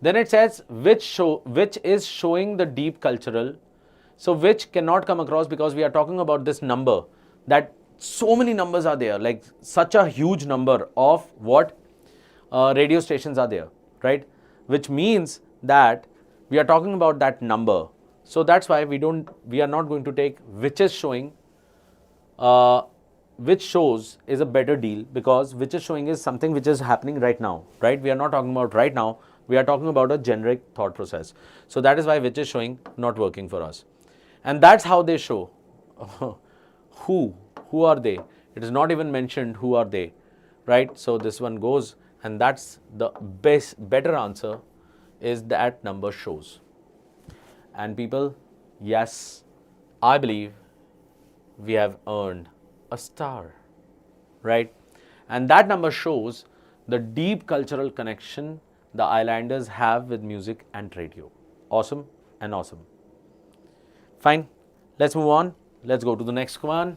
Then it says which is showing the deep cultural. So which cannot come across because we are talking about this number, that so many numbers are there, like such a huge number of what radio stations are there, right? Which means that we are talking about that number. So that's why we are not going to take which is showing. Which shows is a better deal, because which is showing is something which is happening right now, right? We are not talking about right now, we are talking about a generic thought process. So that is why which is showing not working for us. And that's how they show. Who are they? It is not even mentioned who are they, right? So this one goes, and that's the better answer, is that number shows. And people, yes, I believe we have earned a star, right? And that number shows the deep cultural connection the islanders have with music and radio. Awesome and awesome. Fine, let's move on. Let's go to the next one.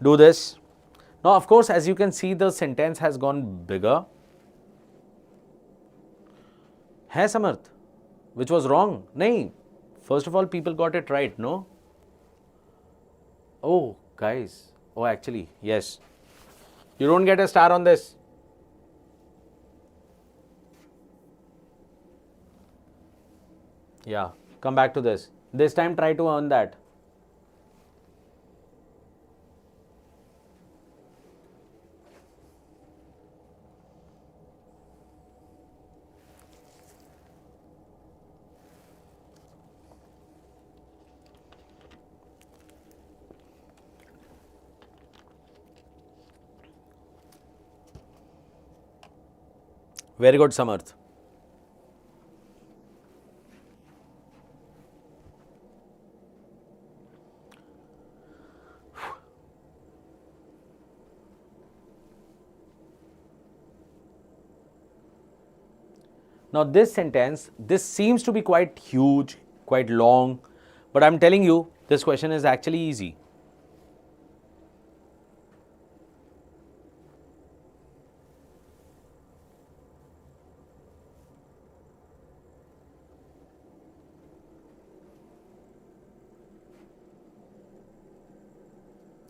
Do this. Now, of course, as you can see, the sentence has gone bigger. Hai Samarth, which was wrong? Nahin. First of all, people got it right, no? Oh, guys. Oh, actually, yes. You don't get a star on this. Yeah, come back to this. This time, try to earn that. Very good, Samarth. Now this sentence, this seems to be quite huge, quite long, but I'm telling you, this question is actually easy.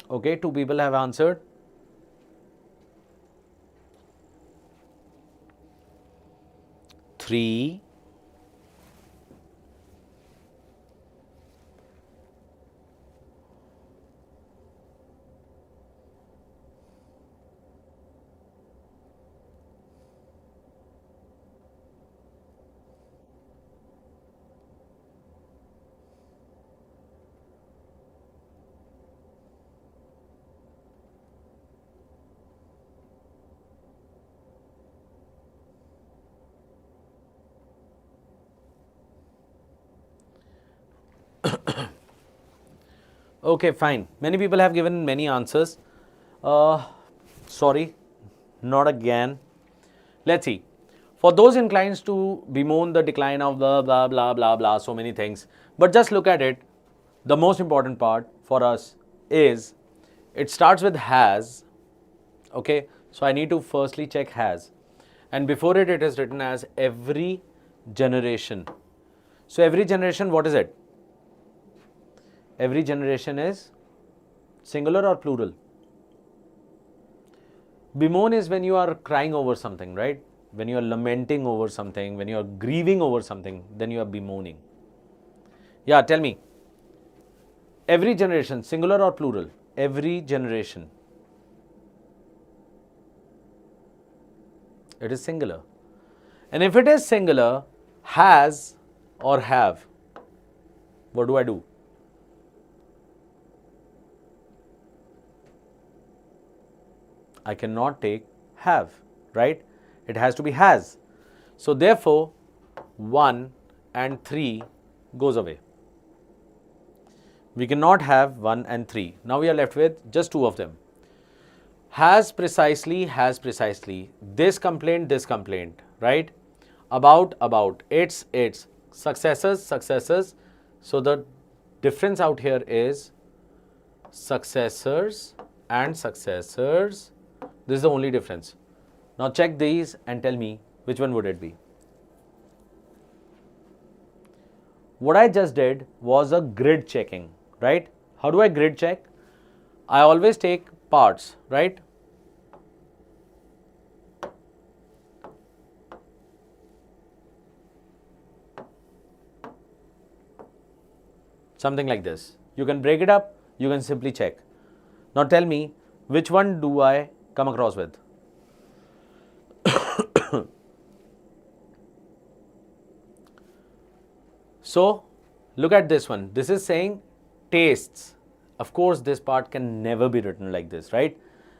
Okay, 2 people have answered. Three. Okay, fine. Many people have given many answers. Sorry, not again. Let's see. For those inclined to bemoan the decline of the blah, blah, blah, blah, so many things. But just look at it. The most important part for us is it starts with has. Okay, so I need to firstly check has. And before it, it is written as every generation. So every generation, what is it? Every generation is singular or plural? Bemoan is when you are crying over something, right? When you are lamenting over something, when you are grieving over something, then you are bemoaning. Yeah, tell me. Every generation, singular or plural? Every generation. It is singular. And if it is singular, has or have, what do I do? I cannot take have, right? It has to be has. So therefore, 1 and 3 goes away. We cannot have 1 and 3. Now we are left with just 2 of them. Has precisely, this complaint, right? About, it's, successors. So the difference out here is successors and successors. This is the only difference. Now check these and tell me which one would it be. What I just did was a grid checking, right? How do I grid check? I always take parts, right? Something like this. You can break it up, you can simply check. Now tell me, which one do I come across with? So, look at this one. This is saying tastes. Of course, this part can never be written like this, right?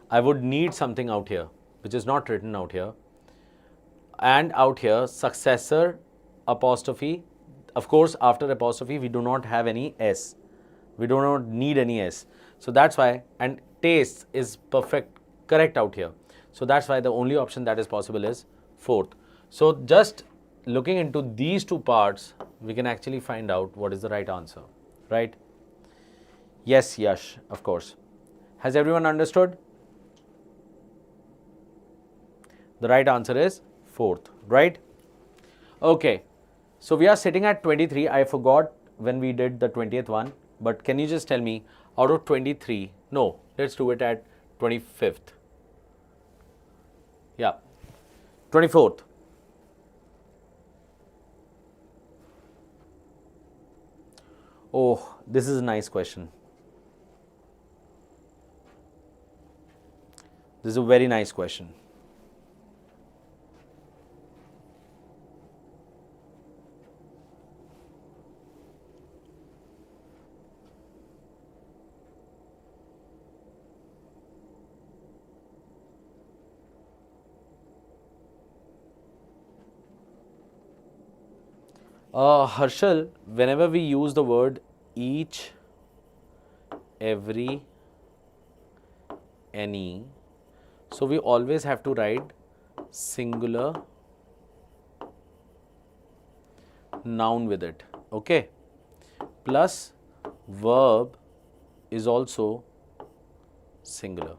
I would need something out here, which is not written out here. And out here, successor, apostrophe. Of course, after apostrophe, we do not have any S. We do not need any S. So that's why, and tastes is correct out here. So that's why the only option that is possible is fourth. So just looking into these 2 parts, we can actually find out what is the right answer, right? Yes, Yash, of course. Has everyone understood? The right answer is fourth, right? Okay, so we are sitting at 23. I forgot when we did the 20th one, but can you just tell me out of 23, no, let's do it at 25th. Yeah, 24th. Oh, this is a nice question. This is a very nice question. Harshal, whenever we use the word each, every, any, so we always have to write singular noun with it, okay? Plus verb is also singular.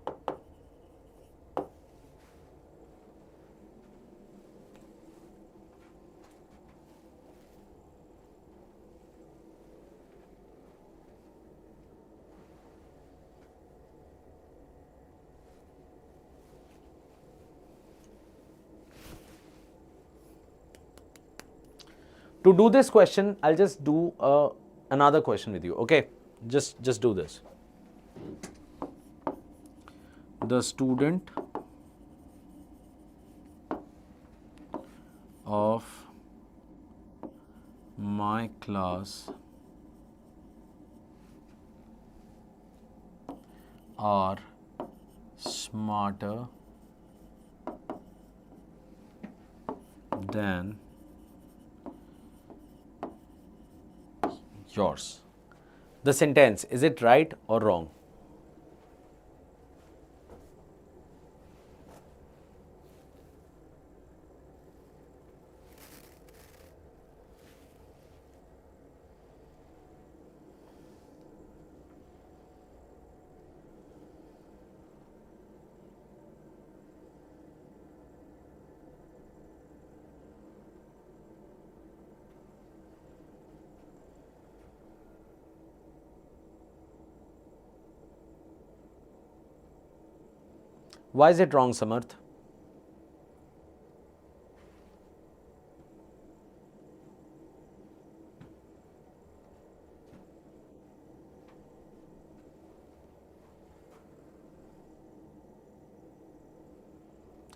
To do this question, I'll just do another question with you, okay? Just do this. The student of my class are smarter than yours. The sentence, is it right or wrong? Why is it wrong, Samarth?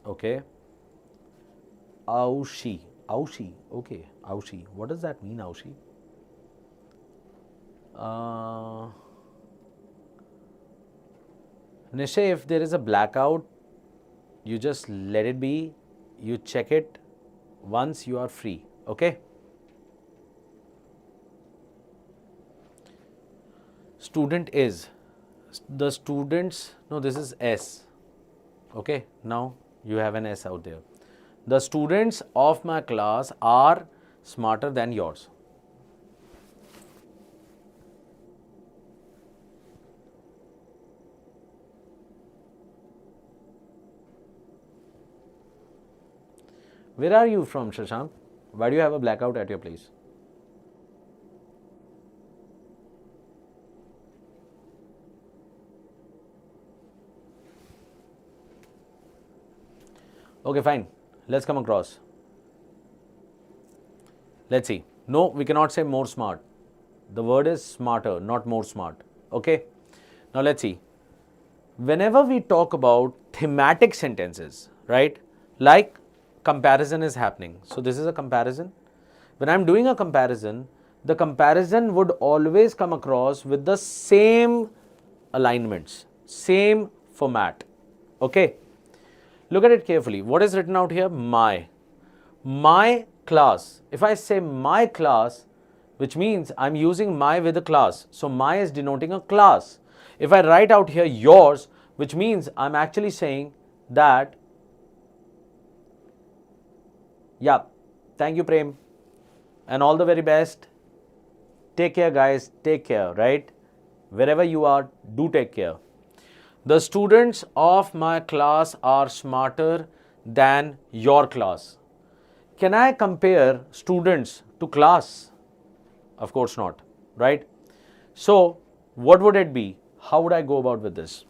Okay. Aushi. Okay. Aushi. What does that mean, Aushi? Nishay, if there is a blackout, you just let it be. You check it once you are free. Okay. student is, the students, no, this is S. Okay, now you have an S out there. The students of my class are smarter than yours. Where are you from, Shashank? Why do you have a blackout at your place? Okay, fine. Let's come across. Let's see. No, we cannot say more smart. The word is smarter, not more smart. Okay. Now let's see. Whenever we talk about thematic sentences, right? Like comparison is happening. So this is a comparison. When I'm doing a comparison, the comparison would always come across with the same alignments, same format. Okay. Look at it carefully. What is written out here? My class. If I say my class, which means I'm using my with a class. So my is denoting a class. If I write out here yours, which means I'm actually saying that, yeah, thank you, Prem, and all the very best. Take care, guys. Take care, right? Wherever you are, do take care. The students of my class are smarter than your class. Can I compare students to class? Of course not, right? So, what would it be? How would I go about with this?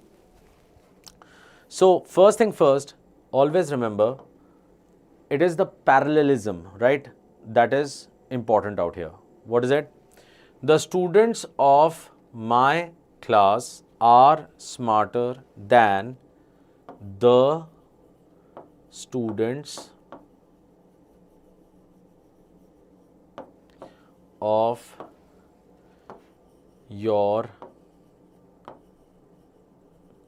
So, first thing first, always remember, it is the parallelism, right? That is important out here. What is it? The students of my class are smarter than the students of your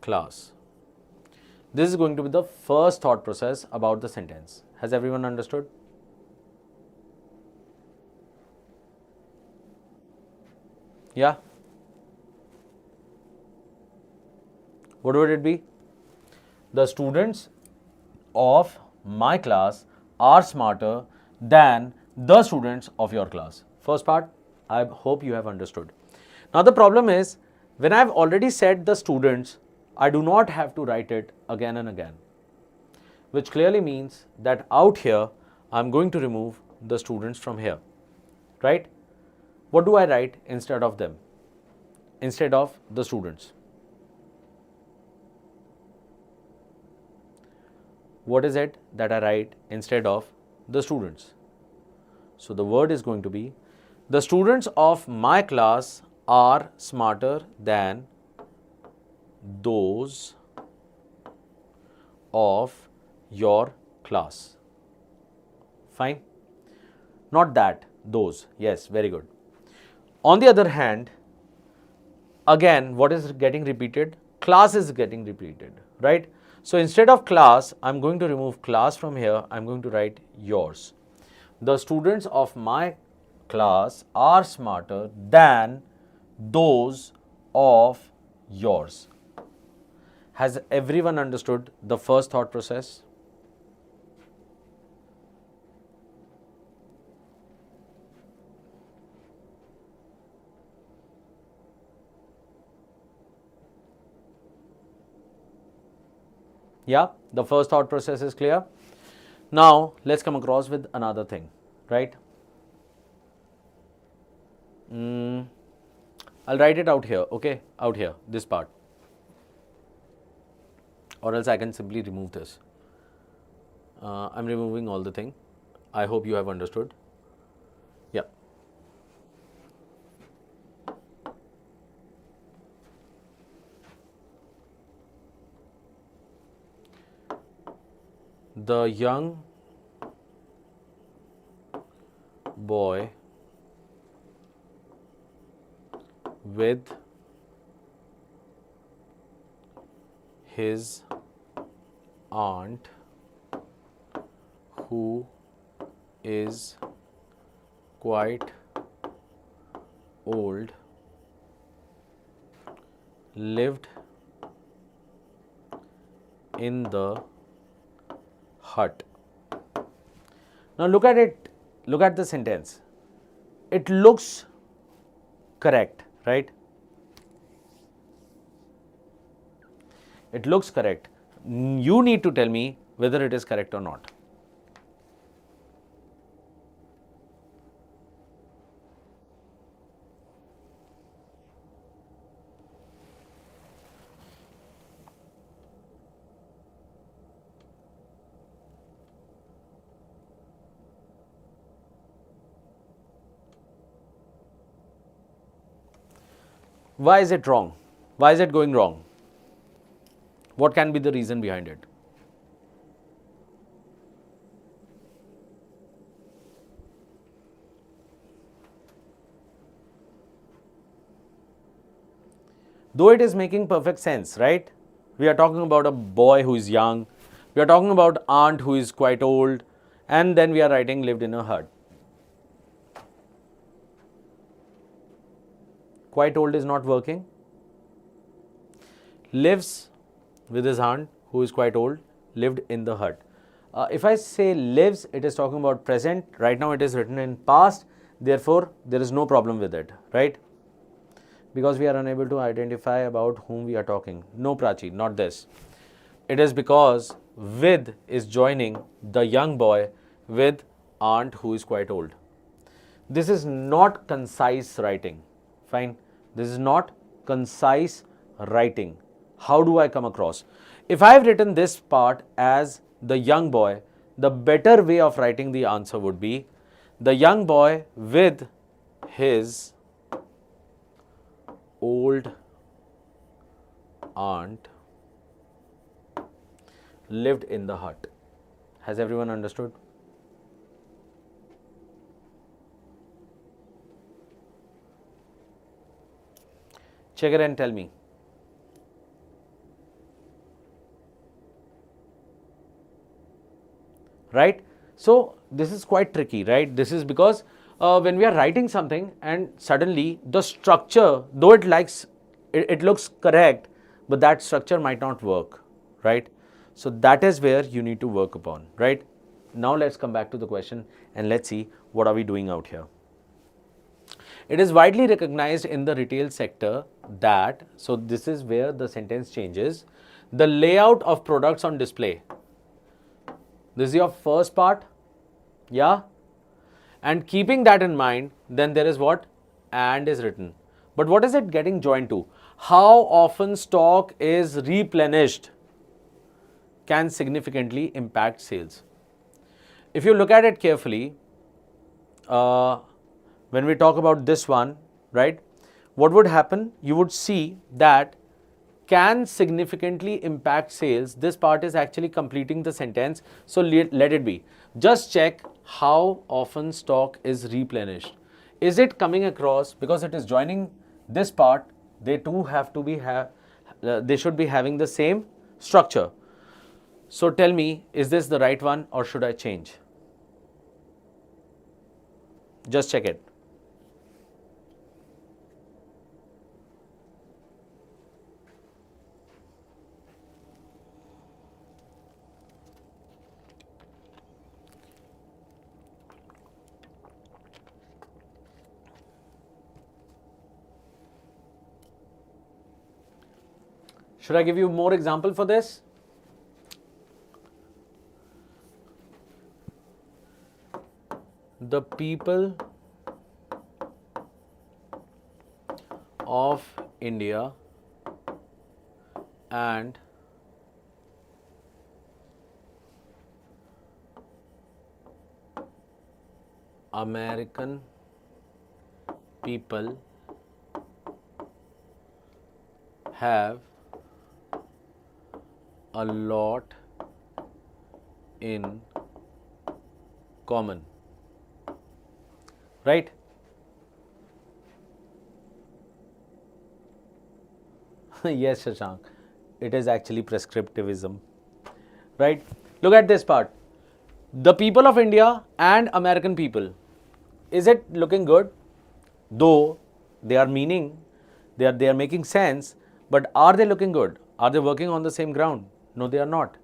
class. This is going to be the first thought process about the sentence. Has everyone understood? Yeah? What would it be? The students of my class are smarter than the students of your class. First part, I hope you have understood. Now the problem is, when I've already said the students, I do not have to write it again and again, which clearly means that out here, I'm going to remove the students from here, right? What do I write instead of them? Instead of the students? What is it that I write instead of the students? So the word is going to be, the students of my class are smarter than those of your class. Fine? Not that, those. Yes, very good. On the other hand, again, what is getting repeated? Class is getting repeated, right? So instead of class, I'm going to remove class from here. I'm going to write yours. The students of my class are smarter than those of yours. Has everyone understood the first thought process? Yeah, the first thought process is clear. Now, let's come across with another thing, right? I'll write it out here, okay? Out here, this part. Or else I can simply remove this. I'm removing all the thing. I hope you have understood. Yeah. The young boy with his aunt who is quite old lived in the hut. Now look at it, look at the sentence. It looks correct, right? It looks correct. You need to tell me whether it is correct or not. Why is it wrong? Why is it going wrong? What can be the reason behind it? Though it is making perfect sense, right? We are talking about a boy who is young. We are talking about aunt who is quite old. And then we are writing lived in a hut. Quite old is not working. Lives with his aunt who is quite old, lived in the hut. If I say lives, it is talking about present. Right now it is written in past. Therefore, there is no problem with it, right? Because we are unable to identify about whom we are talking. No, Prachi, not this. It is because with is joining the young boy with aunt who is quite old. This is not concise writing. Fine. This is not concise writing. How do I come across? If I have written this part as the young boy, the better way of writing the answer would be the young boy with his old aunt lived in the hut. Has everyone understood? Check it and tell me. Right? So this is quite tricky, right? This is because when we are writing something and suddenly the structure, though it looks correct, but that structure might not work, right? So that is where you need to work upon, right? Now let's come back to the question and let's see what are we doing out here. It is widely recognized in the retail sector that, so this is where the sentence changes, the layout of products on display. This is your first part, yeah? And keeping that in mind, then there is what? And is written. But what is it getting joined to? How often stock is replenished can significantly impact sales. If you look at it carefully, when we talk about this one, right, what would happen? You would see that can significantly impact sales. This part is actually completing the sentence. So let it be. Just check how often stock is replenished. Is it coming across? Because it is joining this part, they too have to be they should be having the same structure. So tell me, is this the right one or should I change? Just check it. Should I give you more example for this? The people of India and American people have a lot in common, right? Yes, Shashank, it is actually prescriptivism, right? Look at this part. The people of India and American people. Is it looking good? Though they are making sense, But are they looking good? Are they working on the same ground? No, they are not.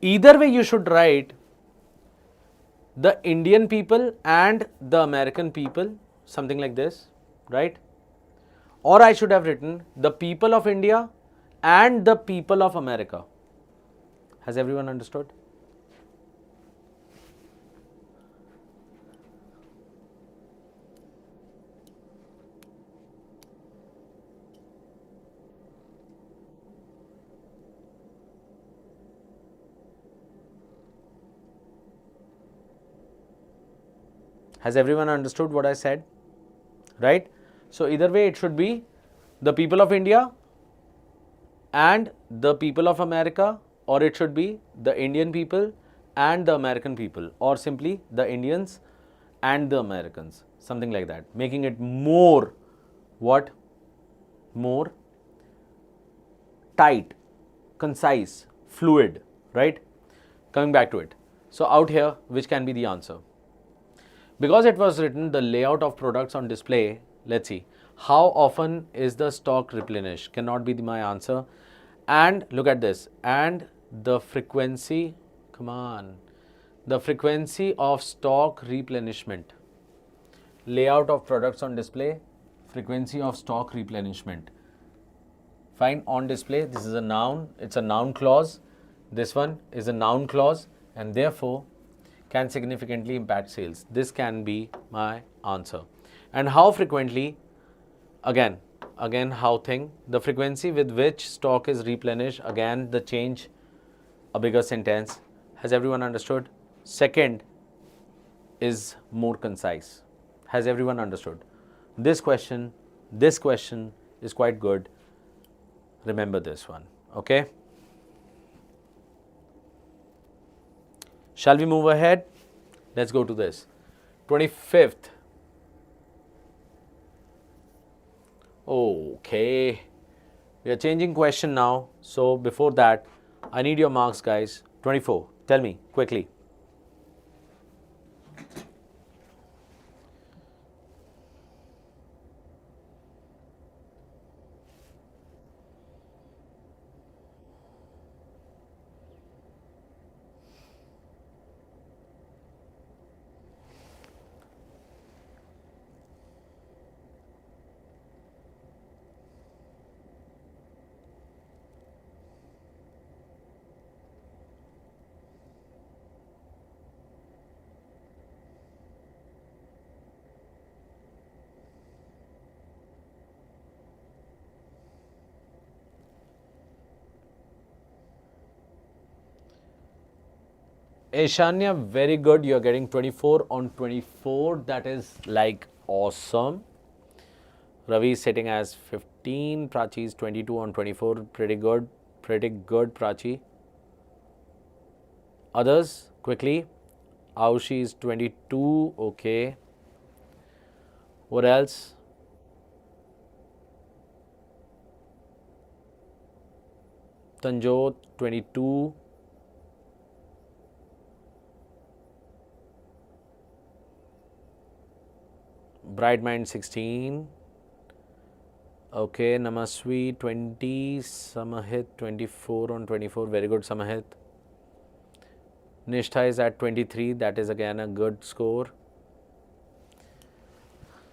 Either way, you should write the Indian people and the American people, something like this, right? Or I should have written the people of India and the people of America. Has everyone understood? Has everyone understood what I said? Right? So either way, it should be the people of India and the people of America, or it should be the Indian people and the American people, or simply the Indians and the Americans, something like that, making it more what? More tight, concise, fluid, right? Coming back to it. So out here, which can be the answer? Because it was written the layout of products on display, let's see. How often is the stock replenished? Cannot be my answer. And look at this. And the frequency, come on. The frequency of stock replenishment. Layout of products on display, frequency of stock replenishment. Fine, on display, this is a noun. It's a noun clause. This one is a noun clause, and therefore can significantly impact sales. This can be my answer. And how frequently, again how thing, the frequency with which stock is replenished, again the change, a bigger sentence. Has everyone understood? Second is more concise. Has everyone understood? This question is quite good. Remember this one, okay? Shall we move ahead? Let's go to this. 25th. Okay. We are changing question now. So before that, I need your marks, guys. 24. Tell me quickly. Aishanya, very good. You are getting 24 on 24. That is like awesome. Ravi is sitting as 15. Prachi is 22 on 24. Pretty good. Pretty good, Prachi. Others, quickly. Aushi is 22. Okay. What else? Tanjot, 22. Bright Mind, 16. Okay, Namaswi, 20. Samahit, 24 on 24. Very good, Samahit. Nishtha is at 23. That is again a good score.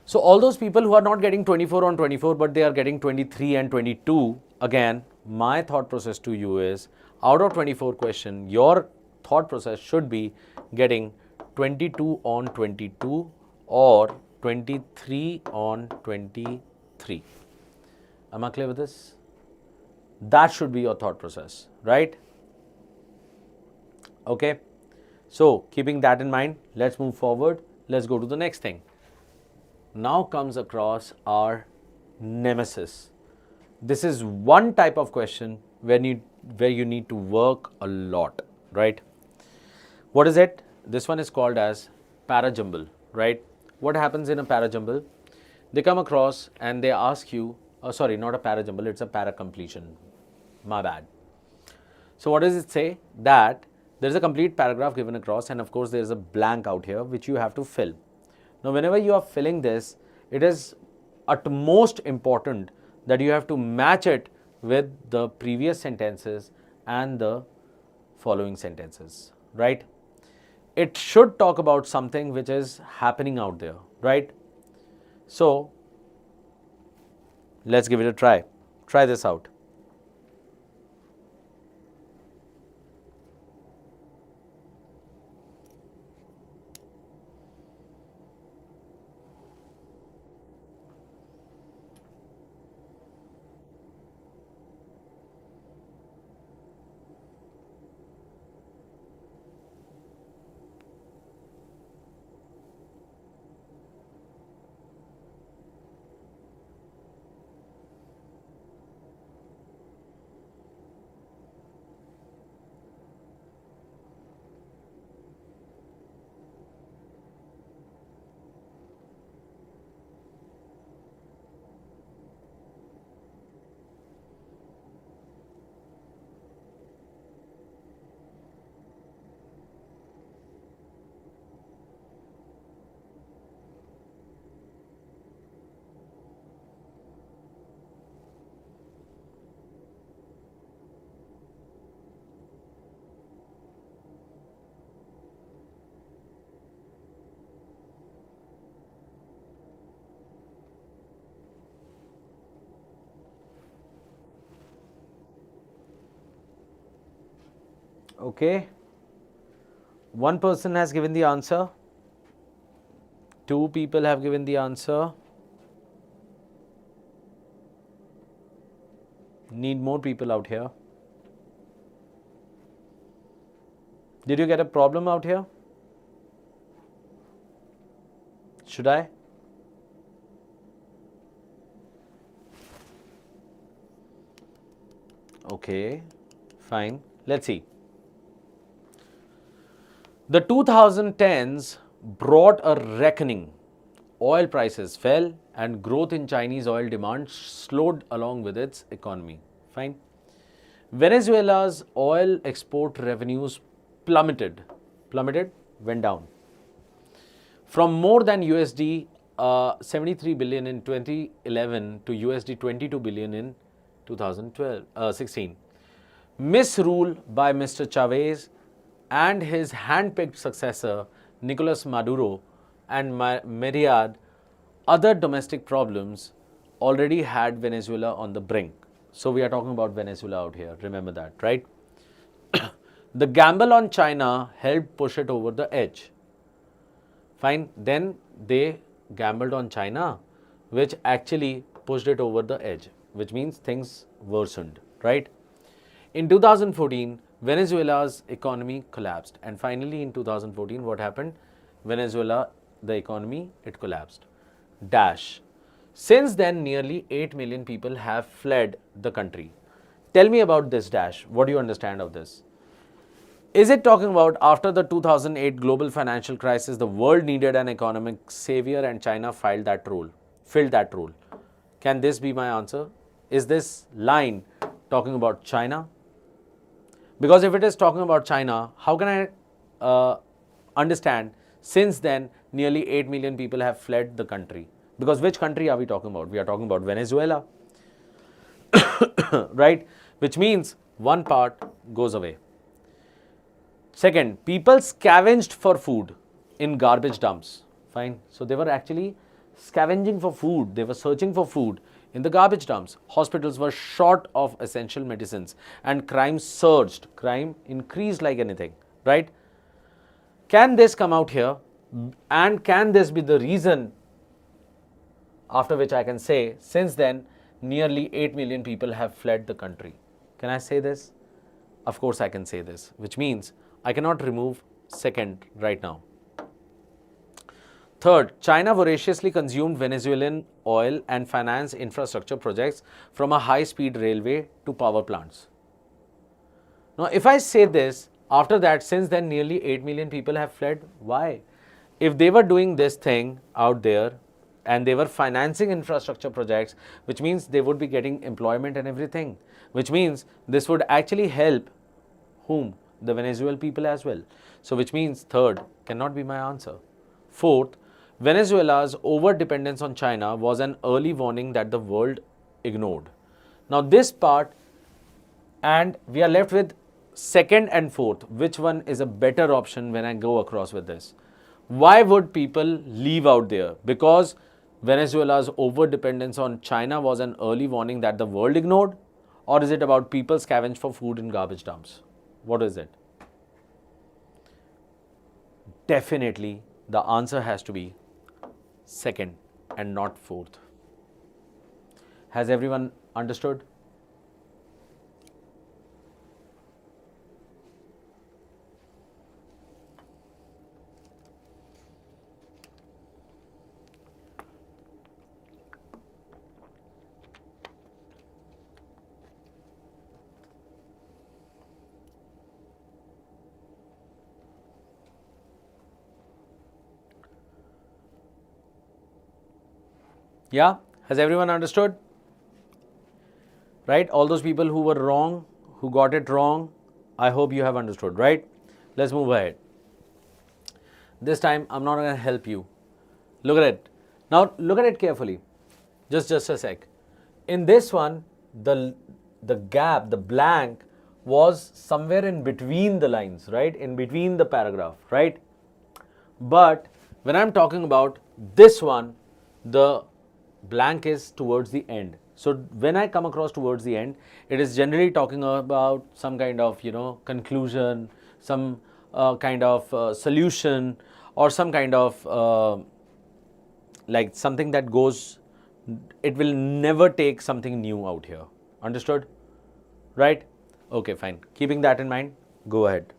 So all those people who are not getting 24 on 24, but they are getting 23 and 22, again, my thought process to you is, out of 24 question, your thought process should be getting 22 on 22 or 23 on 23. Am I clear with this? That should be your thought process, right? Okay. So keeping that in mind, let's move forward. Let's go to the next thing. Now comes across our nemesis. This is one type of question where you need to work a lot, right? What is it? This one is called as parajumble, right? What happens in a parajumble? They come across and they ask you, sorry, not a parajumble, it's a para-completion. My bad. So what does it say? That there is a complete paragraph given across, and of course there is a blank out here which you have to fill. Now whenever you are filling this, it is utmost important that you have to match it with the previous sentences and the following sentences, right? It should talk about something which is happening out there, right? So let's give it a try. Try this out. Okay. One person has given the answer. Two people have given the answer. Need more people out here. Did you get a problem out here? Should I? Okay, fine. Let's see. The 2010s brought a reckoning. Oil prices fell and growth in Chinese oil demand slowed along with its economy. Fine. Venezuela's oil export revenues plummeted, went down from more than USD 73 billion in 2011 to USD 22 billion in 2016. Misrule by Mr. Chavez and his hand-picked successor Nicolas Maduro and myriad other domestic problems already had Venezuela on the brink. So we are talking about Venezuela out here, remember that, right? The gamble on China helped push it over the edge. Fine, then they gambled on China, which actually pushed it over the edge, which means things worsened, right? In 2014, Venezuela's economy collapsed. And finally, in 2014, what happened? Venezuela, the economy, it collapsed. Dash. Since then, nearly 8 million people have fled the country. Tell me about this dash. What do you understand of this? Is it talking about after the 2008 global financial crisis, the world needed an economic savior and China filled that role? Can this be my answer? Is this line talking about China? Because if it is talking about China, how can I understand since then nearly 8 million people have fled the country? Because which country are we talking about? We are talking about Venezuela, right? Which means one part goes away. Second, people scavenged for food in garbage dumps. Fine. So they were actually scavenging for food. They were searching for food in the garbage dumps. Hospitals were short of essential medicines and crime surged. Crime increased like anything, right? Can this come out here? And can this be the reason after which I can say, since then, nearly 8 million people have fled the country? Can I say this? Of course I can say this, which means I cannot remove second right now. Third, China voraciously consumed Venezuelan oil and financed infrastructure projects from a high-speed railway to power plants. Now, if I say this, after that, since then nearly 8 million people have fled, why? If they were doing this thing out there and they were financing infrastructure projects, which means they would be getting employment and everything, which means this would actually help whom? The Venezuelan people as well. So which means third cannot be my answer. Fourth, Venezuela's over dependence on China was an early warning that the world ignored. Now this part, and we are left with second and fourth. Which one is a better option when I go across with this? Why would people leave out there? Because Venezuela's over-dependence on China was an early warning that the world ignored? Or is it about people scavenge for food in garbage dumps? What is it? Definitely, the answer has to be second and not fourth. Has everyone understood? Yeah? Has everyone understood? Right? All those people who were wrong, who got it wrong, I hope you have understood, right? Let's move ahead. This time, I'm not going to help you. Look at it. Now, look at it carefully. Just a sec. In this one, the gap, the blank was somewhere in between the lines, right? In between the paragraph, right? But when I'm talking about this one, the blank is towards the end. So when I come across towards the end, it is generally talking about some kind of, conclusion, some kind of solution, or some kind of like something that goes, it will never take something new out here. Understood? Right? Okay, fine. Keeping that in mind, go ahead.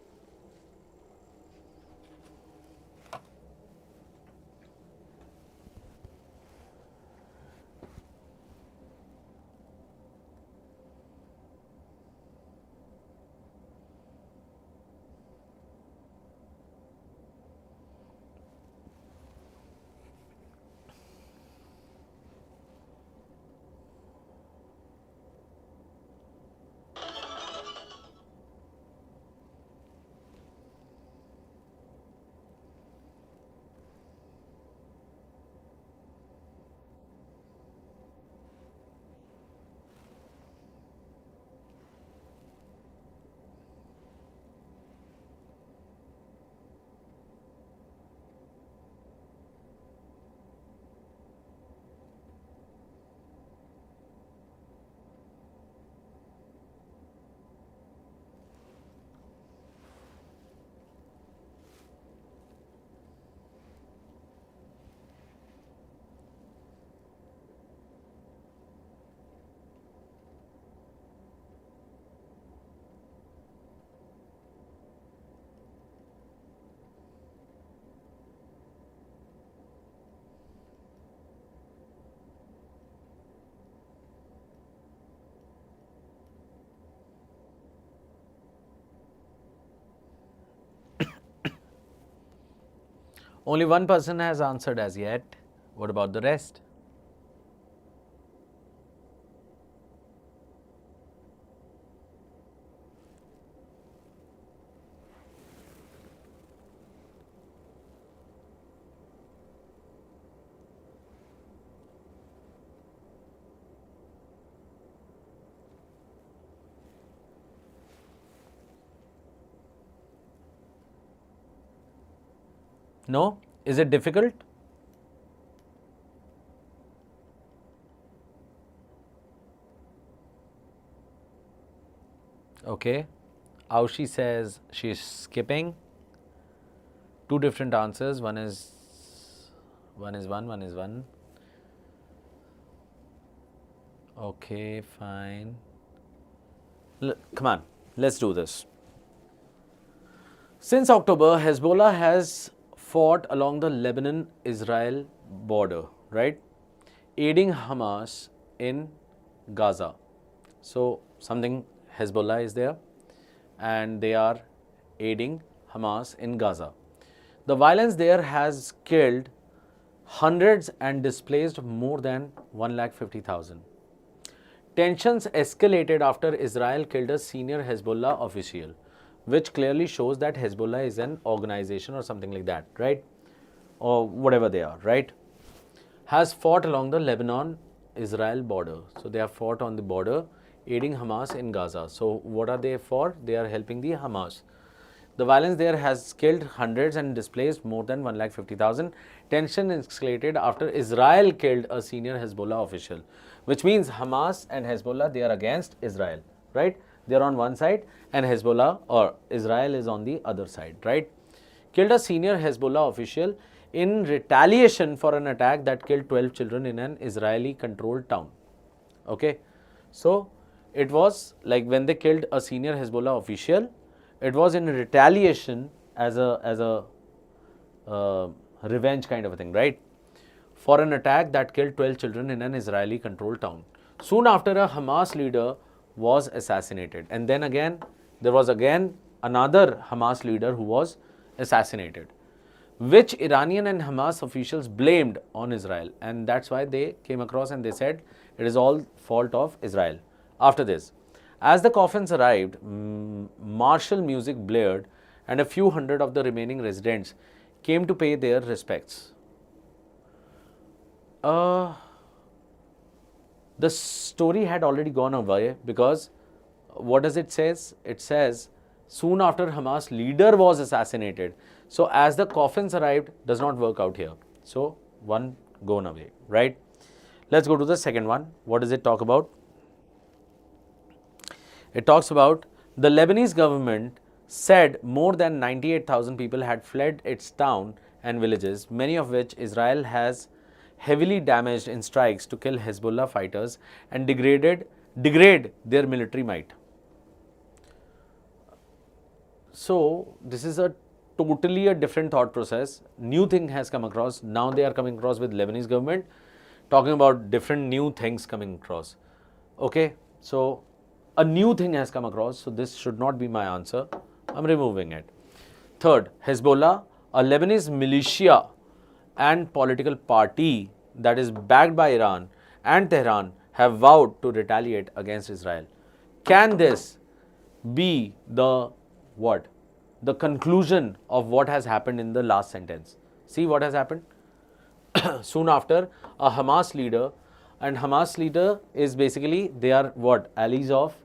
Only one person has answered as yet. What about the rest? No? Is it difficult? Okay. Aushi says she's skipping. Two different answers. One is one. Okay, fine. Come on, let's do this. Since October, Hezbollah has fought along the Lebanon-Israel border, right? Aiding Hamas in Gaza. So something Hezbollah is there and they are aiding Hamas in Gaza. The violence there has killed hundreds and displaced more than 150,000. Tensions escalated after Israel killed a senior Hezbollah official, which clearly shows that Hezbollah is an organization or something like that, right? Or whatever they are, right? Has fought along the Israel border. So they have fought on the border, aiding Hamas in Gaza. So what are they for? They are helping the Hamas. The violence there has killed hundreds and displaced more than 150,000. Tension escalated after Israel killed a senior Hezbollah official, which means Hamas and Hezbollah, they are against Israel, right? They are on one side and Hezbollah or Israel is on the other side, right? Killed a senior Hezbollah official in retaliation for an attack that killed 12 children in an Israeli controlled town. Okay, so it was like when they killed a senior Hezbollah official, it was in retaliation as a revenge kind of a thing, right? For an attack that killed 12 children in an Israeli controlled town. Soon after, a Hamas leader was assassinated, and then again there was again another Hamas leader who was assassinated, which Iranian and Hamas officials blamed on Israel, and that's why they came across and they said it is all fault of Israel. After this, as the coffins arrived, martial music blared and a few hundred of the remaining residents came to pay their respects. The story had already gone away because what does it says? It says soon after Hamas leader was assassinated. So as the coffins arrived does not work out here. So one gone away, right? Let's go to the second one. What does it talk about? It talks about the Lebanese government said more than 98,000 people had fled its town and villages, many of which Israel has heavily damaged in strikes to kill Hezbollah fighters and degrade their military might. So this is a totally a different thought process. New thing has come across. Now they are coming across with Lebanese government talking about different new things coming across. Okay, so a new thing has come across. So this should not be my answer. I'm removing it. Third, Hezbollah, a Lebanese militia and political party that is backed by Iran and Tehran, have vowed to retaliate against Israel. Can this be the what? The conclusion of what has happened in the last sentence. See what has happened? Soon after, a Hamas leader, and Hamas leader is basically, they are what? Allies of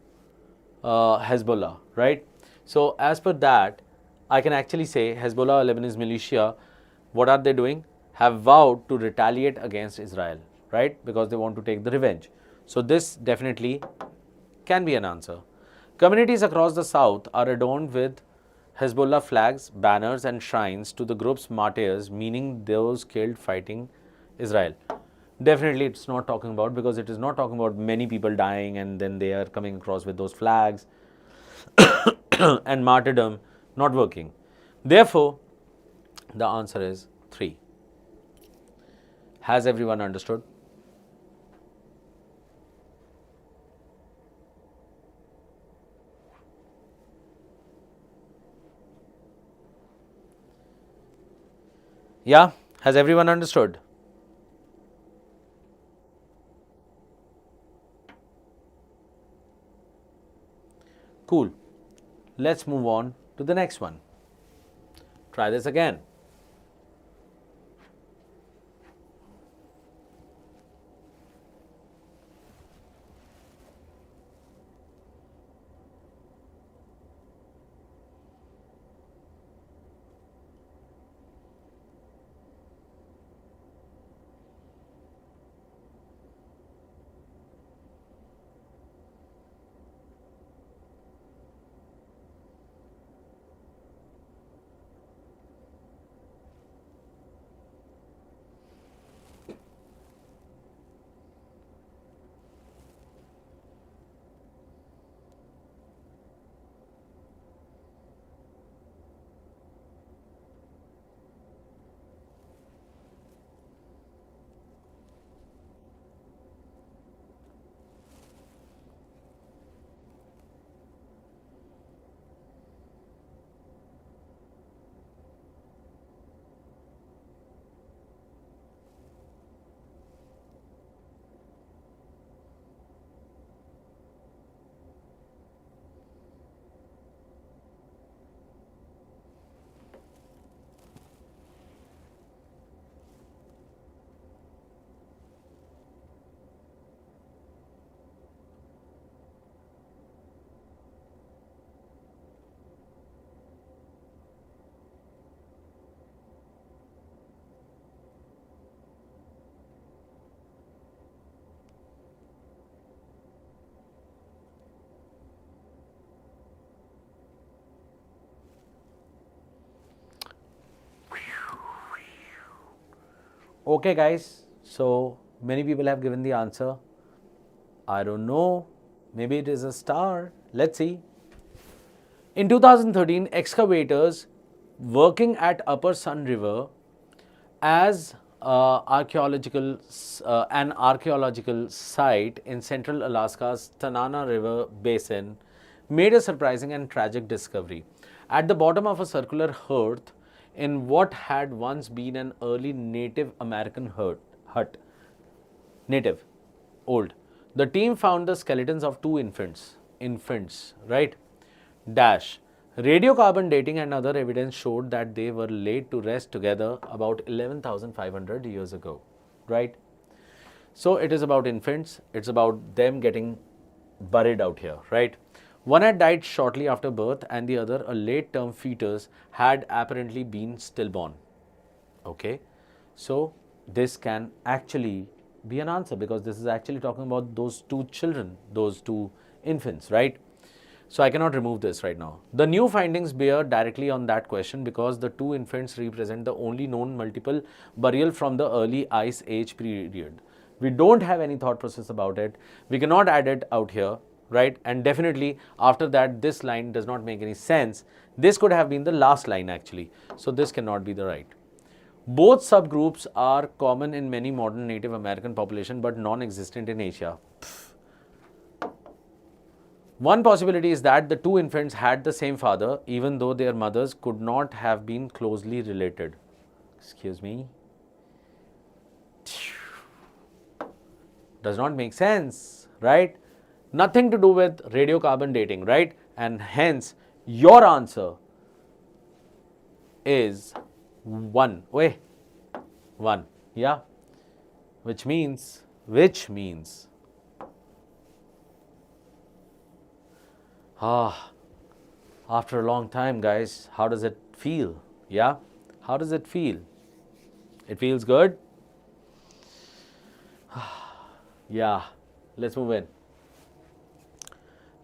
Hezbollah, right? So as per that, I can actually say Hezbollah, Lebanese militia, what are they doing? Have vowed to retaliate against Israel, right? Because they want to take the revenge. So this definitely can be an answer. Communities across the south are adorned with Hezbollah flags, banners and shrines to the group's martyrs, meaning those killed fighting Israel. Definitely it's not talking about, because it is not talking about many people dying and then they are coming across with those flags and martyrdom, not working. Therefore, the answer is 3. Has everyone understood? Yeah, has everyone understood? Cool. Let's move on to the next one. Try this again. Okay, guys. So many people have given the answer. I don't know. Maybe it is a star. Let's see. In 2013, excavators working at Upper Sun River as an archaeological site in central Alaska's Tanana River Basin made a surprising and tragic discovery. At the bottom of a circular hearth in what had once been an early Native American hut, native, old. The team found the skeletons of two infants, right? Dash. Radiocarbon dating and other evidence showed that they were laid to rest together about 11,500 years ago, right? So it is about infants, it's about them getting buried out here, right? One had died shortly after birth, and the other, a late term fetus, had apparently been stillborn. Okay, so this can actually be an answer because this is actually talking about those two children, those two infants, right? So I cannot remove this right now. The new findings bear directly on that question because the two infants represent the only known multiple burial from the early ice age period. We don't have any thought process about it. We cannot add it out here, right? And definitely after that, this line does not make any sense. This could have been the last line actually. So this cannot be the right. Both subgroups are common in many modern Native American population but non-existent in Asia. One possibility is that the two infants had the same father even though their mothers could not have been closely related. Excuse me. Does not make sense, right? Nothing to do with radiocarbon dating, right? And hence your answer is 1. Wait, 1. Yeah. Which means after a long time, guys, how does it feel? Yeah? How does it feel? It feels good? Yeah. Let's move in.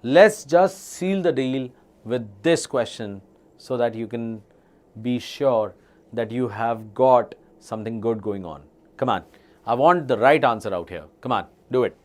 Let's just seal the deal with this question so that you can be sure that you have got something good going on. Come on. I want the right answer out here. Come on. Do it.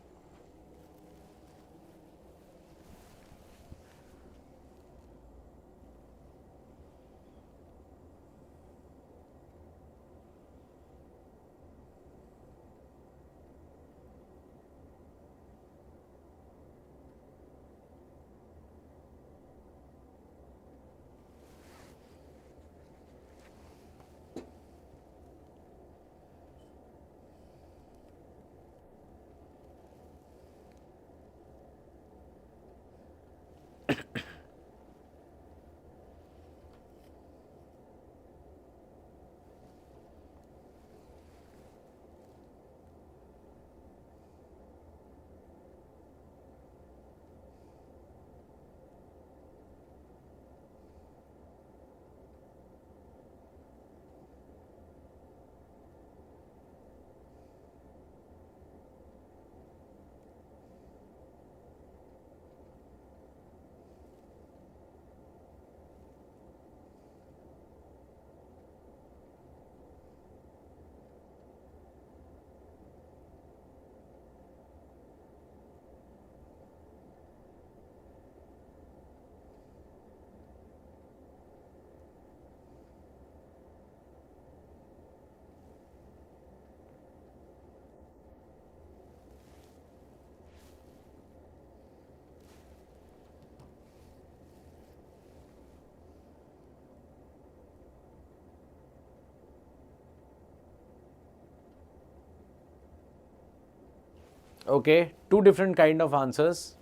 Okay, two different kind of answers.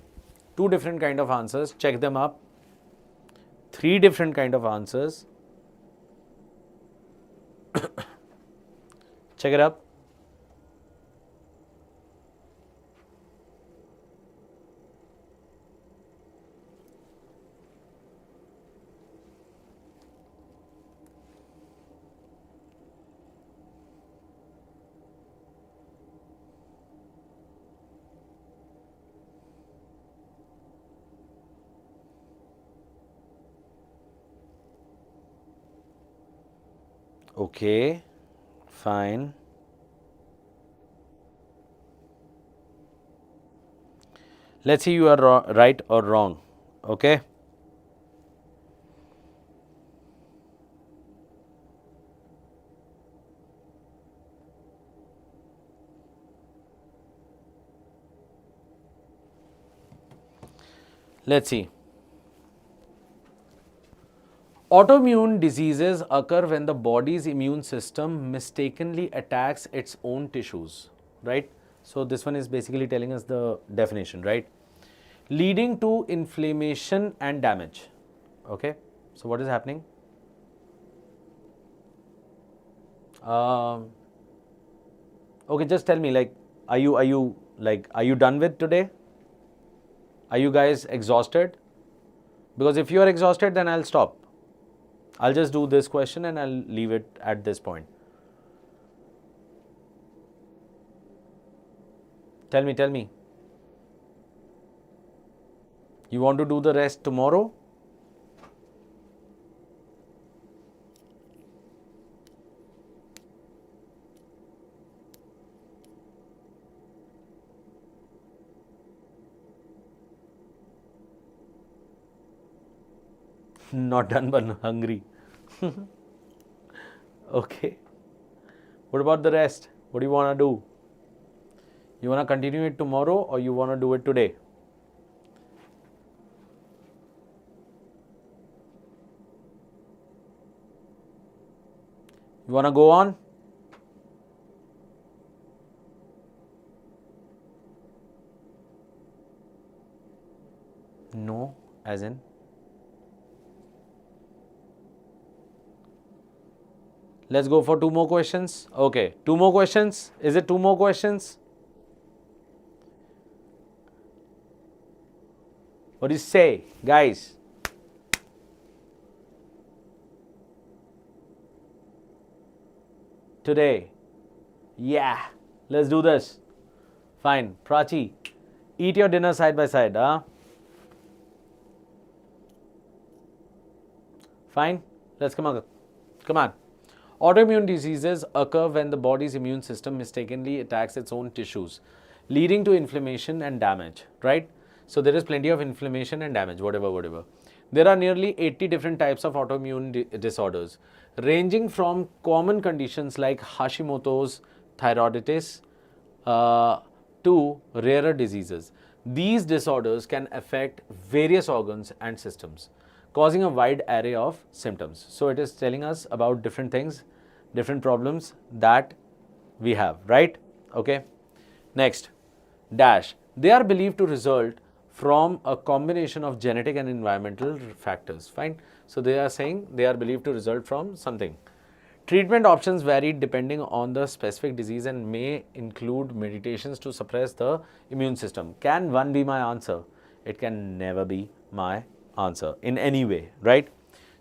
Check them up. Three different kind of answers. Check it up. Okay, fine. Let's see you are right or wrong. Okay. Let's see. Autoimmune diseases occur when the body's immune system mistakenly attacks its own tissues, right? So this one is basically telling us the definition, right? Leading to inflammation and damage. Okay. So what is happening? Okay, just tell me, like, are you done with today? Are you guys exhausted? Because if you are exhausted, then I'll stop. I'll just do this question and I'll leave it at this point. Tell me. You want to do the rest tomorrow? Not done but hungry. Okay. What about the rest? What do you want to do? You want to continue it tomorrow or you want to do it today? You want to go on? No, as in? Let's go for two more questions. Okay, two more questions. Is it two more questions? What do you say, guys? Today. Yeah, let's do this. Fine. Prachi, eat your dinner side by side, huh? Fine. Let's come on. Come on. Autoimmune diseases occur when the body's immune system mistakenly attacks its own tissues, leading to inflammation and damage, right? So there is plenty of inflammation and damage, whatever. There are nearly 80 different types of autoimmune disorders, ranging from common conditions like Hashimoto's thyroiditis to rarer diseases. These disorders can affect various organs and systems, causing a wide array of symptoms. So it is telling us about different things, different problems that we have, right? Okay. Next, dash. They are believed to result from a combination of genetic and environmental factors. Fine. So they are saying they are believed to result from something. Treatment options vary depending on the specific disease and may include meditations to suppress the immune system. Can one be my answer? It can never be my answer in any way, right?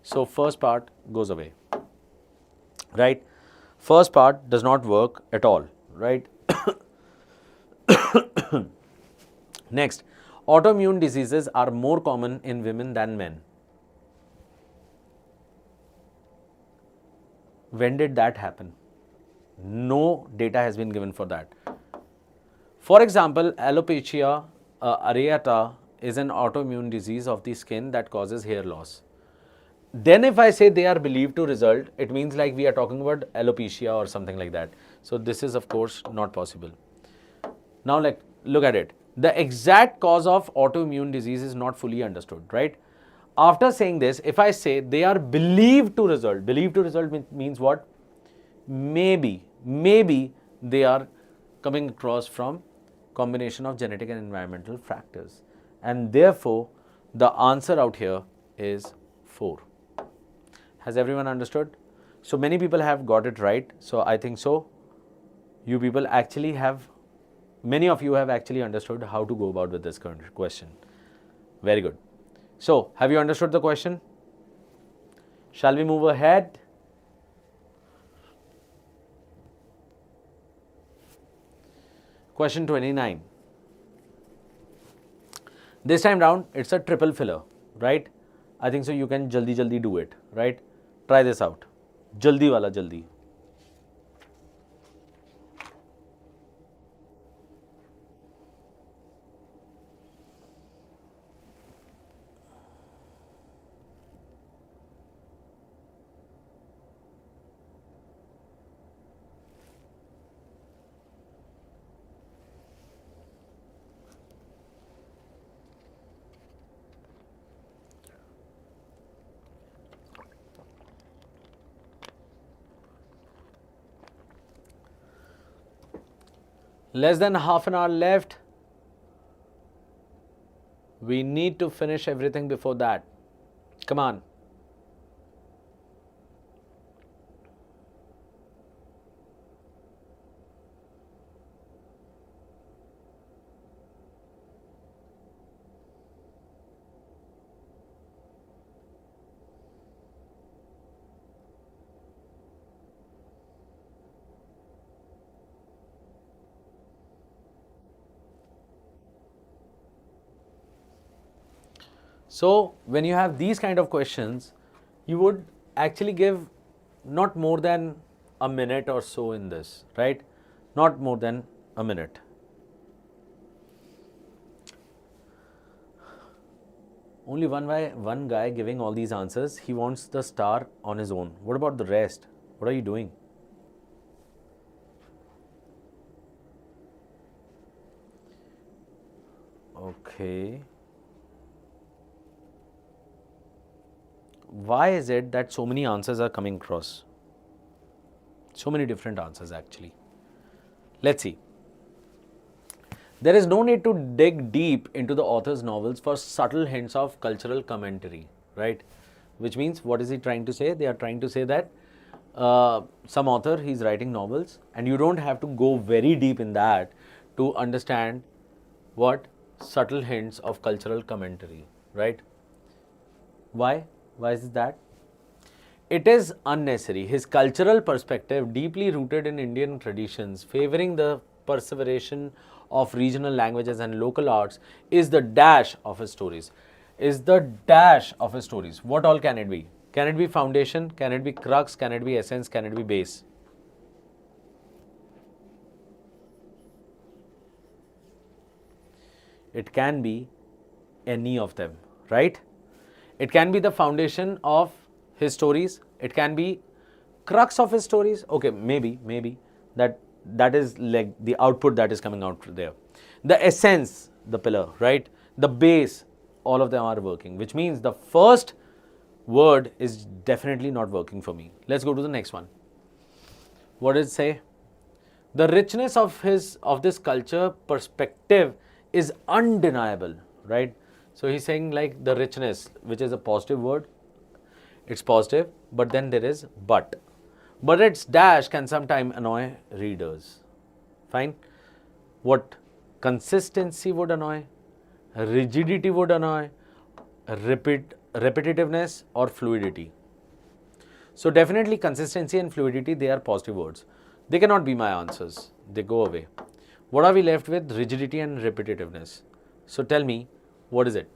So first part goes away, right? First part does not work at all, right? Next, autoimmune diseases are more common in women than men. When did that happen? No data has been given for that. For example, alopecia areata is an autoimmune disease of the skin that causes hair loss. Then if I say they are believed to result, it means like we are talking about alopecia or something like that. So this is of course not possible. Now like look at it. The exact cause of autoimmune disease is not fully understood, right? After saying this, if I say they are believed to result means what? Maybe they are coming across from combination of genetic and environmental factors. And therefore, the answer out here is 4. Has everyone understood? So many people have got it right. So I think so. You people actually have, many of you have actually understood how to go about with this question. Very good. So have you understood the question? Shall we move ahead? Question 29. This time round, it's a triple filler, right? I think so you can jaldi do it, right? Try this out. Jaldi wala jaldi. Less than half an hour left. We need to finish everything before that. Come on. So when you have these kind of questions, you would actually give not more than a minute or so in this, right? Not more than a minute. Only one guy giving all these answers. He wants the star on his own. What about the rest? What are you doing? Okay. Why is it that so many answers are coming across? So many different answers actually. Let's see. There is no need to dig deep into the author's novels for subtle hints of cultural commentary, right? Which means, what is he trying to say? They are trying to say that some author, he's writing novels, and you don't have to go very deep in that to understand what subtle hints of cultural commentary, right? Why? Why is that? It is unnecessary. His cultural perspective, deeply rooted in Indian traditions, favoring the perseveration of regional languages and local arts, is the dash of his stories. Is the dash of his stories. What all can it be? Can it be foundation? Can it be crux? Can it be essence? Can it be base? It can be any of them, right? It can be the foundation of his stories. It can be crux of his stories. Okay, maybe that is like the output that is coming out there. The essence, the pillar, right? The base, all of them are working, which means the first word is definitely not working for me. Let's go to the next one. What does it say? The richness of this culture perspective is undeniable, right? So he's saying like the richness, which is a positive word, it's positive, but then there is but its dash can sometimes annoy readers. Fine. What consistency would annoy, rigidity would annoy, repetitiveness or fluidity. So definitely consistency and fluidity, they are positive words. They cannot be my answers. They go away. What are we left with? Rigidity and repetitiveness. So tell me, what is it?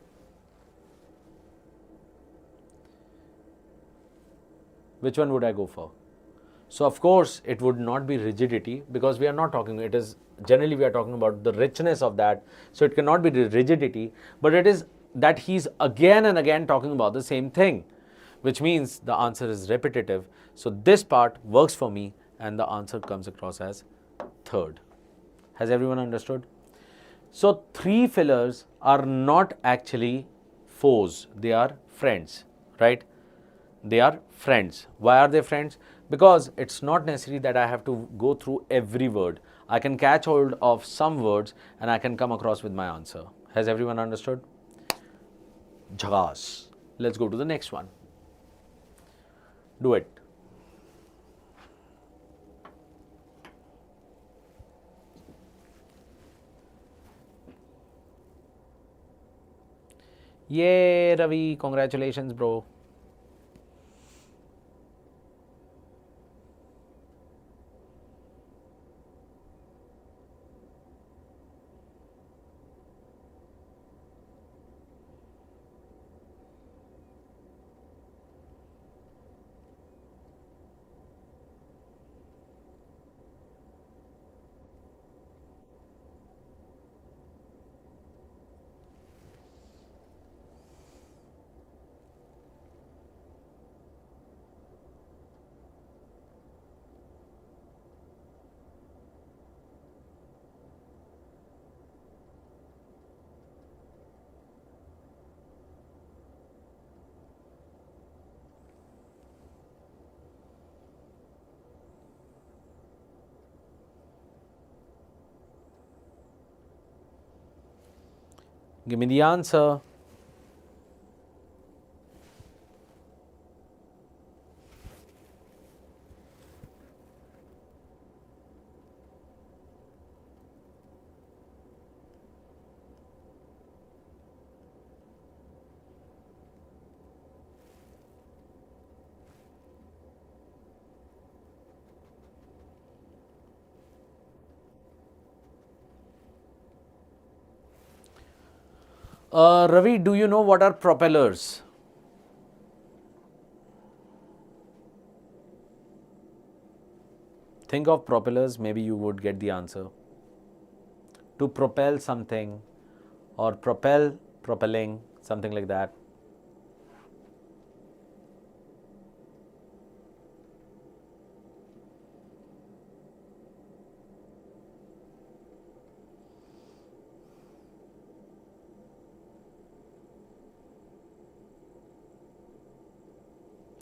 Which one would I go for? So of course, it would not be rigidity, because we are not talking, it is generally we are talking about the richness of that. So it cannot be the rigidity, but it is that he's again and again talking about the same thing, which means the answer is repetitive. So this part works for me and the answer comes across as third. Has everyone understood? So three fillers are not actually foes, they are friends, right? They are friends. Why are they friends? Because it's not necessary that I have to go through every word. I can catch hold of some words and I can come across with my answer. Has everyone understood? Jhagas. Let's go to the next one. Do it. Yay, Ravi. Congratulations, bro. Give me the answer. Ravi, do you know what are propellers? Think of propellers, maybe you would get the answer. To propel something or propelling, something like that.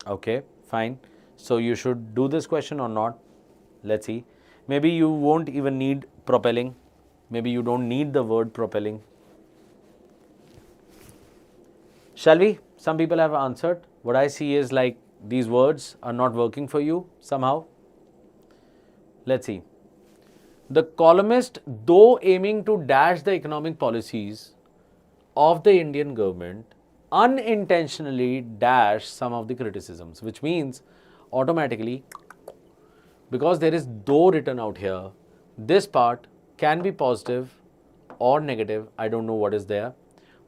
Okay, fine. So you should do this question or not? Let's see. Maybe you won't even need propelling. Maybe you don't need the word propelling. Shall we? Some people have answered. What I see is like these words are not working for you somehow. Let's see. The columnist, though aiming to dash the economic policies of the Indian government, unintentionally dash some of the criticisms, which means automatically, because there is though written out here, this part can be positive or negative. I don't know what is there,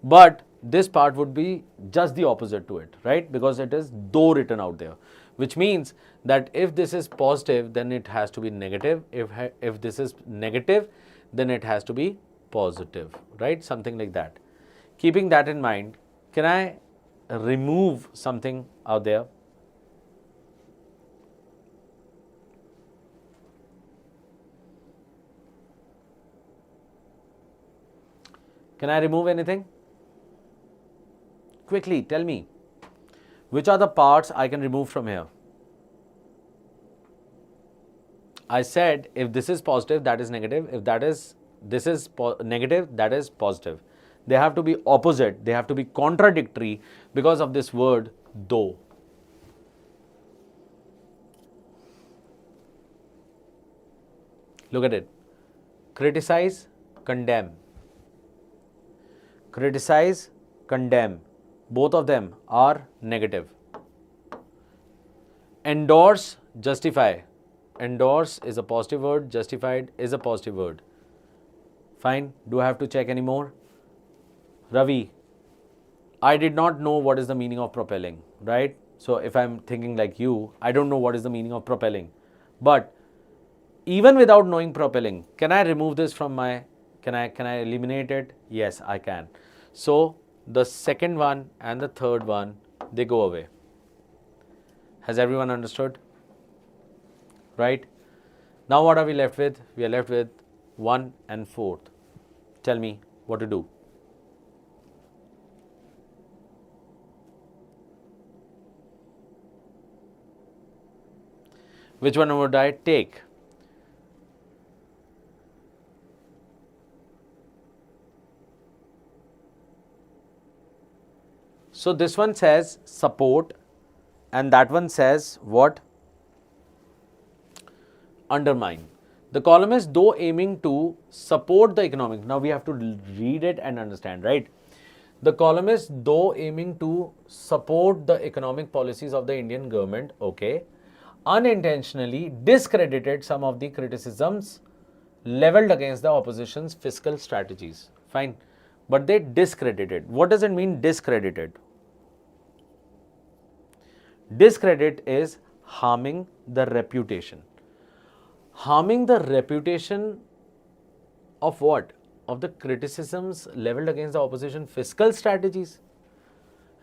but this part would be just the opposite to it, right? Because it is though written out there, which means that if this is positive, then it has to be negative. If this is negative, then it has to be positive, right? Something like that. Keeping that in mind, can I remove something out there? Can I remove anything? Quickly, tell me. Which are the parts I can remove from here? I said if this is positive, that is negative. If this is negative, that is positive. They have to be opposite. They have to be contradictory because of this word though. Look at it. Criticize, condemn. Criticize, condemn. Both of them are negative. Endorse, justify. Endorse is a positive word, justified is a positive word. Fine. Do I have to check any more? Ravi, I did not know what is the meaning of propelling, right? So if I'm thinking like you, I don't know what is the meaning of propelling. But even without knowing propelling, can I remove this from my, can I eliminate it? Yes, I can. So the second one and the third one, they go away. Has everyone understood? Right? Now what are we left with? We are left with 1 and 4th. Tell me what to do. Which one would I take? So this one says support and that one says what? Undermine. The columnist, though aiming to support the economic, now we have to read it and understand, right? The columnist, though aiming to support the economic policies of the Indian government, okay, unintentionally discredited some of the criticisms leveled against the opposition's fiscal strategies. Fine. But they discredited. What does it mean, discredited? Discredit is harming the reputation. Harming the reputation of what? Of the criticisms leveled against the opposition fiscal strategies.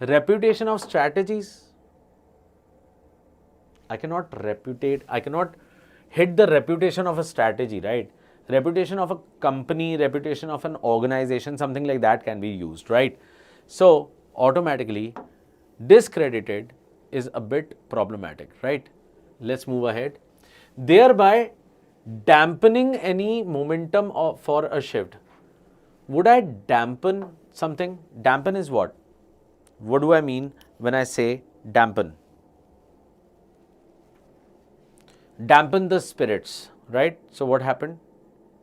Reputation of strategies. I cannot hit the reputation of a strategy, right? Reputation of a company, reputation of an organization, something like that can be used, right? So automatically discredited is a bit problematic, right? Let's move ahead. Thereby dampening any momentum for a shift. Would I dampen something. Dampen is what? What do I mean when I say dampen? Dampen the spirits, right? So what happened?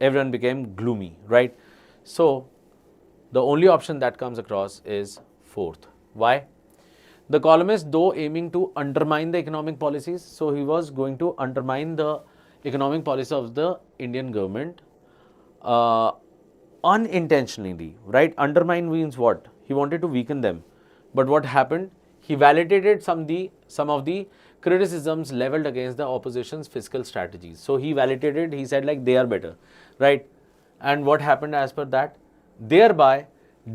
Everyone became gloomy, right? So the only option that comes across is fourth. Why? The columnist, though aiming to undermine the economic policies, so he was going to undermine the economic policy of the Indian government unintentionally, right? Undermine means what? He wanted to weaken them. But what happened? He validated some of the criticisms leveled against the opposition's fiscal strategies. So he validated, he said like they are better, right? And what happened as per that? Thereby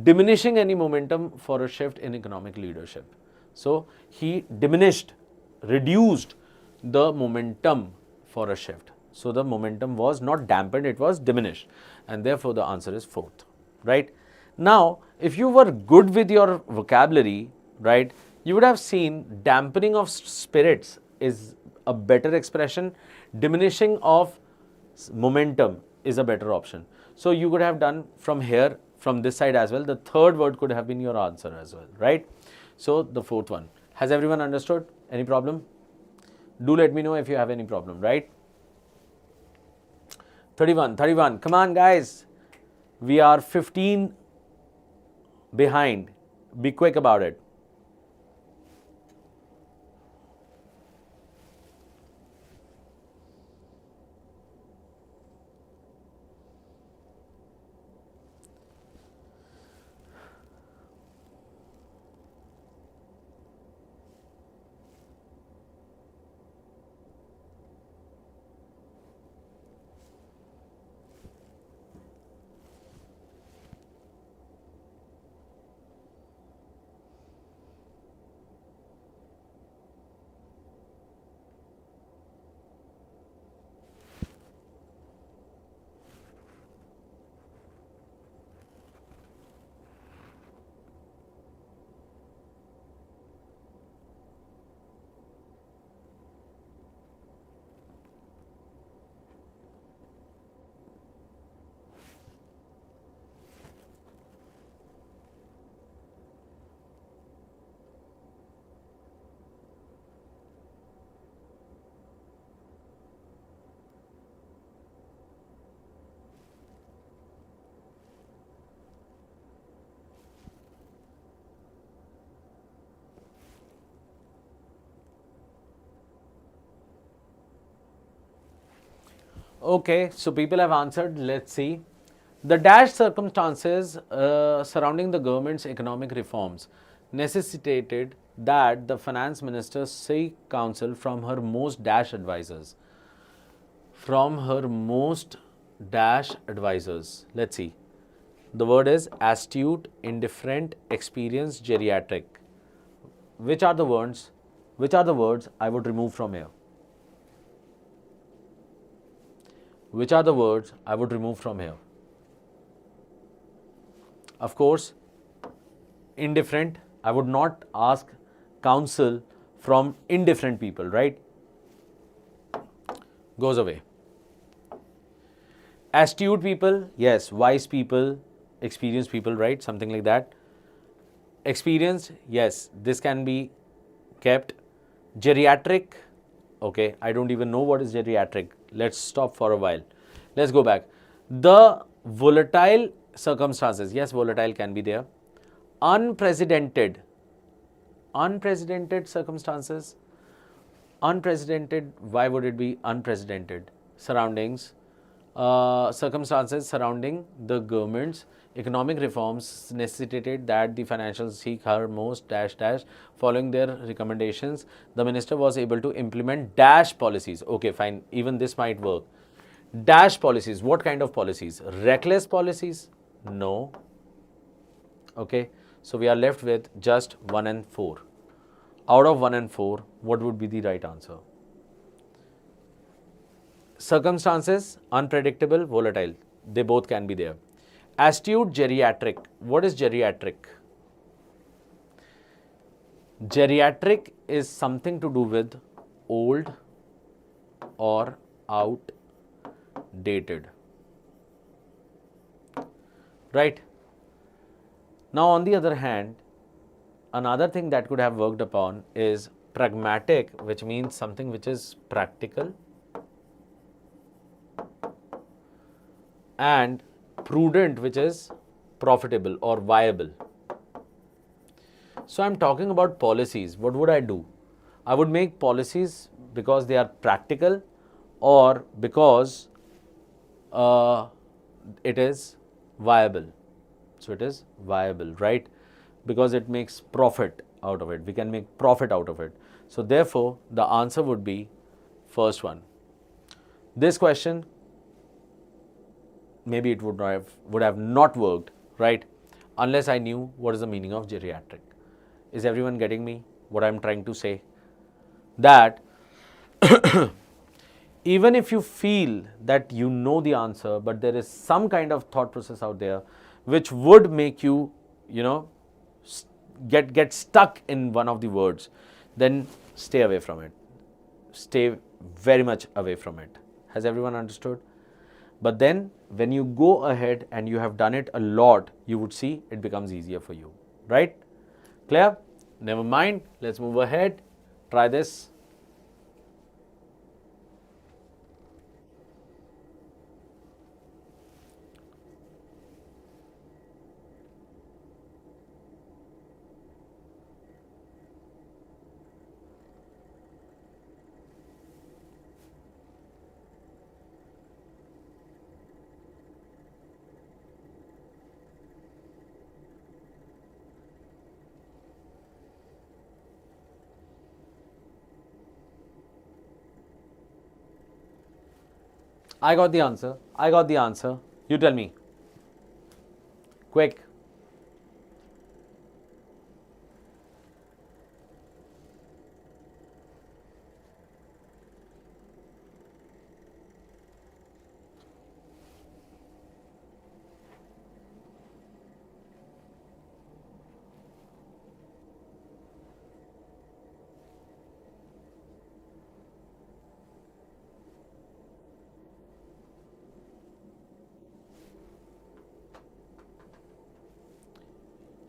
diminishing any momentum for a shift in economic leadership. So he reduced the momentum for a shift. So the momentum was not dampened, it was diminished. And therefore the answer is fourth, right? Now, if you were good with your vocabulary, right, you would have seen dampening of spirits is a better expression, diminishing of momentum is a better option. So you could have done from here, from this side as well. The third word could have been your answer as well, right? So the fourth one. Has everyone understood? Any problem? Do let me know if you have any problem, right? 31. Come on, guys. We are 15 behind. Be quick about it. Okay, so people have answered. Let's see. The dash circumstances surrounding the government's economic reforms necessitated that the finance minister seek counsel from her most dash advisors. From her most dash advisors. Let's see. The word is astute, indifferent, experienced, geriatric. Which are the words? Which are the words I would remove from here? Which are the words I would remove from here? Of course, indifferent. I would not ask counsel from indifferent people, right? Goes away. Astute people, yes. Wise people, experienced people, right? Something like that. Experienced, yes. This can be kept. Geriatric, okay. I don't even know what is geriatric. Let's stop for a while. Let's go back. The volatile circumstances, yes, volatile can be there. Unprecedented circumstances. Unprecedented, why would it be unprecedented? Surroundings, circumstances surrounding the government's economic reforms necessitated that the financials seek her most dash dash. Following their recommendations, the minister was able to implement dash policies. Okay, fine, even this might work. Dash policies, what kind of policies? Reckless policies? No. Okay, so we are left with just 1 and 4. Out of 1 and 4, what would be the right answer? Circumstances, unpredictable, volatile. They both can be there. Astute, geriatric. What is geriatric? Geriatric is something to do with old or outdated. Right? Now, on the other hand, another thing that could have worked upon is pragmatic, which means something which is practical, and prudent, which is profitable or viable. So I'm talking about policies. What would I do? I would make policies because they are practical or because it is viable. So it is viable, right? Because it makes profit out of it. We can make profit out of it. So therefore, the answer would be first one. This question, maybe it would have not worked, right? Unless I knew what is the meaning of geriatric. Is everyone getting me? What I'm trying to say? That even if you feel that you know the answer, but there is some kind of thought process out there which would make you, get stuck in one of the words, then stay away from it. Stay very much away from it. Has everyone understood? But then when you go ahead and you have done it a lot, you would see it becomes easier for you, right? Clear? Never mind. Let's move ahead. Try this. I got the answer. I got the answer. You tell me. Quick.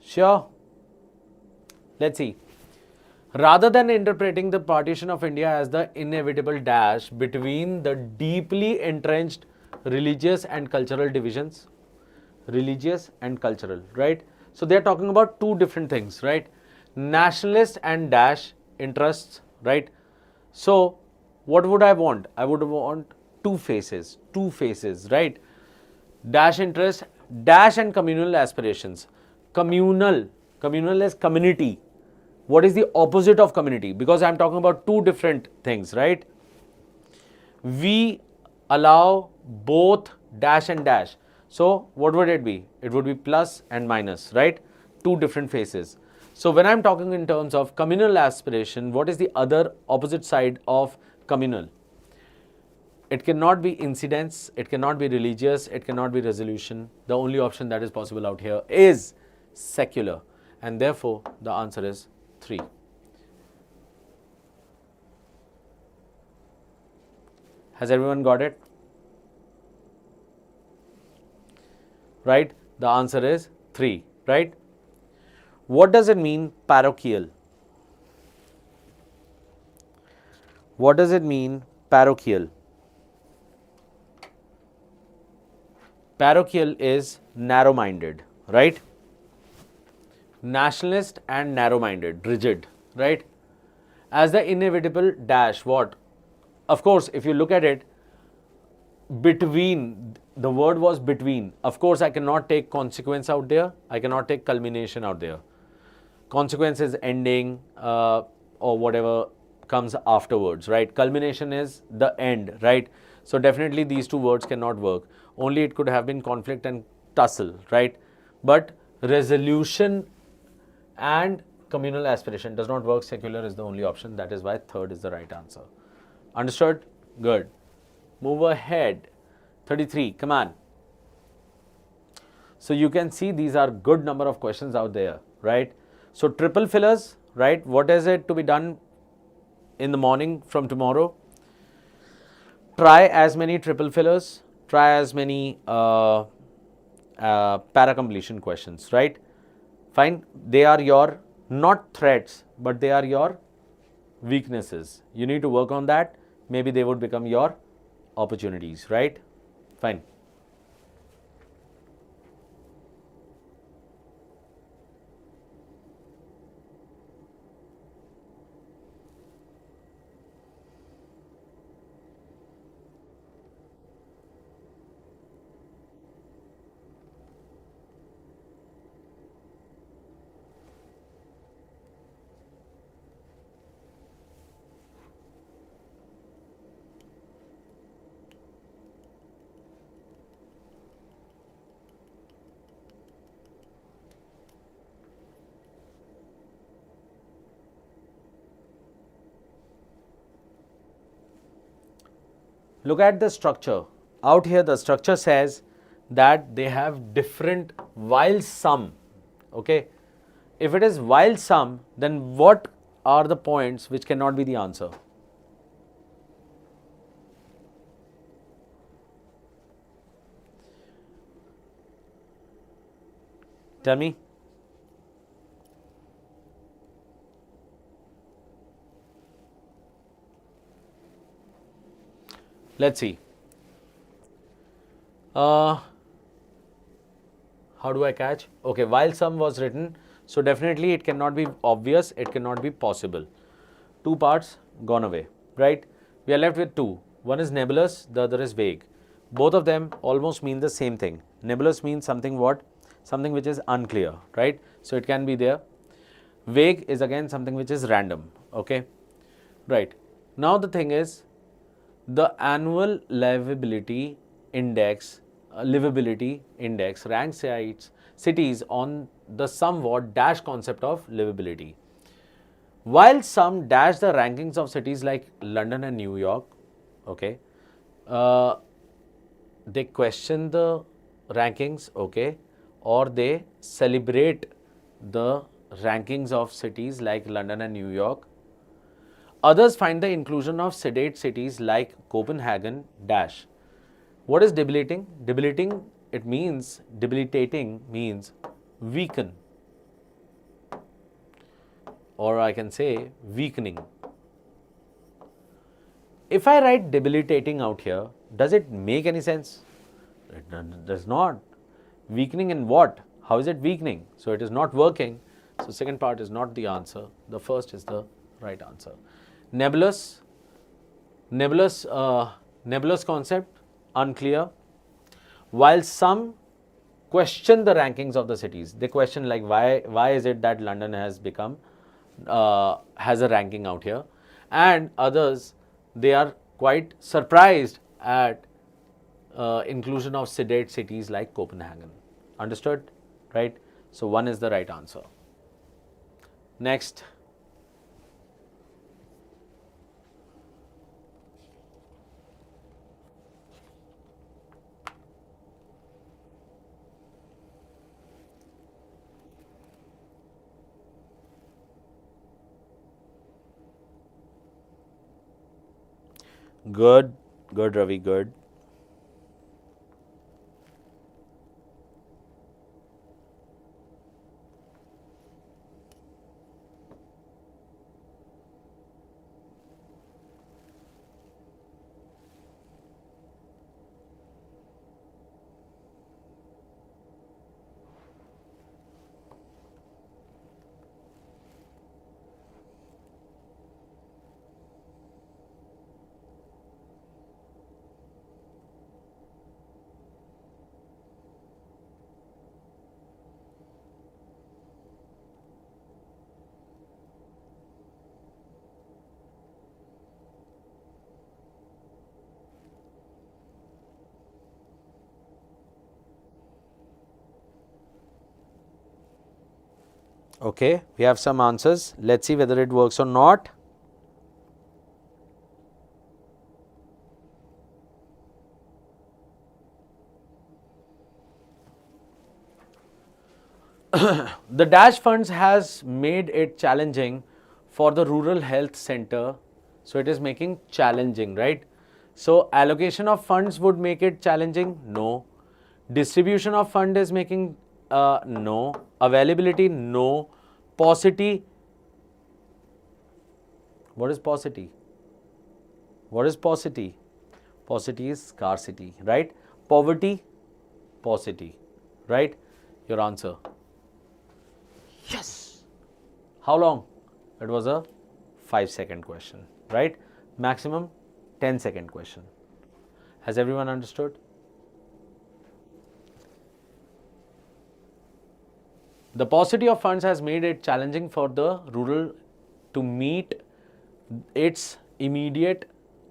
Sure. Let's see. Rather than interpreting the partition of India as the inevitable dash between the deeply entrenched religious and cultural divisions, religious and cultural, right? So they are talking about two different things, right? Nationalist and dash interests, right? So what would I want? I would want two faces, right? Dash interest, dash and communal aspirations. Communal is community. What is the opposite of community? Because I'm talking about two different things, right? We allow both dash and dash. So what would it be? It would be plus and minus, right? Two different faces. So when I'm talking in terms of communal aspiration, what is the other opposite side of communal? It cannot be incidence, it cannot be religious, it cannot be resolution. The only option that is possible out here is secular, and therefore the answer is 3. Has everyone got it? Right? The answer is 3, right? What does it mean parochial? What does it mean parochial? Parochial is narrow-minded, right? Nationalist and narrow-minded, rigid, right? As the inevitable dash, what? Of course, if you look at it, between, the word was between. Of course, I cannot take consequence out there. I cannot take culmination out there. Consequence is ending or whatever comes afterwards, right? Culmination is the end, right? So definitely these two words cannot work. Only it could have been conflict and tussle, right? But resolution and communal aspiration does not work. Secular is the only option. That is why 3rd is the right answer. Understood? Good. Move ahead. 33, come on. So you can see these are good number of questions out there, right? So triple fillers, right? What is it to be done in the morning from tomorrow? Try as many triple fillers, try as many para completion questions, right? Fine. They are your not threats, but they are your weaknesses. You need to work on that. Maybe they would become your opportunities, right? Fine. Look at the structure. Out here, the structure says that they have different while some. Okay. If it is while some, then what are the points which cannot be the answer? Tell me. Let's see. How do I catch? Okay, while some was written, so definitely it cannot be obvious, it cannot be possible. Two parts gone away, right? We are left with two. One is nebulous, the other is vague. Both of them almost mean the same thing. Nebulous means something what? Something which is unclear, right? So it can be there. Vague is again something which is random, okay? Right. Now the thing is, the annual livability index ranks cities on the somewhat dash concept of livability. While some dash the rankings of cities like London and New York, okay, they question the rankings, okay, or they celebrate the rankings of cities like London and New York. Others find the inclusion of sedate cities like Copenhagen dash. What is debilitating? Debilitating means weaken, or I can say weakening. If I write debilitating out here, does it make any sense? It does not. Weakening in what? How is it weakening? So it is not working. So second part is not the answer. The first is the right answer. Nebulous concept, unclear. While some question the rankings of the cities, they question like why is it that London has become has a ranking out here, and others, they are quite surprised at inclusion of sedate cities like Copenhagen. Understood, right? So one is the right answer. Next. Good, Ravi, good. Okay, we have some answers. Let's see whether it works or not. The dash funds has made it challenging for the rural health center. So it is making challenging, right? So allocation of funds would make it challenging? No. Distribution of fund is making No. Availability, no. Paucity. What is paucity? What is paucity? Paucity is scarcity, right? Poverty, paucity, right? Your answer. Yes. How long? It was a 5-second question, right? Maximum 10-second question. Has everyone understood? The paucity of funds has made it challenging for the rural to meet its immediate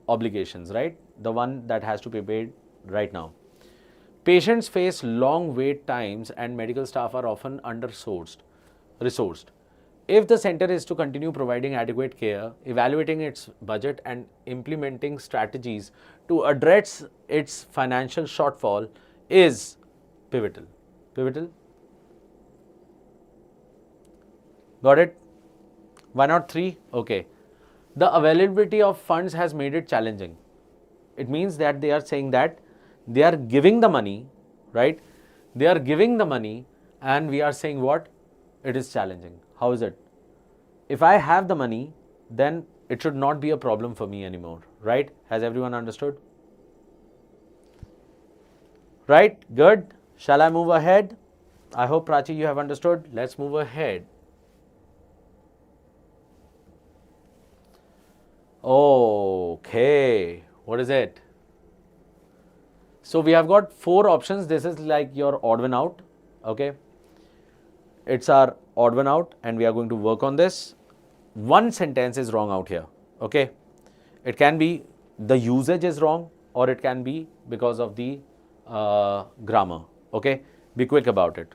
obligations, right? The one that has to be paid right now. Patients face long wait times and medical staff are often resourced. If the center is to continue providing adequate care, evaluating its budget and implementing strategies to address its financial shortfall is pivotal. Pivotal? Got it? Why not 3? Okay. The availability of funds has made it challenging. It means that they are saying that they are giving the money, right? They are giving the money and we are saying what? It is challenging. How is it? If I have the money, then it should not be a problem for me anymore, right? Has everyone understood? Right? Good. Shall I move ahead? I hope, Prachi, you have understood. Let's move ahead. Okay. What is it? So we have got 4 options. This is like your odd one out. Okay. It's our odd one out and we are going to work on this. One sentence is wrong out here. Okay. It can be the usage is wrong or it can be because of the grammar. Okay. Be quick about it.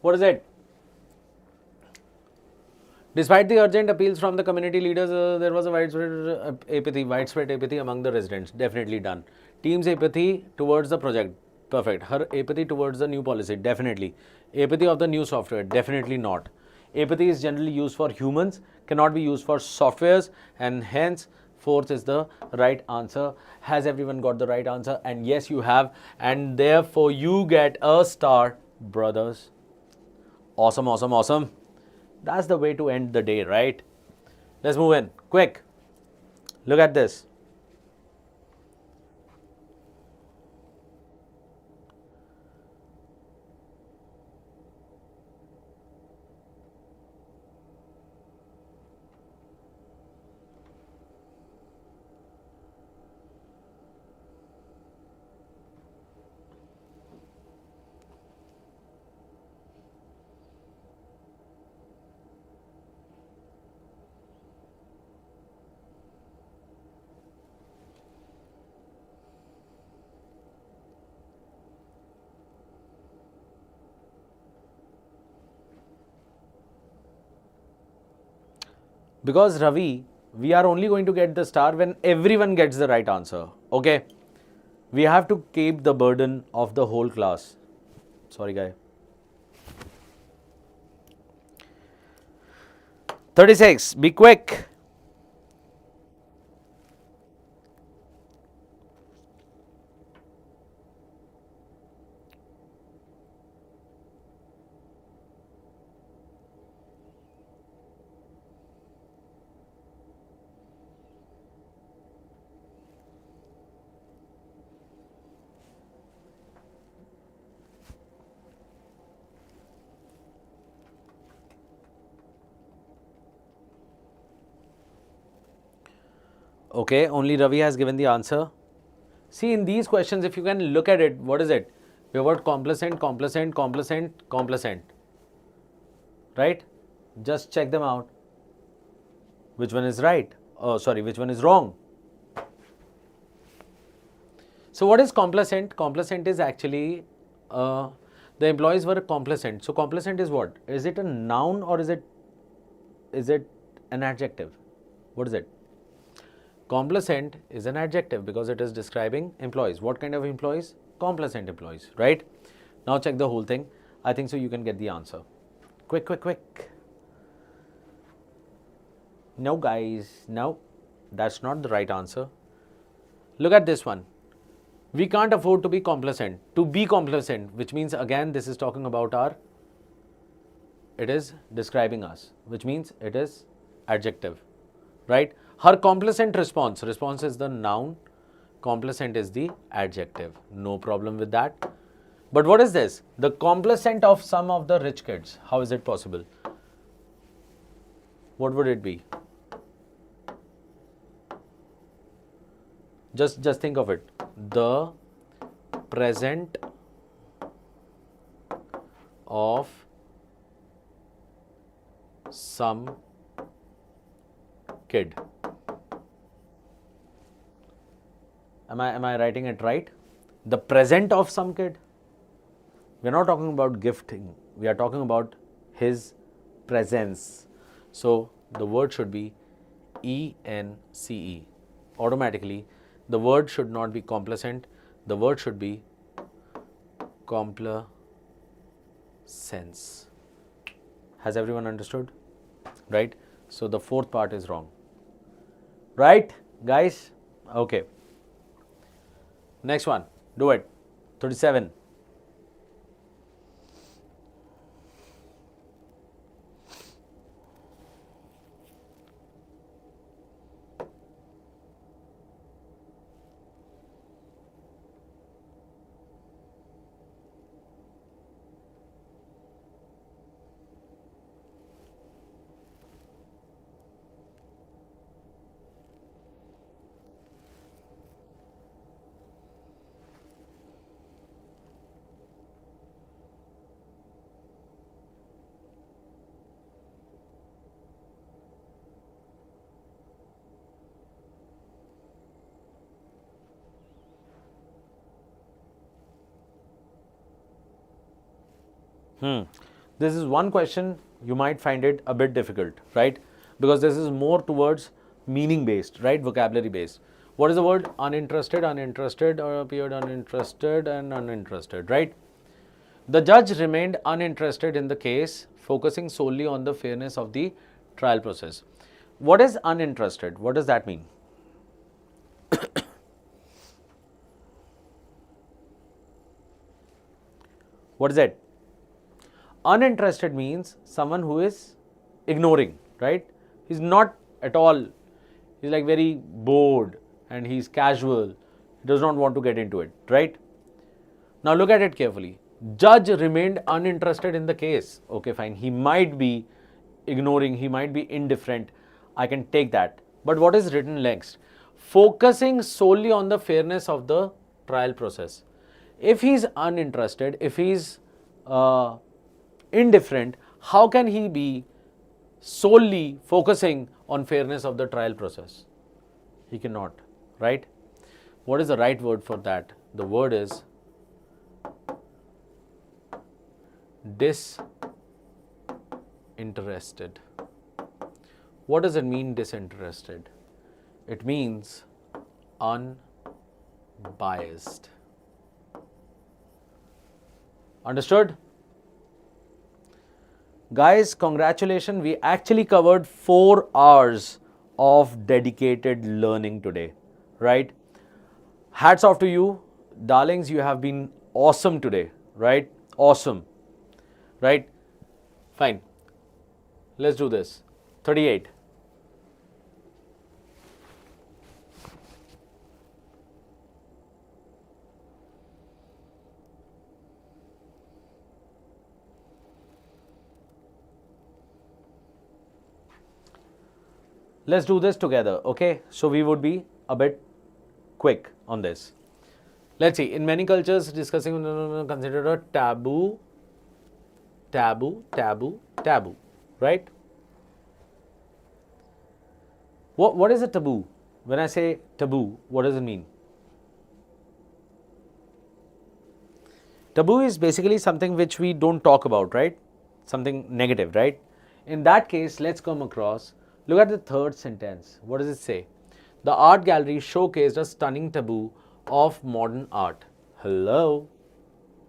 What is it? Despite the urgent appeals from the community leaders, there was a widespread apathy among the residents. Definitely done. Team's apathy towards the project. Perfect. Her apathy towards the new policy. Definitely. Apathy of the new software. Definitely not. Apathy is generally used for humans, cannot be used for softwares, and hence fourth is the right answer. Has everyone got the right answer? And yes, you have. And therefore, you get a star, brothers. Awesome, awesome, awesome. That's the way to end the day, right? Let's move in. Quick. Look at this. Because Ravi, we are only going to get the star when everyone gets the right answer. Okay. We have to keep the burden of the whole class. Sorry, guy. 36. Be quick. Okay, only Ravi has given the answer. See, in these questions, if you can look at it, what is it? We have got complacent, complacent, complacent, complacent, right? Just check them out. Which one is right? Oh, sorry, which one is wrong? So what is complacent? Complacent is actually, the employees were complacent. So complacent is what? Is it a noun or is it an adjective? What is it? Complacent is an adjective because it is describing employees. What kind of employees? Complacent employees, right? Now check the whole thing. I think so you can get the answer. Quick, quick, quick. No guys, no, that's not the right answer. Look at this one. We can't afford to be complacent. To be complacent, which means again this is talking about it is describing us, which means it is adjective, right? Her complacent response is the noun, complacent is the adjective. No problem with that. But what is this? The complacent of some of the rich kids. How is it possible? What would it be? Just think of it. The present of some kid. Am I writing it right? The present of some kid. We are not talking about gifting. We are talking about his presence. So the word should be ENCE. Automatically, the word should not be complacent. The word should be complacence. Has everyone understood? Right? So the fourth part is wrong. Right, guys? Okay. Next one. Do it. 37. This is one question you might find it a bit difficult, right? Because this is more towards meaning based, right? Vocabulary based. What is the word? Uninterested, uninterested, or appeared uninterested and uninterested, right? The judge remained uninterested in the case, focusing solely on the fairness of the trial process. What is uninterested? What does that mean? What is it? Uninterested means someone who is ignoring, right? He's not at all, he's like very bored and he's casual, he does not want to get into it, right? Now look at it carefully. Judge remained uninterested in the case. Okay, fine. He might be ignoring, he might be indifferent. I can take that. But what is written next? Focusing solely on the fairness of the trial process. If he's uninterested, if he's indifferent, how can he be solely focusing on fairness of the trial process? He cannot, right? What is the right word for that? The word is disinterested. What does it mean, disinterested? It means unbiased. Understood? Guys, congratulations, we actually covered 4 hours of dedicated learning today, right? Hats off to you, darlings, you have been awesome today, right? Awesome, right? Fine. Let's do this. 38. Let's do this together, okay? So we would be a bit quick on this. Let's see, in many cultures, discussing considered a taboo, right? What is a taboo? When I say taboo, what does it mean? Taboo is basically something which we don't talk about, right? Something negative, right? In that case, let's come across, look at the third sentence. What does it say? The art gallery showcased a stunning taboo of modern art. Hello?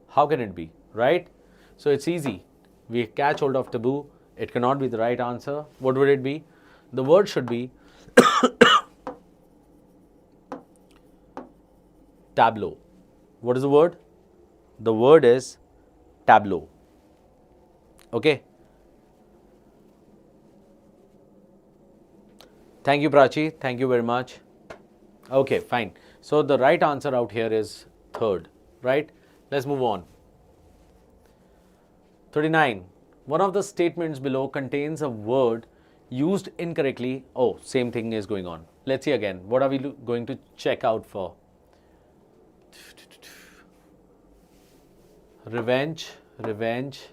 How can it be, right? So it's easy. We catch hold of taboo. It cannot be the right answer. What would it be? The word should be tableau. What is the word? The word is tableau. Okay. Thank you, Prachi. Thank you very much. Okay, fine. So the right answer out here is third, right? Let's move on. 39. One of the statements below contains a word used incorrectly. Oh, same thing is going on. Let's see again. What are we going to check out for? Revenge, revenge,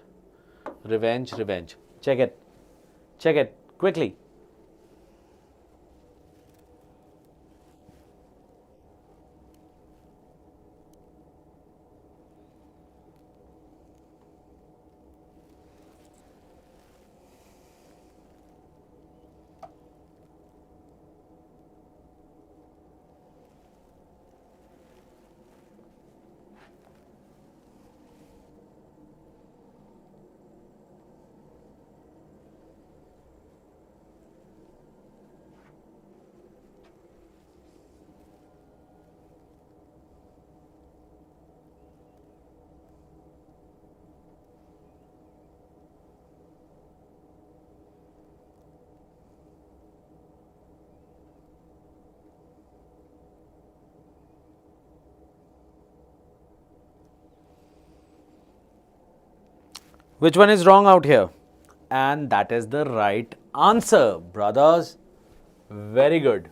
revenge, revenge. Check it. Check it quickly. Which one is wrong out here? And that is the right answer, brothers. Very good.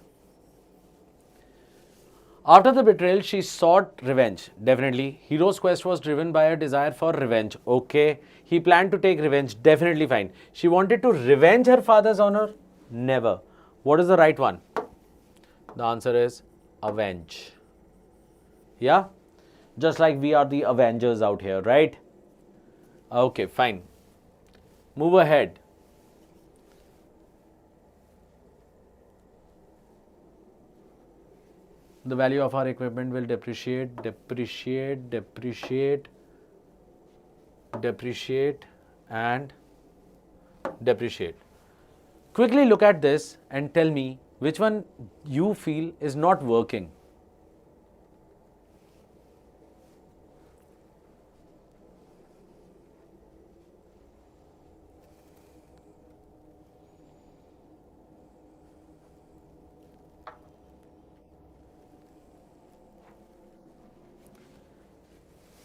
After the betrayal, she sought revenge. Definitely. Hero's quest was driven by a desire for revenge. Okay. He planned to take revenge. Definitely fine. She wanted to revenge her father's honor? Never. What is the right one? The answer is avenge. Yeah? Just like we are the Avengers out here, right? Okay, fine. Move ahead. The value of our equipment will depreciate, depreciate, depreciate, depreciate, and depreciate. Quickly look at this and tell me which one you feel is not working.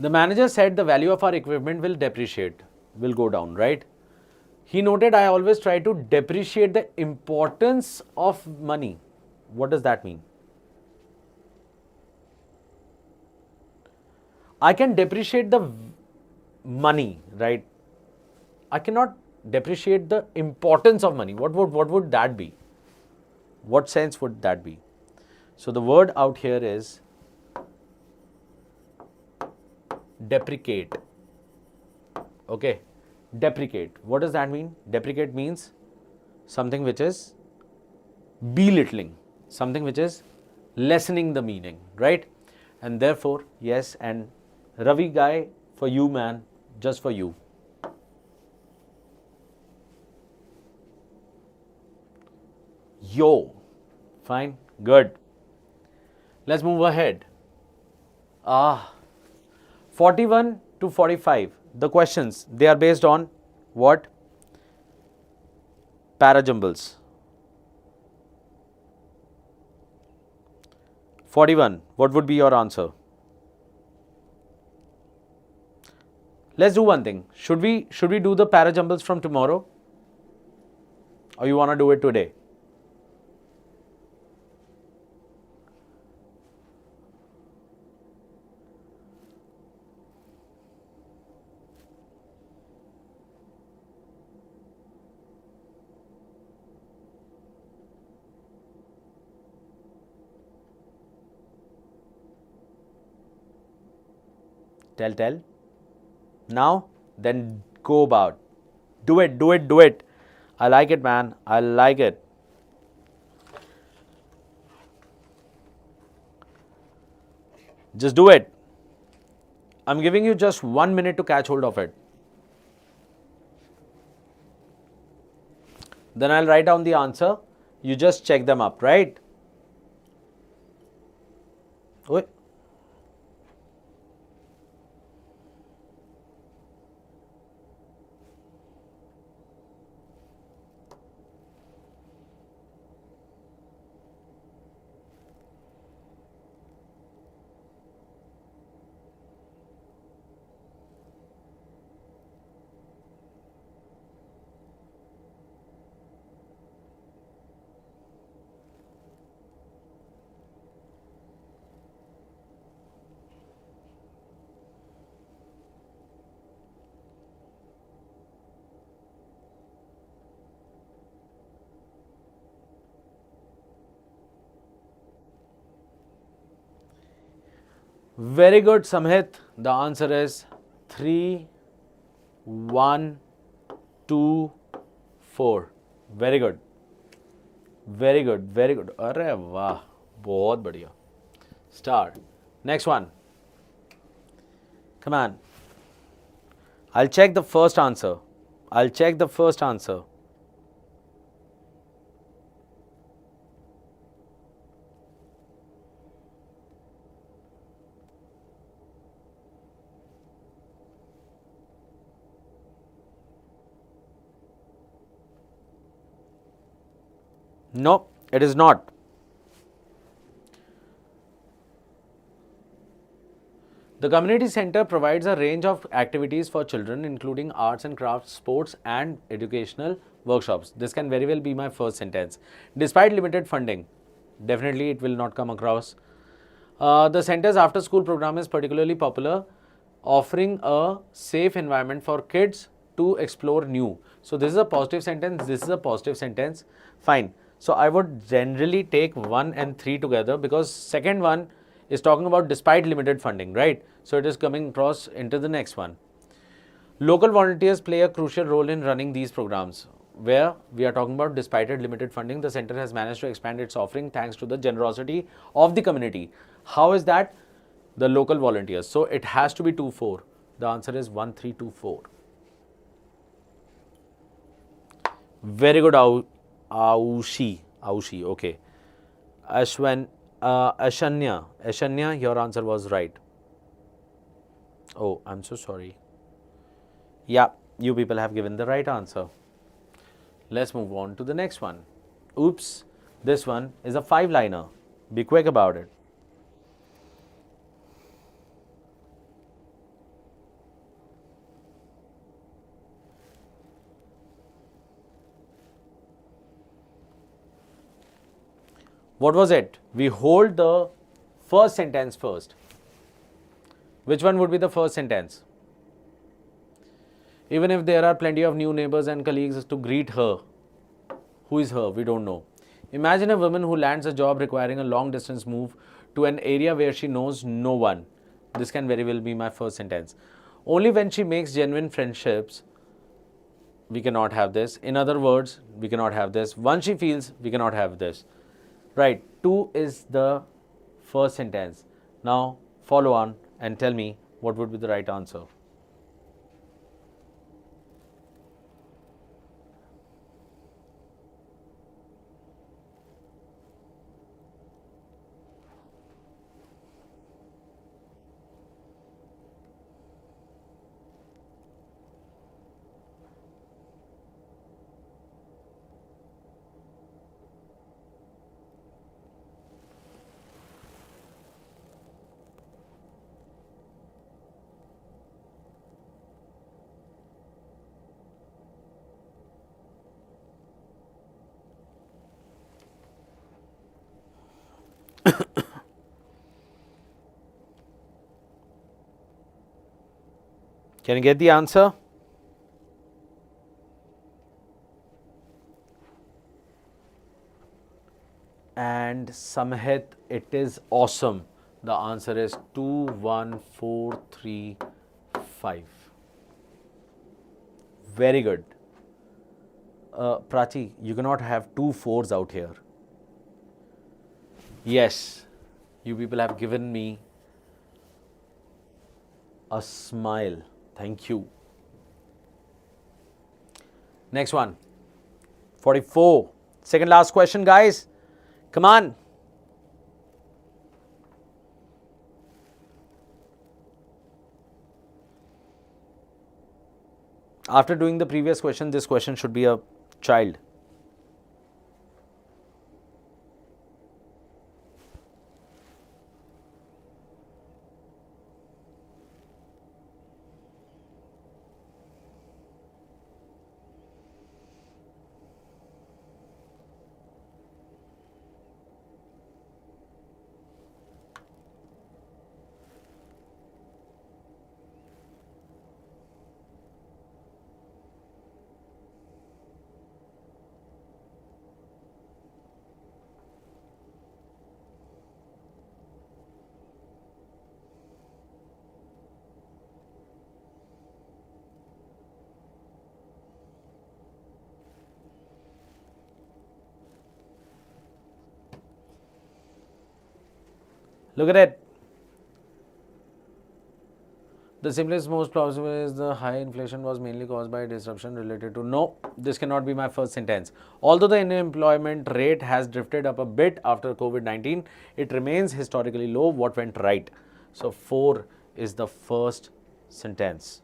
The manager said the value of our equipment will depreciate, will go down, right? He noted, I always try to depreciate the importance of money. What does that mean? I can depreciate the money, right? I cannot depreciate the importance of money. What would that be? What sense would that be? So the word out here is deprecate. Okay, deprecate. What does that mean? Deprecate means something which is belittling, something which is lessening the meaning, right? And therefore, yes, and Ravi guy, for you, man, just for you. Yo, fine, good. Let's move ahead. 41 to 45, the questions, they are based on what? Parajumbles. 41, what would be your answer? Let's do one thing. Should we do the parajumbles from tomorrow? Or you want to do it today? Tell. Now, then go about. Do it. I like it, man. I like it. Just do it. I'm giving you just 1 minute to catch hold of it. Then I'll write down the answer. You just check them up, right? Wait. Very good, Samhit. The answer is 3, 1, 2, 4. Very good. Very good. अरे वाह, बहुत बढ़िया. Star. Next one. Come on. I'll check the first answer. No, it is not. The community center provides a range of activities for children, including arts and crafts, sports, and educational workshops. This can very well be my first sentence. Despite limited funding, definitely it will not come across. The center's after school program is particularly popular, offering a safe environment for kids to explore new. So this is a positive sentence, this is a positive sentence. Fine. So I would generally take 1 and 3 together, because second one is talking about despite limited funding, right? So it is coming across into the next one. Local volunteers play a crucial role in running these programs. Where we are talking about despite limited funding, the center has managed to expand its offering thanks to the generosity of the community. How is that? The local volunteers. So it has to be 2, 4. The answer is 1, 3, 2, 4. Very good, Aushi, okay. Ashanya, your answer was right. Oh, I'm so sorry. Yeah, you people have given the right answer. Let's move on to the next one. Oops, this one is a 5-liner. Be quick about it. What was it? We hold the first sentence first. Which one would be the first sentence? Even if there are plenty of new neighbors and colleagues to greet her. Who is her? We don't know. Imagine a woman who lands a job requiring a long distance move to an area where she knows no one. This can very well be my first sentence. Only when she makes genuine friendships, we cannot have this. In other words, we cannot have this. Once she feels, we cannot have this. Right, 2 is the first sentence. Now follow on and tell me what would be the right answer. Can you get the answer? And Samhit, it is awesome. The answer is 2, 1, 4, 3, 5. Very good. Prachi, you cannot have 2 4s out here. Yes, you people have given me a smile. Thank you. Next one. 44. Second last question, guys. Come on. After doing the previous question, this question should be a child. Look at it. The simplest, most plausible is the high inflation was mainly caused by disruption related to. No, this cannot be my first sentence. Although the unemployment rate has drifted up a bit after COVID-19, it remains historically low. What went right? So 4 is the first sentence.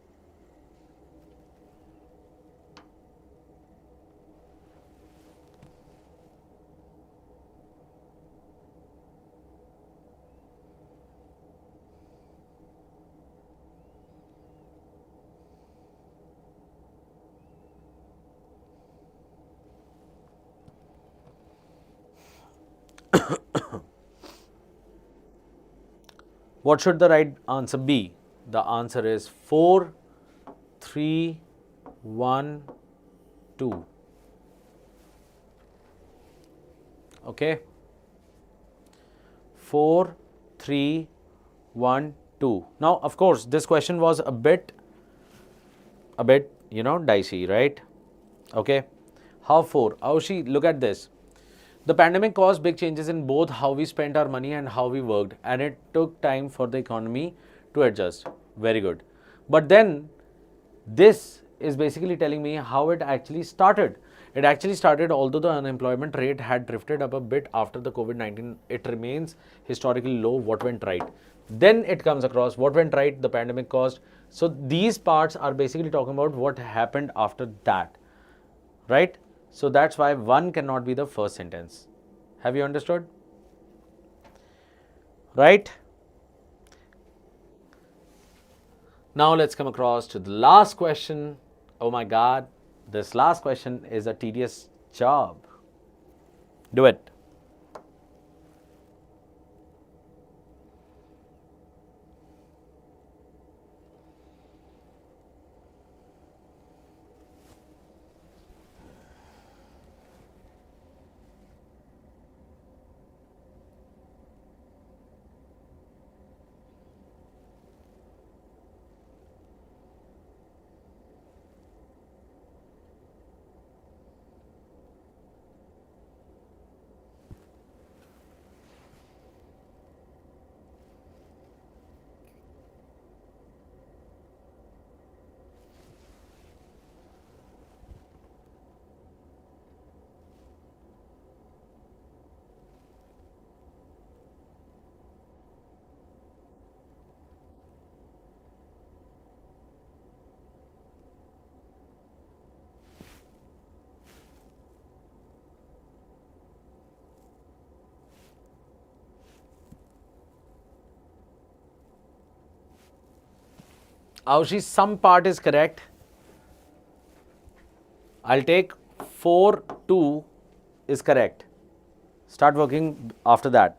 What should the right answer be? The answer is 4, 3, 1, 2. Okay? 4, 3, 1, 2. Now, of course, this question was a bit, dicey, right? Okay. How 4? Aushi, look at this. The pandemic caused big changes in both how we spent our money and how we worked, and it took time for the economy to adjust. Very good. But then, this is basically telling me how it actually started. It actually started, although the unemployment rate had drifted up a bit after the COVID-19, it remains historically low. What went right? Then it comes across what went right, the pandemic caused. So these parts are basically talking about what happened after that, right? So that's why 1 cannot be the first sentence. Have you understood? Right? Now let's come across to the last question. Oh my God, this last question is a tedious job. Do it. Aushi, some part is correct. I'll take 4, 2 is correct. Start working after that.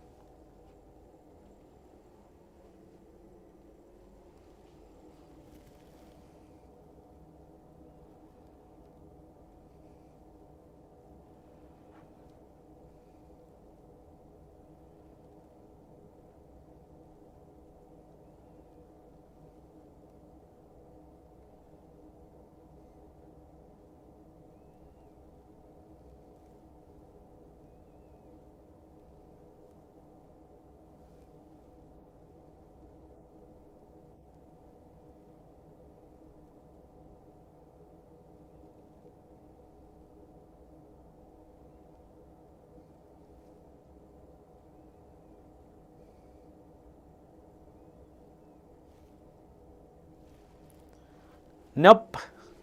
Nope.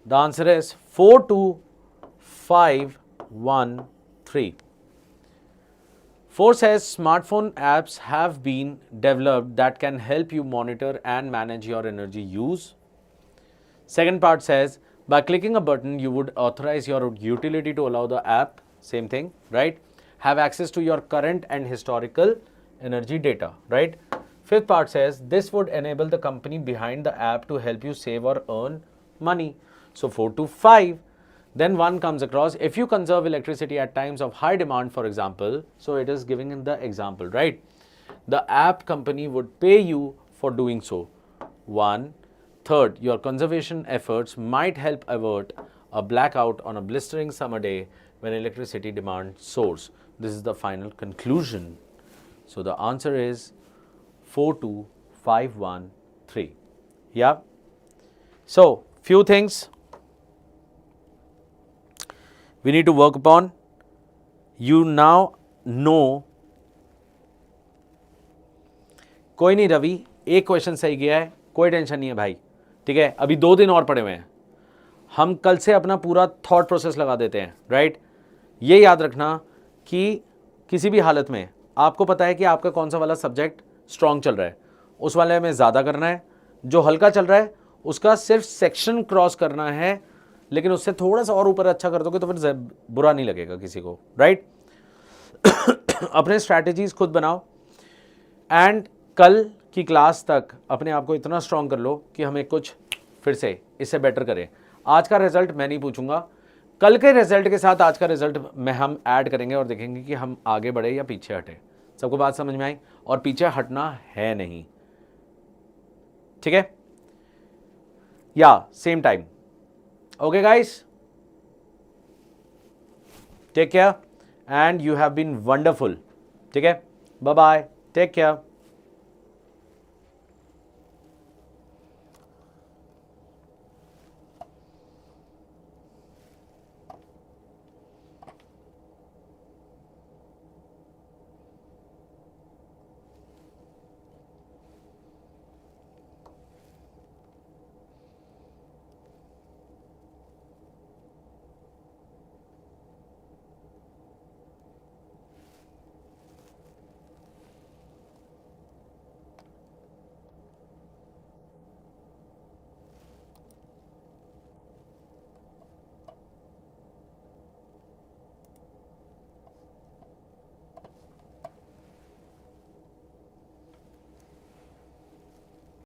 The answer is 42513. 4 says smartphone apps have been developed that can help you monitor and manage your energy use. Second part says by clicking a button you would authorize your utility to allow the app, same thing, right, have access to your current and historical energy data, right. Fifth part says this would enable the company behind the app to help you save or earn money. So 4 to 5. Then one comes across, if you conserve electricity at times of high demand, for example, so it is giving in the example, right? The app company would pay you for doing so. 1. Third, your conservation efforts might help avert a blackout on a blistering summer day when electricity demand soars. This is the final conclusion. So the answer is 42513. Yeah. So few things we need to work upon. You now know. कोई नहीं रवि, एक question सही गया है, कोई tension नहीं है भाई, ठीक है. अभी 2 दिन और पड़े हुए हैं, हम कल से अपना पूरा थॉट प्रोसेस लगा देते हैं, राइट. ये याद रखना कि किसी भी हालत में आपको पता है कि आपका कौन सा वाला सब्जेक्ट स्ट्रॉन्ग चल रहा है, उस वाले में ज़्यादा करना है. जो हल्का चल रहा है उसका सिर्फ सेक्शन क्रॉस करना है, लेकिन उससे थोड़ा सा और ऊपर अच्छा कर दोगे तो फिर बुरा नहीं लगेगा किसी को, राइट. अपने स्ट्रैटेजीज खुद बनाओ एंड कल की क्लास तक अपने आप को इतना स्ट्रॉन्ग कर लो कि हमें कुछ फिर से इससे बेटर करें. आज का रिजल्ट मैं नहीं पूछूंगा, कल के रिजल्ट के साथ आज का रिजल्ट में हम ऐड करेंगे और देखेंगे कि हम आगे बढ़े या पीछे हटे. सबको बात समझ में आई? और पीछे हटना है नहीं, ठीक है. या same time. Okay guys, take care and you have been wonderful. ठीक है, bye bye, take care.